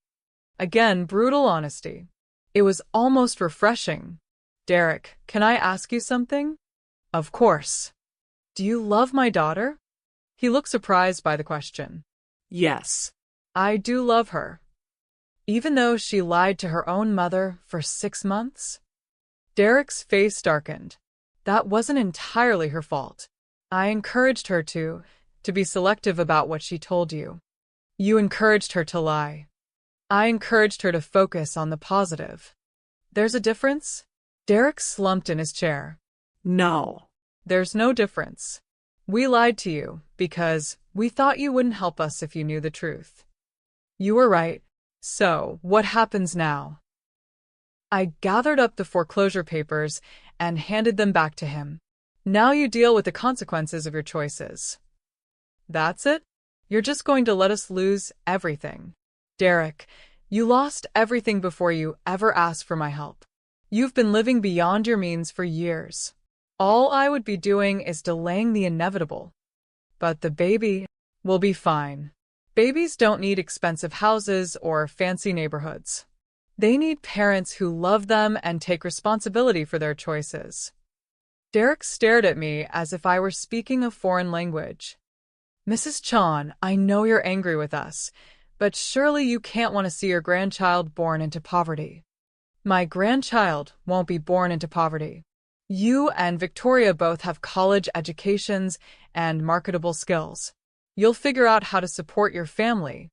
Again, brutal honesty. It was almost refreshing. Derek, can I ask you something? Of course. Do you love my daughter? He looked surprised by the question. Yes. I do love her. Even though she lied to her own mother for 6 months? Derek's face darkened. That wasn't entirely her fault. I encouraged her to be selective about what she told you. You encouraged her to lie. I encouraged her to focus on the positive. There's a difference? Derek slumped in his chair. No. There's no difference. We lied to you because we thought you wouldn't help us if you knew the truth. You were right. So, what happens now? I gathered up the foreclosure papers and handed them back to him. Now you deal with the consequences of your choices. That's it? You're just going to let us lose everything. Derek, you lost everything before you ever asked for my help. You've been living beyond your means for years. All I would be doing is delaying the inevitable. But the baby will be fine. Babies don't need expensive houses or fancy neighborhoods. They need parents who love them and take responsibility for their choices. Derek stared at me as if I were speaking a foreign language. Mrs. Chan, I know you're angry with us, but surely you can't want to see your grandchild born into poverty. My grandchild won't be born into poverty. You and Victoria both have college educations and marketable skills. You'll figure out how to support your family.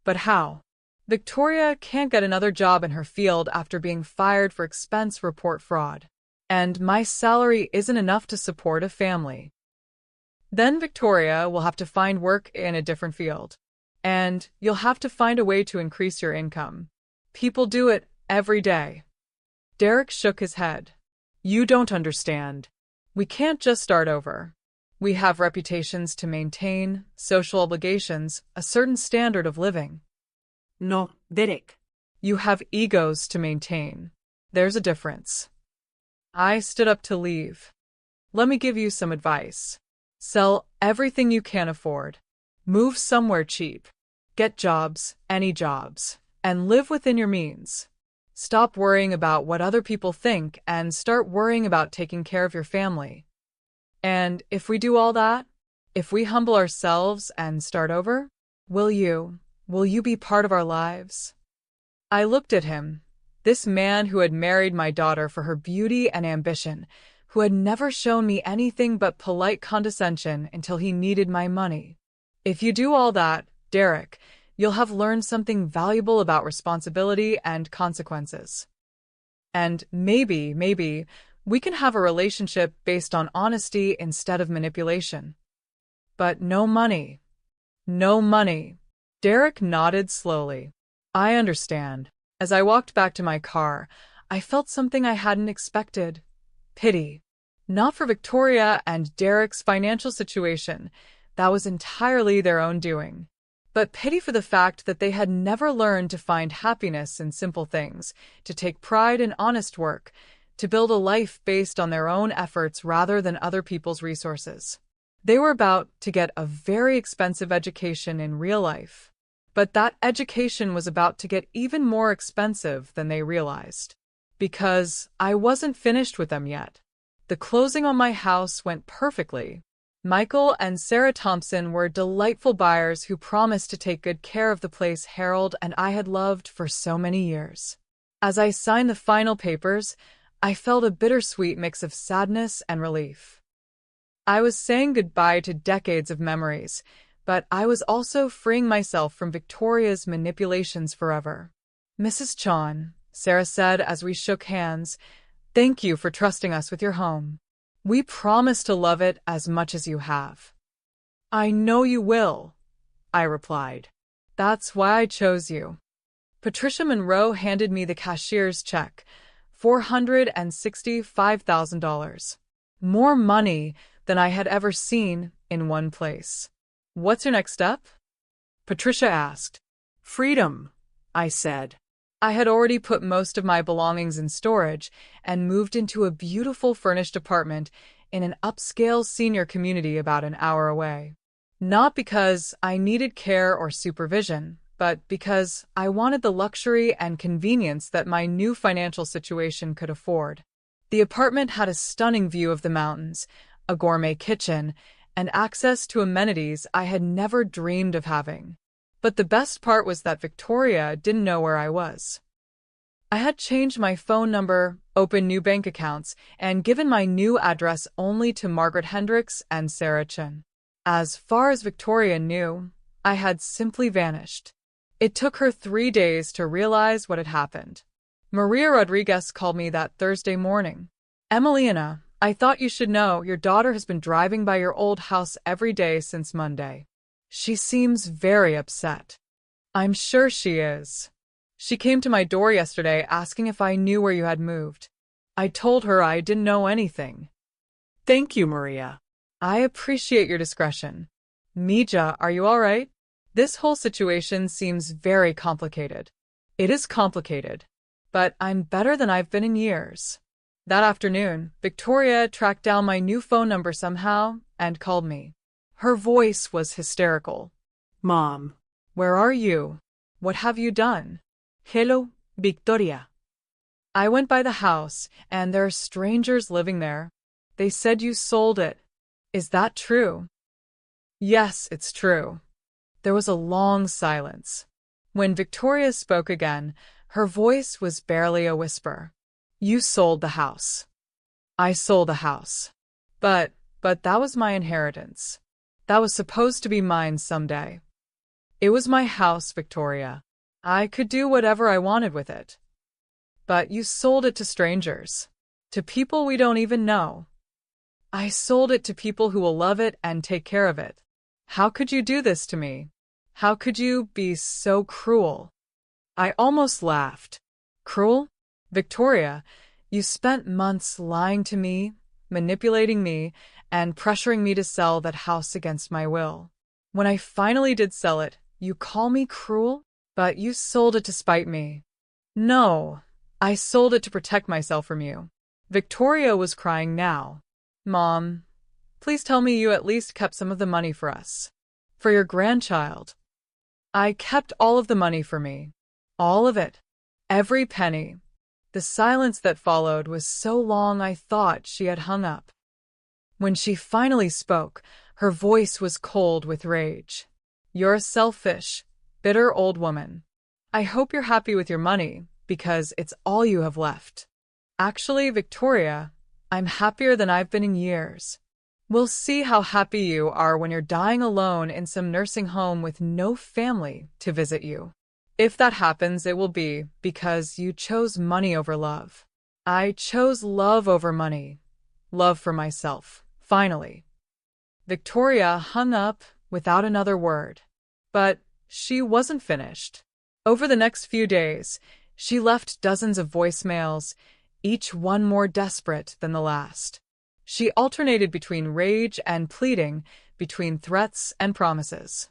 But how? Victoria can't get another job in her field after being fired for expense report fraud. And my salary isn't enough to support a family. Then Victoria will have to find work in a different field. And you'll have to find a way to increase your income. People do it every day. Derek shook his head. You don't understand. We can't just start over. We have reputations to maintain, social obligations, a certain standard of living. No, Derek. You have egos to maintain. There's a difference. I stood up to leave. Let me give you some advice. Sell everything you can afford. Move somewhere cheap. Get jobs, any jobs, and live within your means. Stop worrying about what other people think and start worrying about taking care of your family. And if we do all that, if we humble ourselves and start over, will you be part of our lives? I looked at him, this man who had married my daughter for her beauty and ambition, who had never shown me anything but polite condescension until he needed my money. If you do all that, Derek, you'll have learned something valuable about responsibility and consequences. And maybe we can have a relationship based on honesty instead of manipulation. But no money. No money. Derek nodded slowly. I understand. As I walked back to my car, I felt something I hadn't expected. Pity. Not for Victoria and Derek's financial situation. That was entirely their own doing. But pity for the fact that they had never learned to find happiness in simple things, to take pride in honest work, to build a life based on their own efforts rather than other people's resources. They were about to get a very expensive education in real life. But that education was about to get even more expensive than they realized. Because I wasn't finished with them yet. The closing on my house went perfectly. Michael and Sarah Thompson were delightful buyers who promised to take good care of the place Harold and I had loved for so many years. As I signed the final papers, I felt a bittersweet mix of sadness and relief. I was saying goodbye to decades of memories, but I was also freeing myself from Victoria's manipulations forever. "Mrs. Chon," Sarah said as we shook hands, "thank you for trusting us with your home. We promise to love it as much as you have." "I know you will," I replied. "That's why I chose you." Patricia Monroe handed me the cashier's check, $465,000. More money than I had ever seen in one place. "What's your next step?" Patricia asked. "Freedom," I said. I had already put most of my belongings in storage and moved into a beautiful furnished apartment in an upscale senior community about an hour away. Not because I needed care or supervision, but because I wanted the luxury and convenience that my new financial situation could afford. The apartment had a stunning view of the mountains, a gourmet kitchen, and access to amenities I had never dreamed of having. But the best part was that Victoria didn't know where I was. I had changed my phone number, opened new bank accounts, and given my new address only to Margaret Hendricks and Sarah Chen. As far as Victoria knew, I had simply vanished. It took her 3 days to realize what had happened. Maria Rodriguez called me that Thursday morning. "Emiliana, I thought you should know your daughter has been driving by your old house every day since Monday. She seems very upset." "I'm sure she is. She came to my door yesterday asking if I knew where you had moved. I told her I didn't know anything." "Thank you, Maria. I appreciate your discretion. Mija, are you all right? This whole situation seems very complicated." "It is complicated, but I'm better than I've been in years." That afternoon, Victoria tracked down my new phone number somehow and called me. Her voice was hysterical. "Mom, where are you? What have you done?" "Hello, Victoria. I went by the house, and there are strangers living there. They said you sold it. Is that true?" "Yes, it's true." There was a long silence. When Victoria spoke again, her voice was barely a whisper. "You sold the house." "I sold the house. But that was my inheritance. That was supposed to be mine someday. It was my house, Victoria. I could do whatever I wanted with it. But you sold it to strangers. To people we don't even know. I sold it to people who will love it and take care of it. How could you do this to me? How could you be so cruel?" I almost laughed. "Cruel? Victoria, you spent months lying to me, manipulating me, and pressuring me to sell that house against my will. When I finally did sell it, you call me cruel? But you sold it to spite me." "No, I sold it to protect myself from you." Victoria was crying now. "Mom, please tell me you at least kept some of the money for us. For your grandchild." I kept all of the money for me. All of it. Every penny. The silence that followed was so long I thought she had hung up. When she finally spoke, her voice was cold with rage. "You're a selfish, bitter old woman. I hope you're happy with your money, because it's all you have left." "Actually, Victoria, I'm happier than I've been in years. We'll see how happy you are when you're dying alone in some nursing home with no family to visit you. If that happens, it will be because you chose money over love. I chose love over money. Love for myself, finally." Victoria hung up without another word. But she wasn't finished. Over the next few days, she left dozens of voicemails, each one more desperate than the last. She alternated between rage and pleading between threats and promises.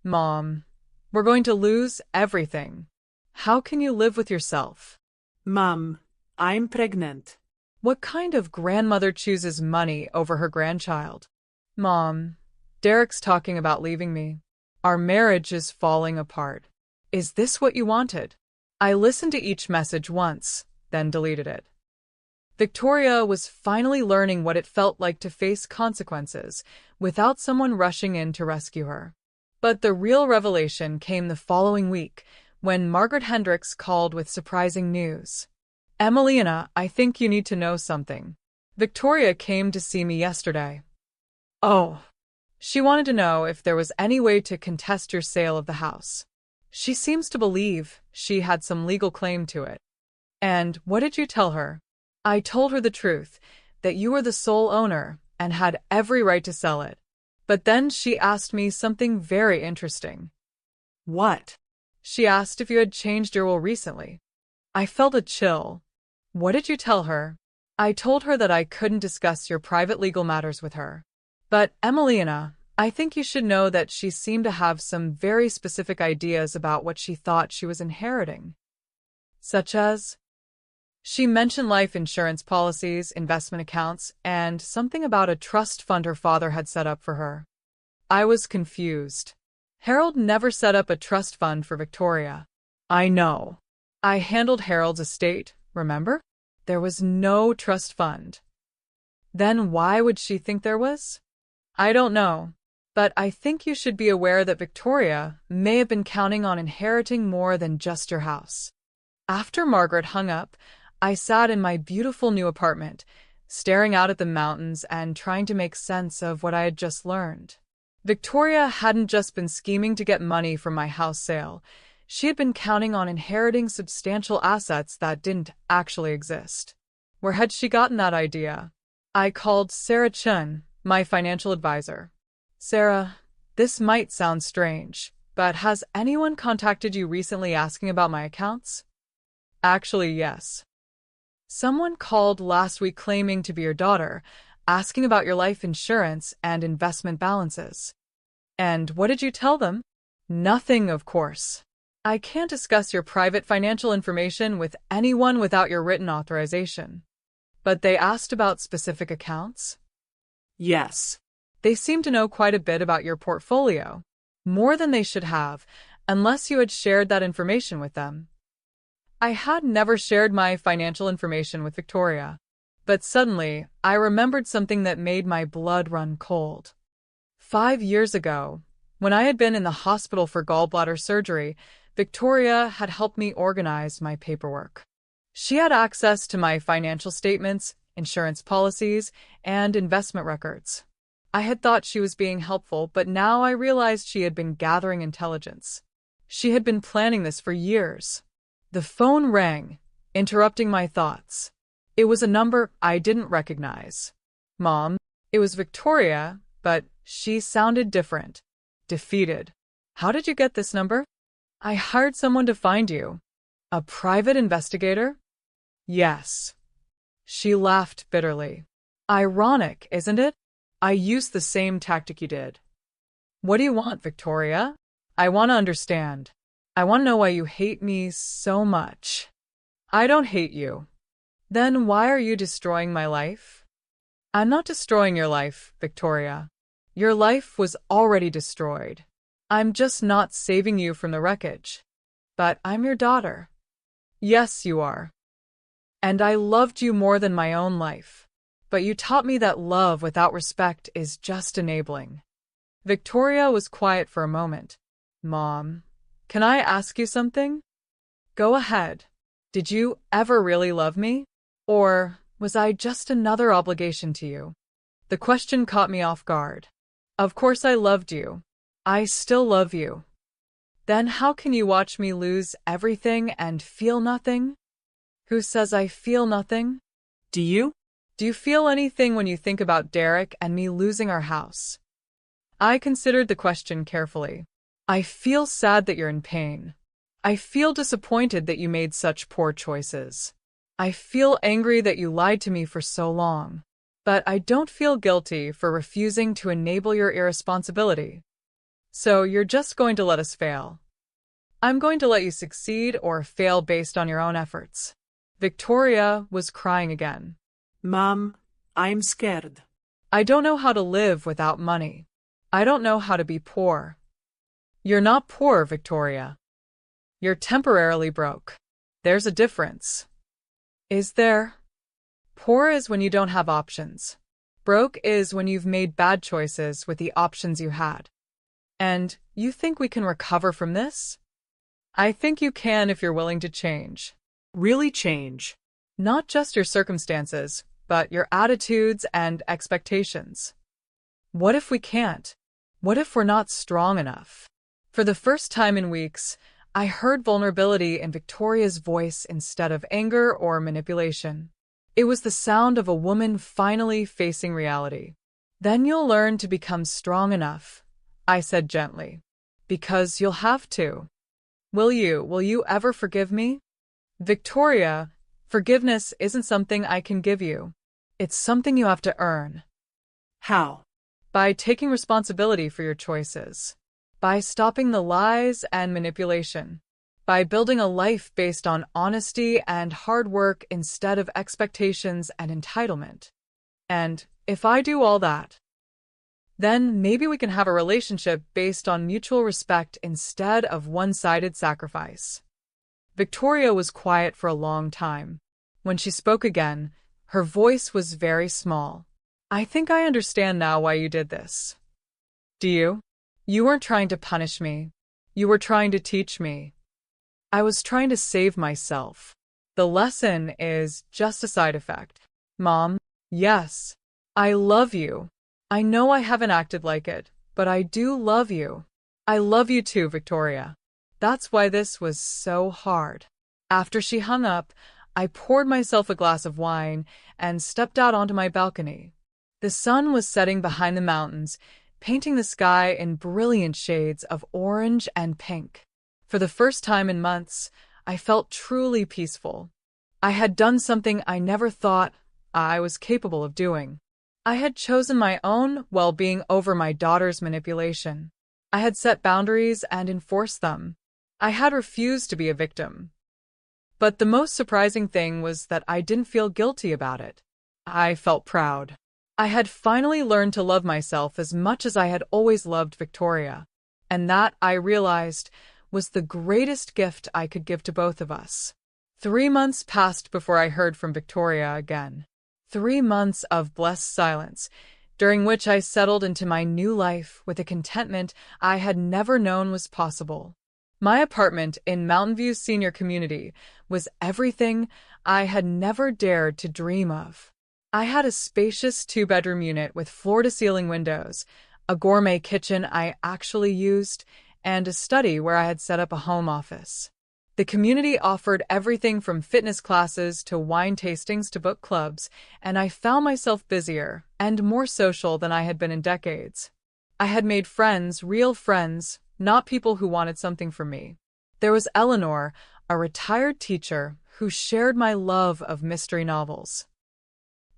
Mom, we're going to lose everything. How can you live with yourself? Mom, I'm pregnant. What kind of grandmother chooses money over her grandchild? Mom, Derek's talking about leaving me. Our marriage is falling apart. Is this what you wanted? I listened to each message once, then deleted it. Victoria was finally learning what it felt like to face consequences without someone rushing in to rescue her. But the real revelation came the following week when Margaret Hendricks called with surprising news. Emelina, I think you need to know something. Victoria came to see me yesterday. Oh. She wanted to know if there was any way to contest your sale of the house. She seems to believe she had some legal claim to it. And what did you tell her? I told her the truth, that you were the sole owner and had every right to sell it. But then she asked me something very interesting. What? She asked if you had changed your will recently. I felt a chill. What did you tell her? I told her that I couldn't discuss your private legal matters with her. But, Emelina, I think you should know that she seemed to have some very specific ideas about what she thought she was inheriting. Such as? She mentioned life insurance policies, investment accounts, and something about a trust fund her father had set up for her. I was confused. Harold never set up a trust fund for Victoria. I know. I handled Harold's estate, remember? There was no trust fund. Then why would she think there was? I don't know. But I think you should be aware that Victoria may have been counting on inheriting more than just your house. After Margaret hung up, I sat in my beautiful new apartment, staring out at the mountains and trying to make sense of what I had just learned. Victoria hadn't just been scheming to get money from my house sale. She had been counting on inheriting substantial assets that didn't actually exist. Where had she gotten that idea? I called Sarah Chun, my financial advisor. Sarah, this might sound strange, but has anyone contacted you recently asking about my accounts? Actually, yes. Someone called last week claiming to be your daughter, asking about your life insurance and investment balances. And what did you tell them? Nothing, of course. I can't discuss your private financial information with anyone without your written authorization. But they asked about specific accounts? Yes. They seem to know quite a bit about your portfolio, more than they should have, unless you had shared that information with them. I had never shared my financial information with Victoria, but suddenly I remembered something that made my blood run cold. 5 years ago, when I had been in the hospital for gallbladder surgery, Victoria had helped me organize my paperwork. She had access to my financial statements, insurance policies, and investment records. I had thought she was being helpful, but now I realized she had been gathering intelligence. She had been planning this for years. The phone rang, interrupting my thoughts. It was a number I didn't recognize. Mom, it was Victoria, but she sounded different. Defeated. How did you get this number? I hired someone to find you. A private investigator? Yes. She laughed bitterly. Ironic, isn't it? I used the same tactic you did. What do you want, Victoria? I want to understand. I want to know why you hate me so much. I don't hate you. Then why are you destroying my life? I'm not destroying your life, Victoria. Your life was already destroyed. I'm just not saving you from the wreckage. But I'm your daughter. Yes, you are. And I loved you more than my own life. But you taught me that love without respect is just enabling. Victoria was quiet for a moment. Mom, can I ask you something? Go ahead. Did you ever really love me? Or was I just another obligation to you? The question caught me off guard. Of course I loved you. I still love you. Then how can you watch me lose everything and feel nothing? Who says I feel nothing? Do you? Do you feel anything when you think about Derek and me losing our house? I considered the question carefully. I feel sad that you're in pain. I feel disappointed that you made such poor choices. I feel angry that you lied to me for so long. but I don't feel guilty for refusing to enable your irresponsibility. So you're just going to let us fail. I'm going to let you succeed or fail based on your own efforts. Victoria was crying again. Mom, I'm scared. I don't know how to live without money. I don't know how to be poor. You're not poor, Victoria. You're temporarily broke. There's a difference. Is there? Poor is when you don't have options. Broke is when you've made bad choices with the options you had. And you think we can recover from this? I think you can if you're willing to change. Really change. Not just your circumstances, but your attitudes and expectations. What if we can't? What if we're not strong enough? For the first time in weeks, I heard vulnerability in Victoria's voice instead of anger or manipulation. It was the sound of a woman finally facing reality. Then you'll learn to become strong enough, I said gently. Because you'll have to. Will you ever forgive me? Victoria, forgiveness isn't something I can give you. It's something you have to earn. How? By taking responsibility for your choices. By stopping the lies and manipulation. By building a life based on honesty and hard work instead of expectations and entitlement. And if I do all that, then maybe we can have a relationship based on mutual respect instead of one-sided sacrifice. Victoria was quiet for a long time. When she spoke again, her voice was very small. I think I understand now why you did this. Do you? You weren't trying to punish me. You were trying to teach me. I was trying to save myself. The lesson is just a side effect. Mom, yes, I love you. I know I haven't acted like it, but I do love you. I love you too, Victoria. That's why this was so hard. After she hung up, I poured myself a glass of wine and stepped out onto my balcony. The sun was setting behind the mountains, painting the sky in brilliant shades of orange and pink. For the first time in months, I felt truly peaceful. I had done something I never thought I was capable of doing. I had chosen my own well-being over my daughter's manipulation. I had set boundaries and enforced them. I had refused to be a victim. But the most surprising thing was that I didn't feel guilty about it. I felt proud. I had finally learned to love myself as much as I had always loved Victoria. And that, I realized, was the greatest gift I could give to both of us. 3 months passed before I heard from Victoria again. 3 months of blessed silence, during which I settled into my new life with a contentment I had never known was possible. My apartment in Mountain View Senior Community was everything I had never dared to dream of. I had a spacious 2-bedroom unit with floor-to-ceiling windows, a gourmet kitchen I actually used, and a study where I had set up a home office. The community offered everything from fitness classes to wine tastings to book clubs, and I found myself busier and more social than I had been in decades. I had made friends, real friends, not people who wanted something from me. There was Eleanor, a retired teacher who shared my love of mystery novels.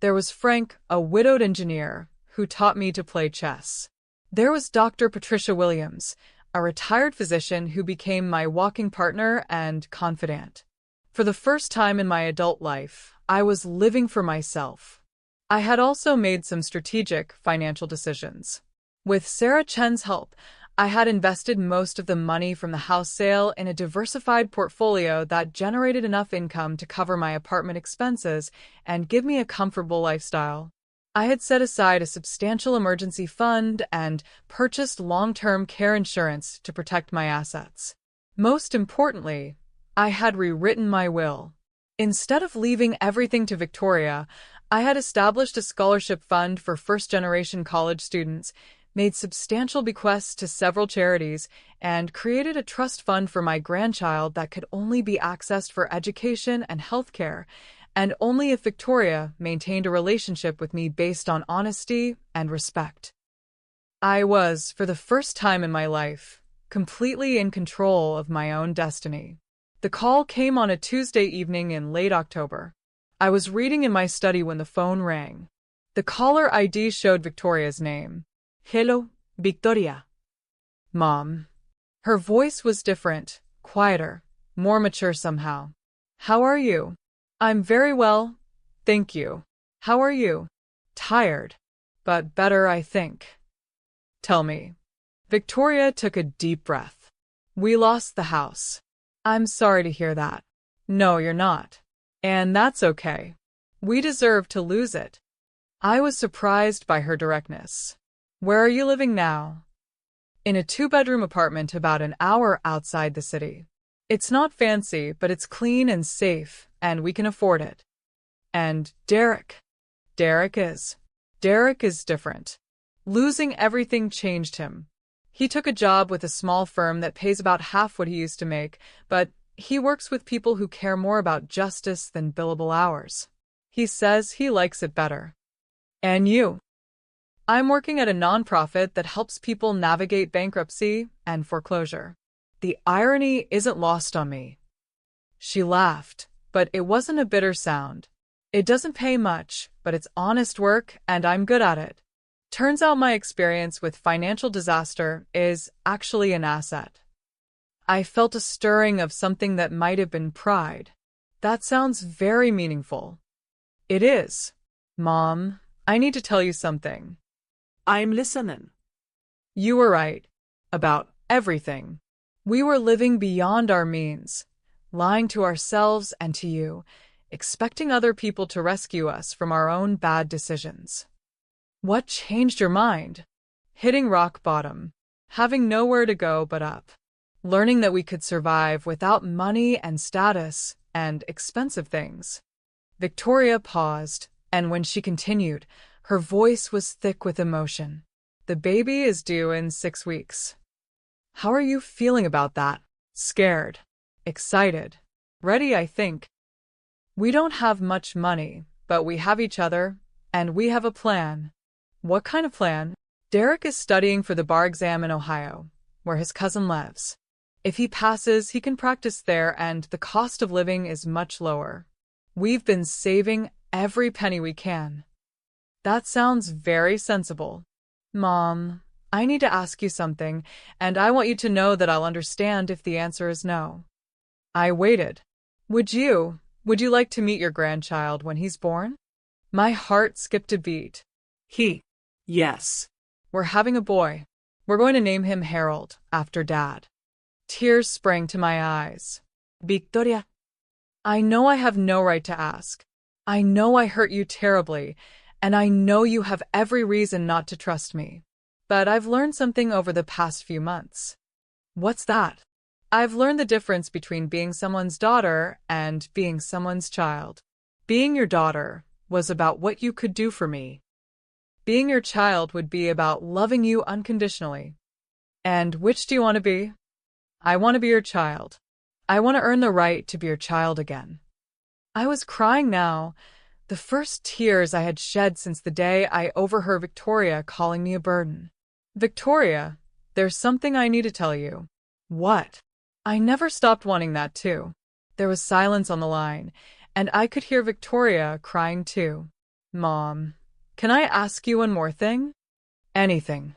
There was Frank, a widowed engineer, who taught me to play chess. There was Dr. Patricia Williams, a retired physician who became my walking partner and confidant. For the first time in my adult life, I was living for myself. I had also made some strategic financial decisions. With Sarah Chen's help, I had invested most of the money from the house sale in a diversified portfolio that generated enough income to cover my apartment expenses and give me a comfortable lifestyle. I had set aside a substantial emergency fund and purchased long-term care insurance to protect my assets. Most importantly, I had rewritten my will. Instead of leaving everything to Victoria, I had established a scholarship fund for first-generation college students, made substantial bequests to several charities, and created a trust fund for my grandchild that could only be accessed for education and healthcare, and only if Victoria maintained a relationship with me based on honesty and respect. I was, for the first time in my life, completely in control of my own destiny. The call came on a Tuesday evening in late October. I was reading in my study when the phone rang. The caller ID showed Victoria's name. Hello, Victoria. Mom. Her voice was different, quieter, more mature somehow. How are you? I'm very well, thank you. How are you? Tired, but better, I think. Tell me. Victoria took a deep breath. We lost the house. I'm sorry to hear that. No, you're not. And that's okay. We deserve to lose it. I was surprised by her directness. Where are you living now? In a 2-bedroom apartment about an hour outside the city. It's not fancy, but it's clean and safe, and we can afford it. And Derek. Derek is different. Losing everything changed him. He took a job with a small firm that pays about half what he used to make, but he works with people who care more about justice than billable hours. He says he likes it better. And you? I'm working at a nonprofit that helps people navigate bankruptcy and foreclosure. The irony isn't lost on me. She laughed, but it wasn't a bitter sound. It doesn't pay much, but it's honest work, and I'm good at it. Turns out my experience with financial disaster is actually an asset. I felt a stirring of something that might have been pride. That sounds very meaningful. It is. Mom, I need to tell you something. I'm listening. You were right. About everything. We were living beyond our means, lying to ourselves and to you, expecting other people to rescue us from our own bad decisions. What changed your mind? Hitting rock bottom, having nowhere to go but up, learning that we could survive without money and status and expensive things. Victoria paused, and when she continued, her voice was thick with emotion. The baby is due in 6 weeks. How are you feeling about that? Scared? Excited? Ready, I think. We don't have much money, but we have each other, and we have a plan. What kind of plan? Derek is studying for the bar exam in Ohio, where his cousin lives. If he passes, he can practice there, and the cost of living is much lower. We've been saving every penny we can. That sounds very sensible. Mom, I need to ask you something, and I want you to know that I'll understand if the answer is no. I waited. Would you like to meet your grandchild when he's born? My heart skipped a beat. Yes. We're having a boy. We're going to name him Harold, after Dad. Tears sprang to my eyes. Victoria. I know I have no right to ask. I know I hurt you terribly, and I know you have every reason not to trust me. But I've learned something over the past few months. What's that? I've learned the difference between being someone's daughter and being someone's child. Being your daughter was about what you could do for me. Being your child would be about loving you unconditionally. And which do you want to be? I want to be your child. I want to earn the right to be your child again. I was crying now, the first tears I had shed since the day I overheard Victoria calling me a burden. Victoria, there's something I need to tell you. What? I never stopped wanting that too. There was silence on the line, and I could hear Victoria crying too. Mom, can I ask you one more thing? Anything.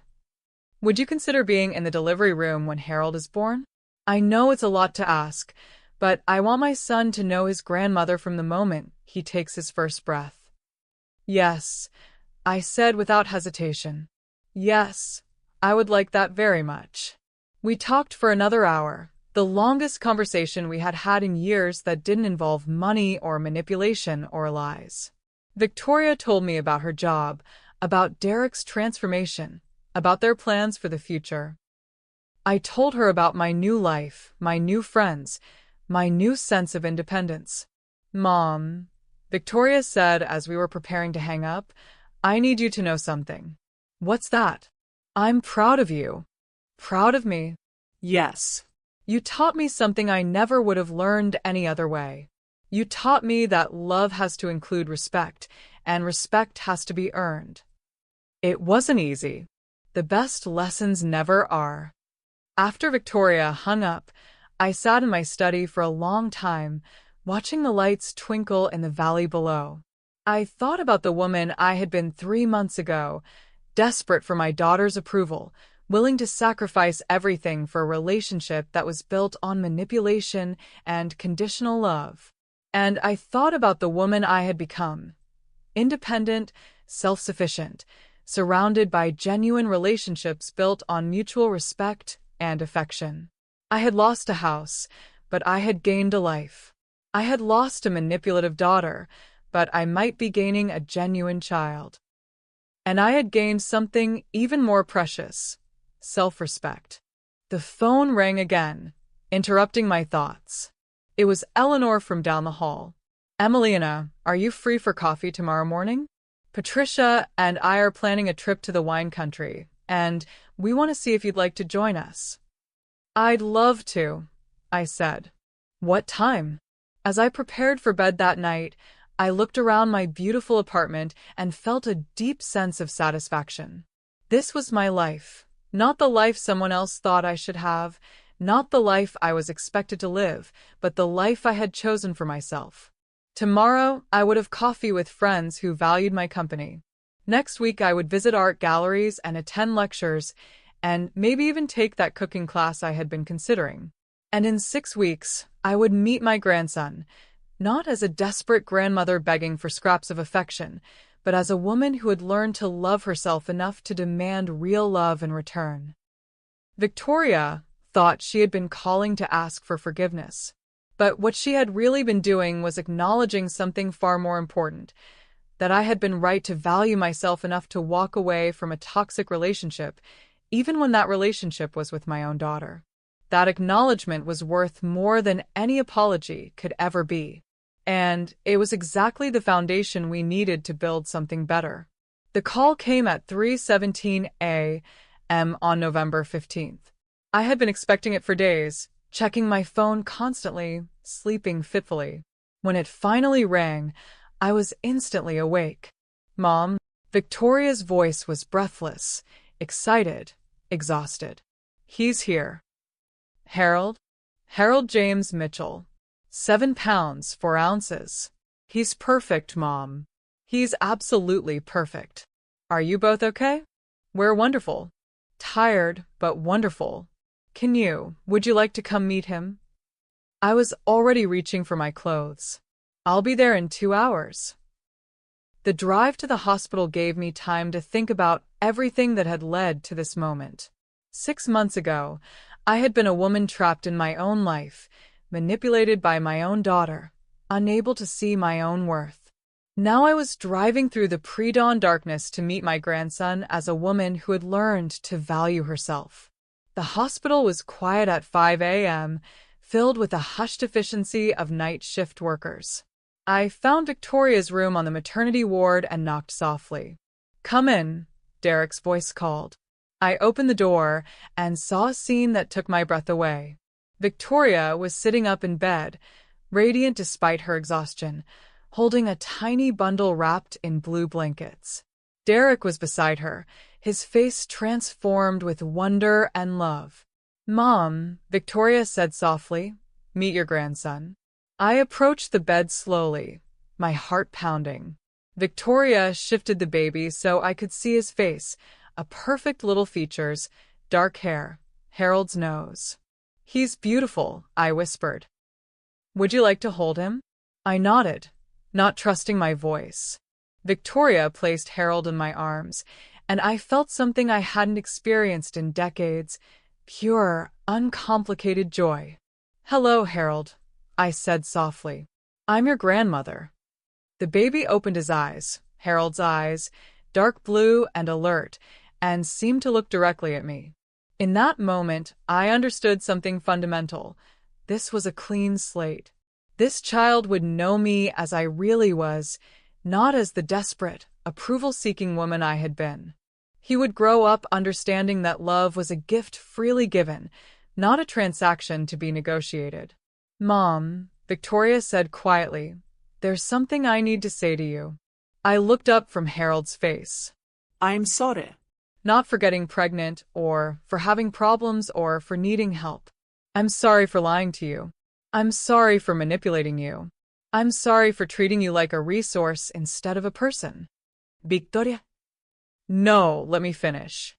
Would you consider being in the delivery room when Harold is born? I know it's a lot to ask, but I want my son to know his grandmother from the moment he takes his first breath. Yes, I said without hesitation. Yes, I would like that very much. We talked for another hour, the longest conversation we had had in years that didn't involve money or manipulation or lies. Victoria told me about her job, about Derek's transformation, about their plans for the future. I told her about my new life, my new friends, my new sense of independence. Mom, Victoria said as we were preparing to hang up, I need you to know something. What's that? I'm proud of you. Proud of me? Yes. You taught me something I never would have learned any other way. You taught me that love has to include respect, and respect has to be earned. It wasn't easy. The best lessons never are. After Victoria hung up, I sat in my study for a long time, watching the lights twinkle in the valley below. I thought about the woman I had been 3 months ago, desperate for my daughter's approval, willing to sacrifice everything for a relationship that was built on manipulation and conditional love. And I thought about the woman I had become, independent, self-sufficient, surrounded by genuine relationships built on mutual respect and affection. I had lost a house, but I had gained a life. I had lost a manipulative daughter, but I might be gaining a genuine child. And I had gained something even more precious: self-respect. The phone rang again, interrupting my thoughts. It was Eleanor from down the hall. "Emelina, are you free for coffee tomorrow morning? Patricia and I are planning a trip to the wine country, and we want to see if you'd like to join us." "I'd love to," I said. "What time?" As I prepared for bed that night, I looked around my beautiful apartment and felt a deep sense of satisfaction. This was my life, not the life someone else thought I should have, not the life I was expected to live, but the life I had chosen for myself. Tomorrow, I would have coffee with friends who valued my company. Next week, I would visit art galleries and attend lectures, and maybe even take that cooking class I had been considering. And in 6 weeks, I would meet my grandson, not as a desperate grandmother begging for scraps of affection, but as a woman who had learned to love herself enough to demand real love in return. Victoria thought she had been calling to ask for forgiveness. But what she had really been doing was acknowledging something far more important: that I had been right to value myself enough to walk away from a toxic relationship, even when that relationship was with my own daughter. That acknowledgement was worth more than any apology could ever be. And it was exactly the foundation we needed to build something better. The call came at 3:17 a.m. on November 15th. I had been expecting it for days, checking my phone constantly, sleeping fitfully. When it finally rang, I was instantly awake. "Mom." Victoria's voice was breathless, excited, exhausted. "He's here." "Harold?" "Harold James Mitchell. 7 pounds, 4 ounces. He's perfect, Mom. He's absolutely perfect. Are you both okay?" "We're wonderful. Tired, but wonderful. Would you like to come meet him?" I was already reaching for my clothes. "I'll be there in 2 hours." The drive to the hospital gave me time to think about everything that had led to this moment. 6 months ago, I had been a woman trapped in my own life, manipulated by my own daughter, unable to see my own worth. Now I was driving through the pre-dawn darkness to meet my grandson as a woman who had learned to value herself. The hospital was quiet at 5 a.m., filled with a hushed efficiency of night shift workers. I found Victoria's room on the maternity ward and knocked softly. "Come in," Derek's voice called. I opened the door and saw a scene that took my breath away. Victoria was sitting up in bed, radiant despite her exhaustion, holding a tiny bundle wrapped in blue blankets. Derek was beside her, his face transformed with wonder and love. "Mom," Victoria said softly, "meet your grandson." I approached the bed slowly, my heart pounding. Victoria shifted the baby so I could see his face, a perfect little features, dark hair, Harold's nose. "He's beautiful," I whispered. "Would you like to hold him?" I nodded, not trusting my voice. Victoria placed Harold in my arms, and I felt something I hadn't experienced in decades: pure, uncomplicated joy. "Hello, Harold," I said softly. "I'm your grandmother." The baby opened his eyes, Harold's eyes, dark blue and alert, and seemed to look directly at me. In that moment, I understood something fundamental. This was a clean slate. This child would know me as I really was, not as the desperate, approval-seeking woman I had been. He would grow up understanding that love was a gift freely given, not a transaction to be negotiated. "Mom," Victoria said quietly, "there's something I need to say to you." I looked up from Harold's face. "I'm sorry." Not for getting pregnant, or for having problems, or for needing help. "I'm sorry for lying to you. I'm sorry for manipulating you. I'm sorry for treating you like a resource instead of a person. Victoria. No, let me finish.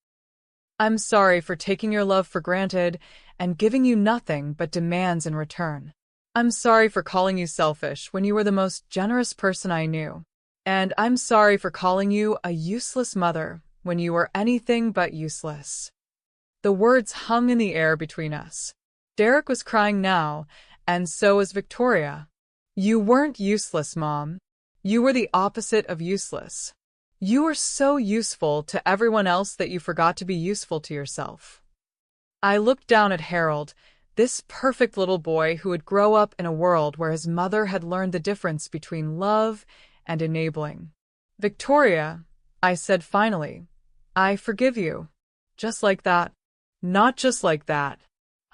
I'm sorry for taking your love for granted and giving you nothing but demands in return. I'm sorry for calling you selfish when you were the most generous person I knew. And I'm sorry for calling you a useless mother when you were anything but useless. The words hung in the air between us. Derek was crying now, and so was Victoria. You weren't useless, Mom. You were the opposite of useless. You were so useful to everyone else that you forgot to be useful to yourself. I looked down at Harold, this perfect little boy who would grow up in a world where his mother had learned the difference between love and enabling. Victoria, I said finally, I forgive you. Just like that. Not just like that.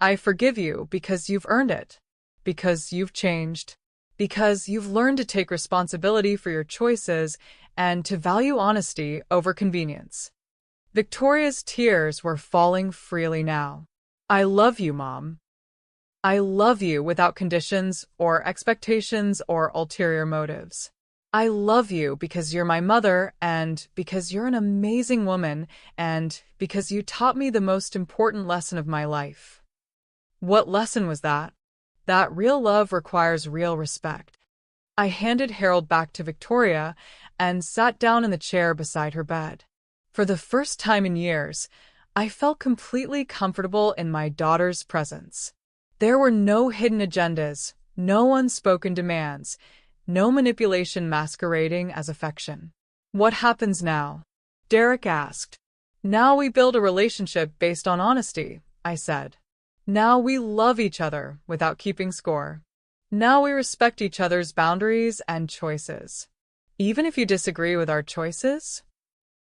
I forgive you because you've earned it. Because you've changed. Because you've learned to take responsibility for your choices and to value honesty over convenience. Victoria's tears were falling freely now. I love you, Mom. I love you without conditions or expectations or ulterior motives. I love you because you're my mother and because you're an amazing woman and because you taught me the most important lesson of my life. What lesson was that? That real love requires real respect. I handed Harold back to Victoria and sat down in the chair beside her bed. For the first time in years, I felt completely comfortable in my daughter's presence. There were no hidden agendas, no unspoken demands, no manipulation masquerading as affection. What happens now? Derek asked. Now we build a relationship based on honesty, I said. Now we love each other without keeping score. Now we respect each other's boundaries and choices. Even if you disagree with our choices?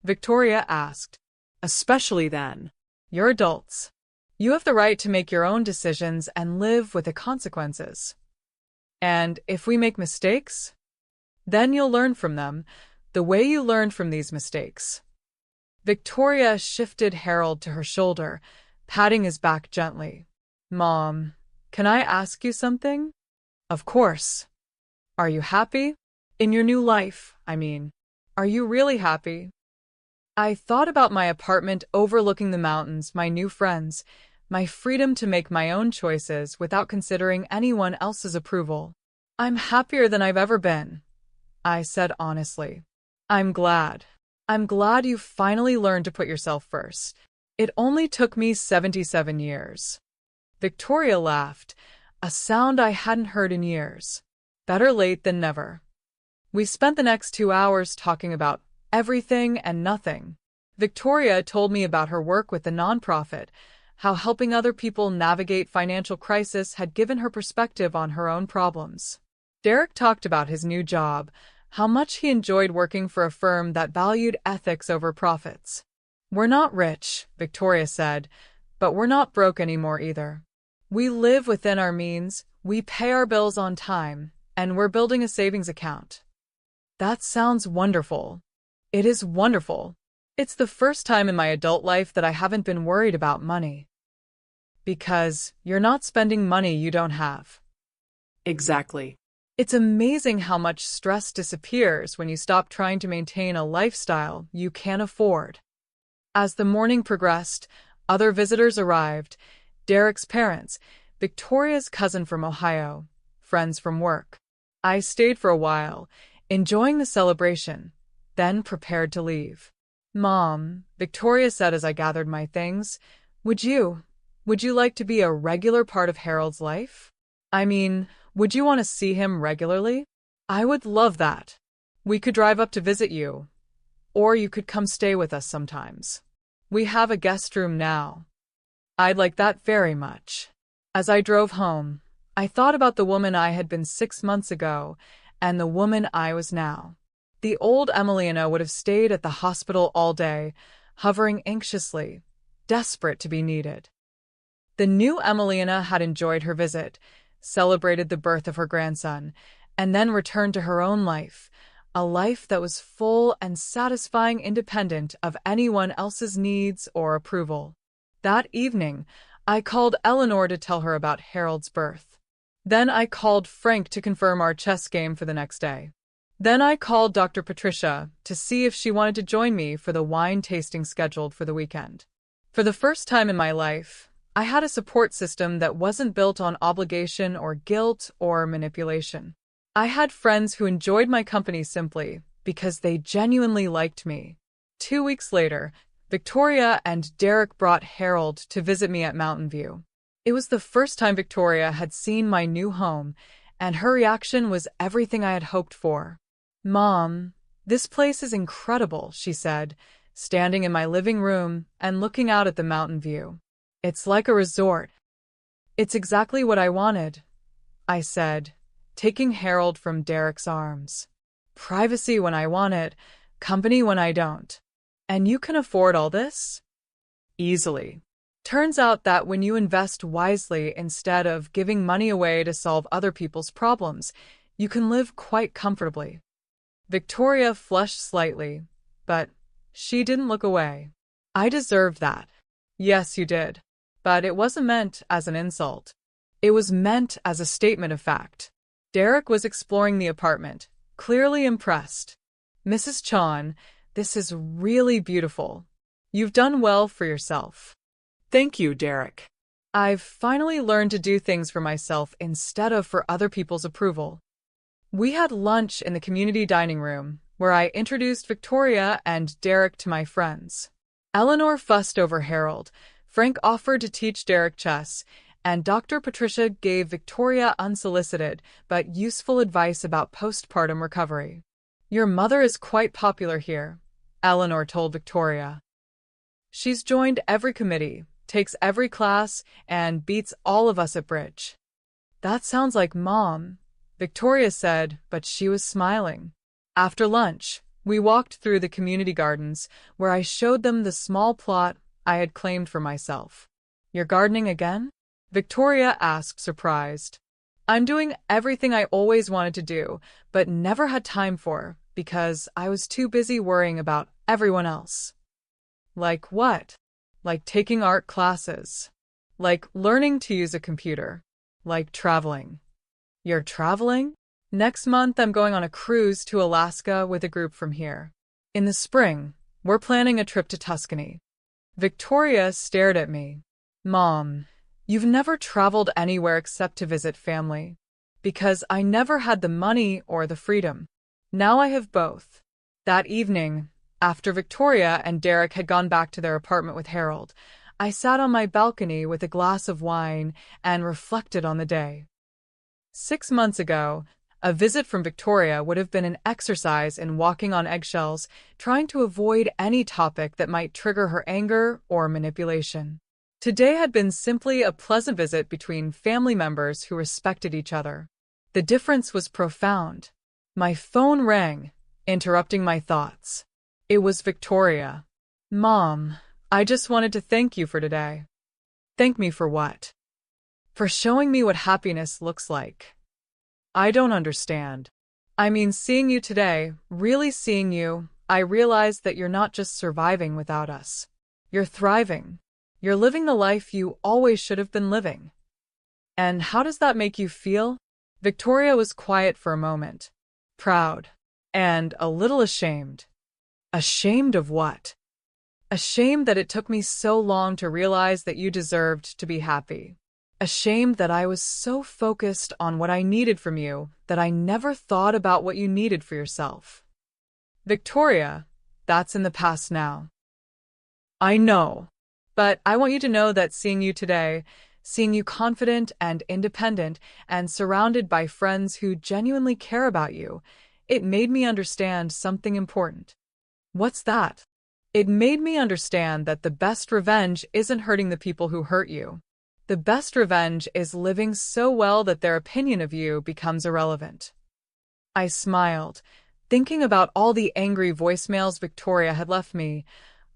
Victoria asked. Especially then. You're adults. You have the right to make your own decisions and live with the consequences. And if we make mistakes, then you'll learn from them, the way you learned from these mistakes. Victoria shifted Harold to her shoulder, patting his back gently. Mom, can I ask you something? Of course. Are you happy? In your new life, I mean. Are you really happy? I thought about my apartment overlooking the mountains, my new friends, my freedom to make my own choices without considering anyone else's approval. I'm happier than I've ever been, I said honestly. I'm glad. I'm glad you finally learned to put yourself first. It only took me 77 years. Victoria laughed, a sound I hadn't heard in years. Better late than never. We spent the next 2 hours talking about everything and nothing. Victoria told me about her work with the nonprofit, how helping other people navigate financial crisis had given her perspective on her own problems. Derek talked about his new job, how much he enjoyed working for a firm that valued ethics over profits. We're not rich, Victoria said, but we're not broke anymore either. We live within our means, we pay our bills on time, and we're building a savings account. That sounds wonderful. It is wonderful. It's the first time in my adult life that I haven't been worried about money. Because you're not spending money you don't have. Exactly. It's amazing how much stress disappears when you stop trying to maintain a lifestyle you can't afford. As the morning progressed, other visitors arrived. Derek's parents, Victoria's cousin from Ohio, friends from work. I stayed for a while, enjoying the celebration, then prepared to leave. Mom, Victoria said as I gathered my things, would you like to be a regular part of Harold's life? I mean, would you want to see him regularly? I would love that. We could drive up to visit you, or you could come stay with us sometimes. We have a guest room now. I'd like that very much. As I drove home, I thought about the woman I had been 6 months ago and the woman I was now. The old Emelina would have stayed at the hospital all day, hovering anxiously, desperate to be needed. The new Emelina had enjoyed her visit, celebrated the birth of her grandson, and then returned to her own life, a life that was full and satisfying independent of anyone else's needs or approval. That evening, I called Eleanor to tell her about Harold's birth. Then I called Frank to confirm our chess game for the next day. Then I called Dr. Patricia to see if she wanted to join me for the wine tasting scheduled for the weekend. For the first time in my life, I had a support system that wasn't built on obligation or guilt or manipulation. I had friends who enjoyed my company simply because they genuinely liked me. 2 weeks later, Victoria and Derek brought Harold to visit me at Mountain View. It was the first time Victoria had seen my new home, and her reaction was everything I had hoped for. "Mom, this place is incredible," she said, standing in my living room and looking out at the mountain view. "It's like a resort." "It's exactly what I wanted," I said, taking Harold from Derek's arms. "Privacy when I want it, company when I don't. And you can afford all this?" "Easily." Turns out that when you invest wisely instead of giving money away to solve other people's problems, you can live quite comfortably. Victoria flushed slightly, but she didn't look away. "I deserved that." "Yes, you did. But it wasn't meant as an insult. It was meant as a statement of fact." Derek was exploring the apartment, clearly impressed. "Mrs. Chan, this is really beautiful. You've done well for yourself." Thank you, Derek. "I've finally learned to do things for myself instead of for other people's approval." We had lunch in the community dining room, where I introduced Victoria and Derek to my friends. Eleanor fussed over Harold, Frank offered to teach Derek chess, and Dr. Patricia gave Victoria unsolicited but useful advice about postpartum recovery. "Your mother is quite popular here," Eleanor told Victoria. "She's joined every committee, takes every class, and beats all of us at bridge." "That sounds like Mom," Victoria said, but she was smiling. After lunch, we walked through the community gardens, where I showed them the small plot I had claimed for myself. "You're gardening again?" Victoria asked, surprised. "I'm doing everything I always wanted to do, but never had time for, because I was too busy worrying about everyone else." "Like what?" "Like taking art classes. Like learning to use a computer. Like traveling." "You're traveling?" "Next month I'm going on a cruise to Alaska with a group from here. In the spring, we're planning a trip to Tuscany." Victoria stared at me. "Mom, you've never traveled anywhere except to visit family." "Because I never had the money or the freedom. Now I have both." That evening, after Victoria and Derek had gone back to their apartment with Harold, I sat on my balcony with a glass of wine and reflected on the day. 6 months ago, a visit from Victoria would have been an exercise in walking on eggshells, trying to avoid any topic that might trigger her anger or manipulation. Today had been simply a pleasant visit between family members who respected each other. The difference was profound. My phone rang, interrupting my thoughts. It was Victoria. "Mom, I just wanted to thank you for today." "Thank me for what?" "For showing me what happiness looks like." "I don't understand." "I mean, seeing you today, really seeing you, I realized that you're not just surviving without us. You're thriving. You're living the life you always should have been living." "And how does that make you feel?" Victoria was quiet for a moment. "Proud. And a little ashamed." "Ashamed of what?" "Ashamed that it took me so long to realize that you deserved to be happy. Ashamed that I was so focused on what I needed from you that I never thought about what you needed for yourself." "Victoria, that's in the past now." "I know. But I want you to know that seeing you today, seeing you confident and independent and surrounded by friends who genuinely care about you, it made me understand something important." "What's that?" "It made me understand that the best revenge isn't hurting the people who hurt you. The best revenge is living so well that their opinion of you becomes irrelevant." I smiled, thinking about all the angry voicemails Victoria had left me,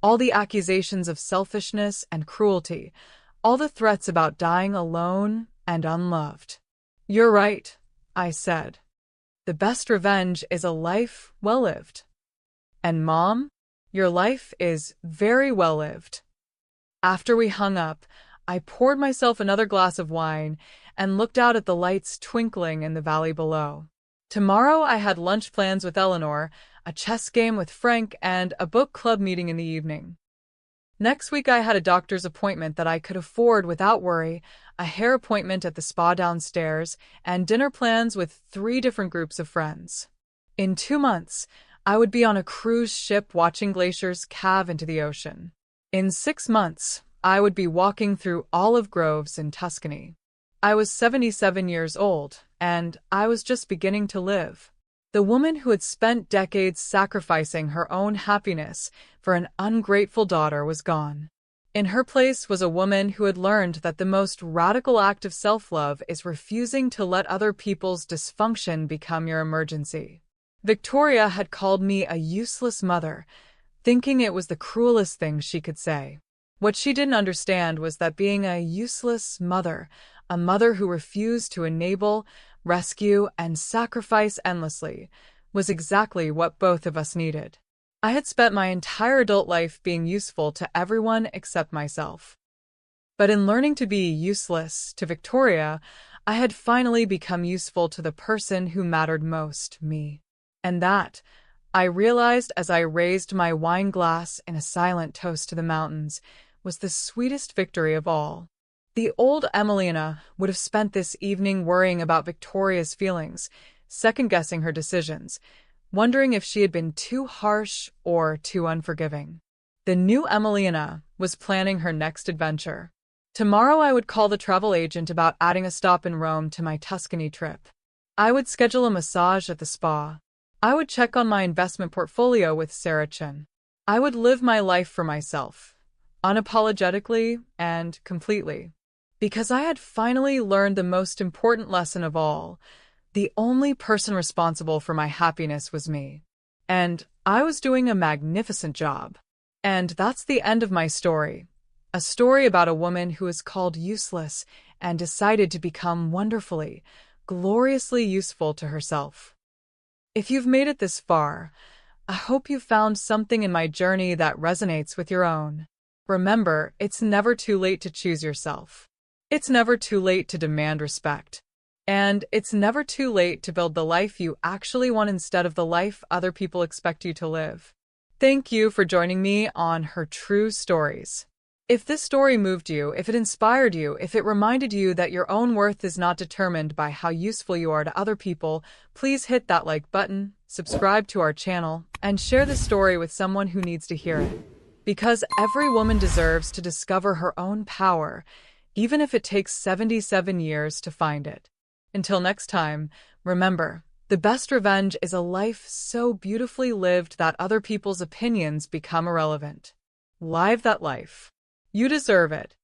all the accusations of selfishness and cruelty, all the threats about dying alone and unloved. "You're right," I said. "The best revenge is a life well lived." "And Mom, your life is very well lived." After we hung up, I poured myself another glass of wine and looked out at the lights twinkling in the valley below. Tomorrow I had lunch plans with Eleanor, a chess game with Frank, and a book club meeting in the evening. Next week I had a doctor's appointment that I could afford without worry, a hair appointment at the spa downstairs, and dinner plans with 3 different groups of friends. In 2 months, I would be on a cruise ship watching glaciers calve into the ocean. In 6 months, I would be walking through olive groves in Tuscany. I was 77 years old, and I was just beginning to live. The woman who had spent decades sacrificing her own happiness for an ungrateful daughter was gone. In her place was a woman who had learned that the most radical act of self-love is refusing to let other people's dysfunction become your emergency. Victoria had called me a useless mother, thinking it was the cruelest thing she could say. What she didn't understand was that being a useless mother, a mother who refused to enable, rescue, and sacrifice endlessly, was exactly what both of us needed. I had spent my entire adult life being useful to everyone except myself. But in learning to be useless to Victoria, I had finally become useful to the person who mattered most, me. And that, I realized as I raised my wine glass in a silent toast to the mountains, was the sweetest victory of all. The old Emelina would have spent this evening worrying about Victoria's feelings, second-guessing her decisions, wondering if she had been too harsh or too unforgiving. The new Emelina was planning her next adventure. Tomorrow I would call the travel agent about adding a stop in Rome to my Tuscany trip. I would schedule a massage at the spa. I would check on my investment portfolio with Sarah Chen. I would live my life for myself, unapologetically and completely. Because I had finally learned the most important lesson of all, the only person responsible for my happiness was me. And I was doing a magnificent job. And that's the end of my story. A story about a woman who is called useless and decided to become wonderfully, gloriously useful to herself. If you've made it this far, I hope you found something in my journey that resonates with your own. Remember, it's never too late to choose yourself. It's never too late to demand respect. And it's never too late to build the life you actually want instead of the life other people expect you to live. Thank you for joining me on Her True Stories. If this story moved you, if it inspired you, if it reminded you that your own worth is not determined by how useful you are to other people, please hit that like button, subscribe to our channel, and share this story with someone who needs to hear it. Because every woman deserves to discover her own power, even if it takes 77 years to find it. Until next time, remember, the best revenge is a life so beautifully lived that other people's opinions become irrelevant. Live that life. You deserve it.